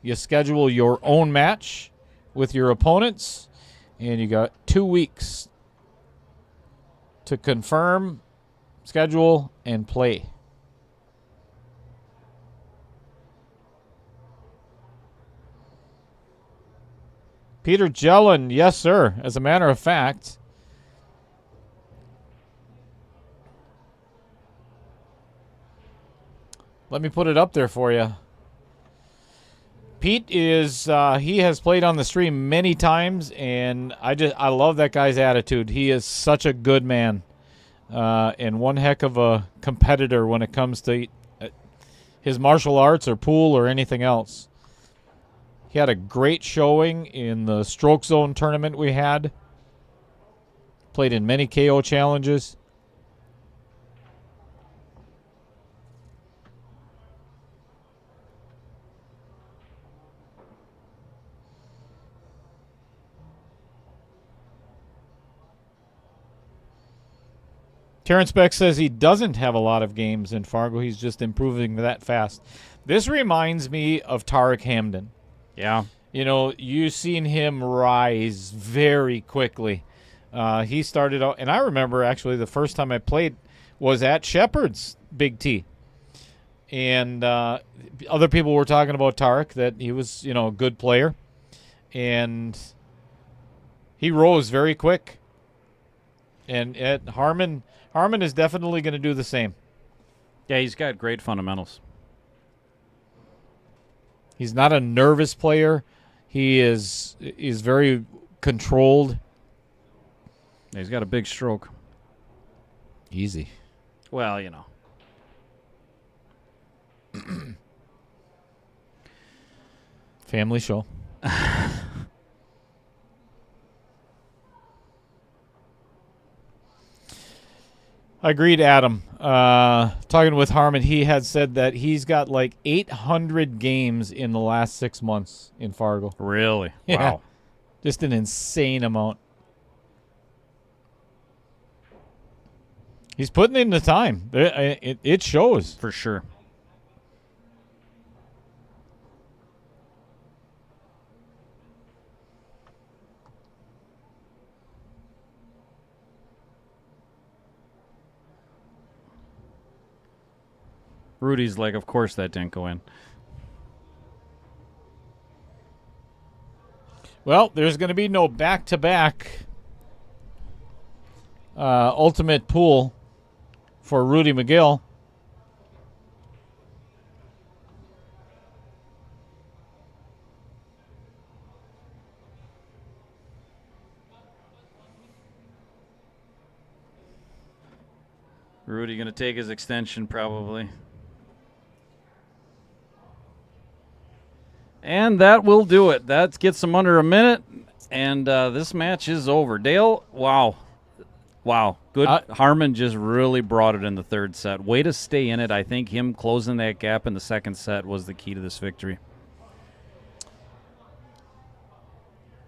You schedule your own match with your opponents, and you got 2 weeks to confirm, schedule, and play. Peter Jellin, yes, sir. As a matter of fact, let me put it up there for you. Pete is he has played on the stream many times, and I love that guy's attitude. He is such a good man, and one heck of a competitor when it comes to his martial arts or pool or anything else. He had a great showing in the Stroke Zone tournament we had. Played in many KO challenges. Terrence Beck says he doesn't have a lot of games in Fargo. He's just improving that fast. This reminds me of Tarek Hamden. Yeah. you've seen him rise very quickly. He started out, and I remember actually the first time I played was at Shepherd's Big T. And other people were talking about Tarek, that he was, a good player. And he rose very quick. And Harman is definitely going to do the same. Yeah, he's got great fundamentals. He's not a nervous player. He is very controlled. Yeah, he's got a big stroke. Easy. Well, Family show. I agreed, Adam. Talking with Harman, he had said that he's got like 800 games in the last 6 months in Fargo. Really? Yeah. Wow. Just an insane amount. He's putting in the time. It shows. For sure. Rudy's like, of course that didn't go in. Well, there's going to be no back-to-back ultimate pool for Rudy McGill. Rudy going to take his extension probably. And that will do it. That gets them under a minute, and this match is over. Dale, wow. Good. Harman just really brought it in the third set. Way to stay in it. I think him closing that gap in the second set was the key to this victory.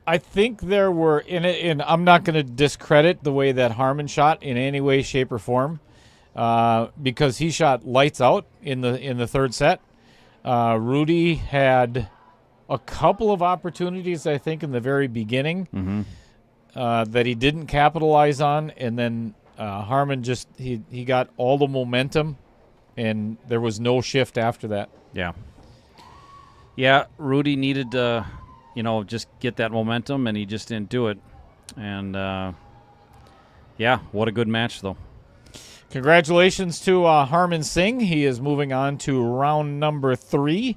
I think there were and I'm not going to discredit the way that Harman shot in any way, shape, or form, because he shot lights out in the third set. Rudy had a couple of opportunities, I think, in the very beginning that he didn't capitalize on, and then Harman just he got all the momentum, and there was no shift after that. Yeah, Rudy needed to, just get that momentum, and he just didn't do it. And, what a good match, though. Congratulations to Harman Singh. He is moving on to round number 3.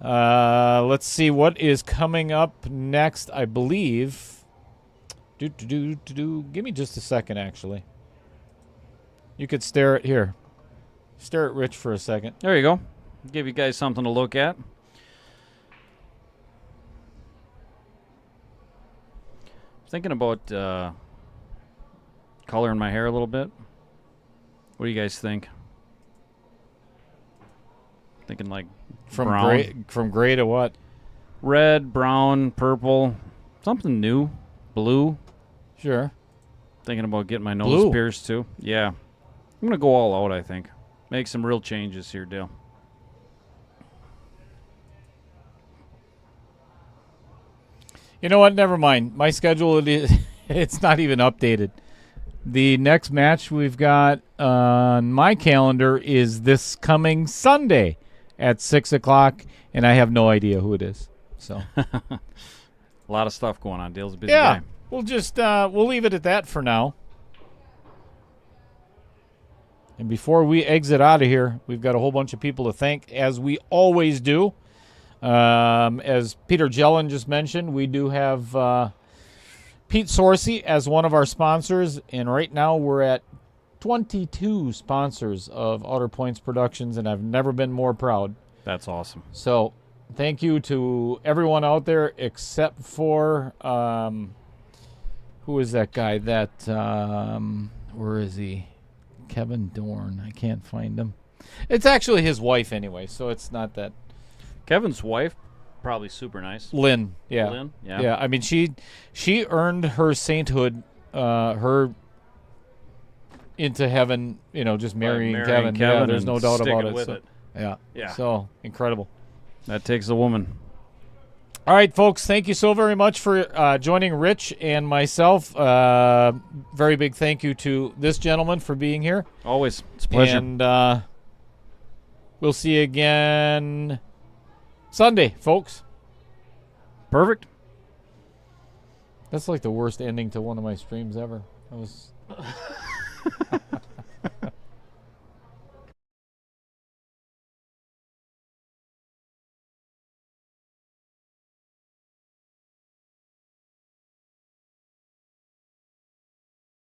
Let's see what is coming up next, I believe. Give me just a second, actually. You could stare at Rich for a second. There you go. Give you guys something to look at. Thinking about coloring my hair a little bit. What do you guys think? Thinking like brown. From gray to what? Red, brown, purple, something new, blue. Sure. Thinking about getting my nose pierced too. Yeah, I'm gonna go all out. I think make some real changes here, Dale. You know what? Never mind. My schedule it's not even updated. The next match we've got on my calendar is this coming Sunday at 6:00, and I have no idea who it is. So, a lot of stuff going on. Dale's a busy guy. We'll just we'll leave it at that for now. And before we exit out of here, we've got a whole bunch of people to thank, as we always do. As Peter Jellin just mentioned, we do have Pete Sorcy as one of our sponsors, and right now we're at 22 sponsors of Outer Points Productions, and I've never been more proud. That's awesome. So thank you to everyone out there except for, who is that guy? Where is he? Kevin Dorn. I can't find him. It's actually his wife anyway, so it's not that. Kevin's wife, probably super nice. Lynn, yeah. Lynn, yeah. Yeah, I mean, she earned her sainthood, her into heaven, just marrying Kevin. Yeah, there's no doubt about it. With it. Yeah. So, incredible. That takes a woman. All right, folks, thank you so very much for joining Rich and myself. Very big thank you to this gentleman for being here. Always. It's a pleasure. And we'll see you again Sunday, folks. Perfect. That's like the worst ending to one of my streams ever. That was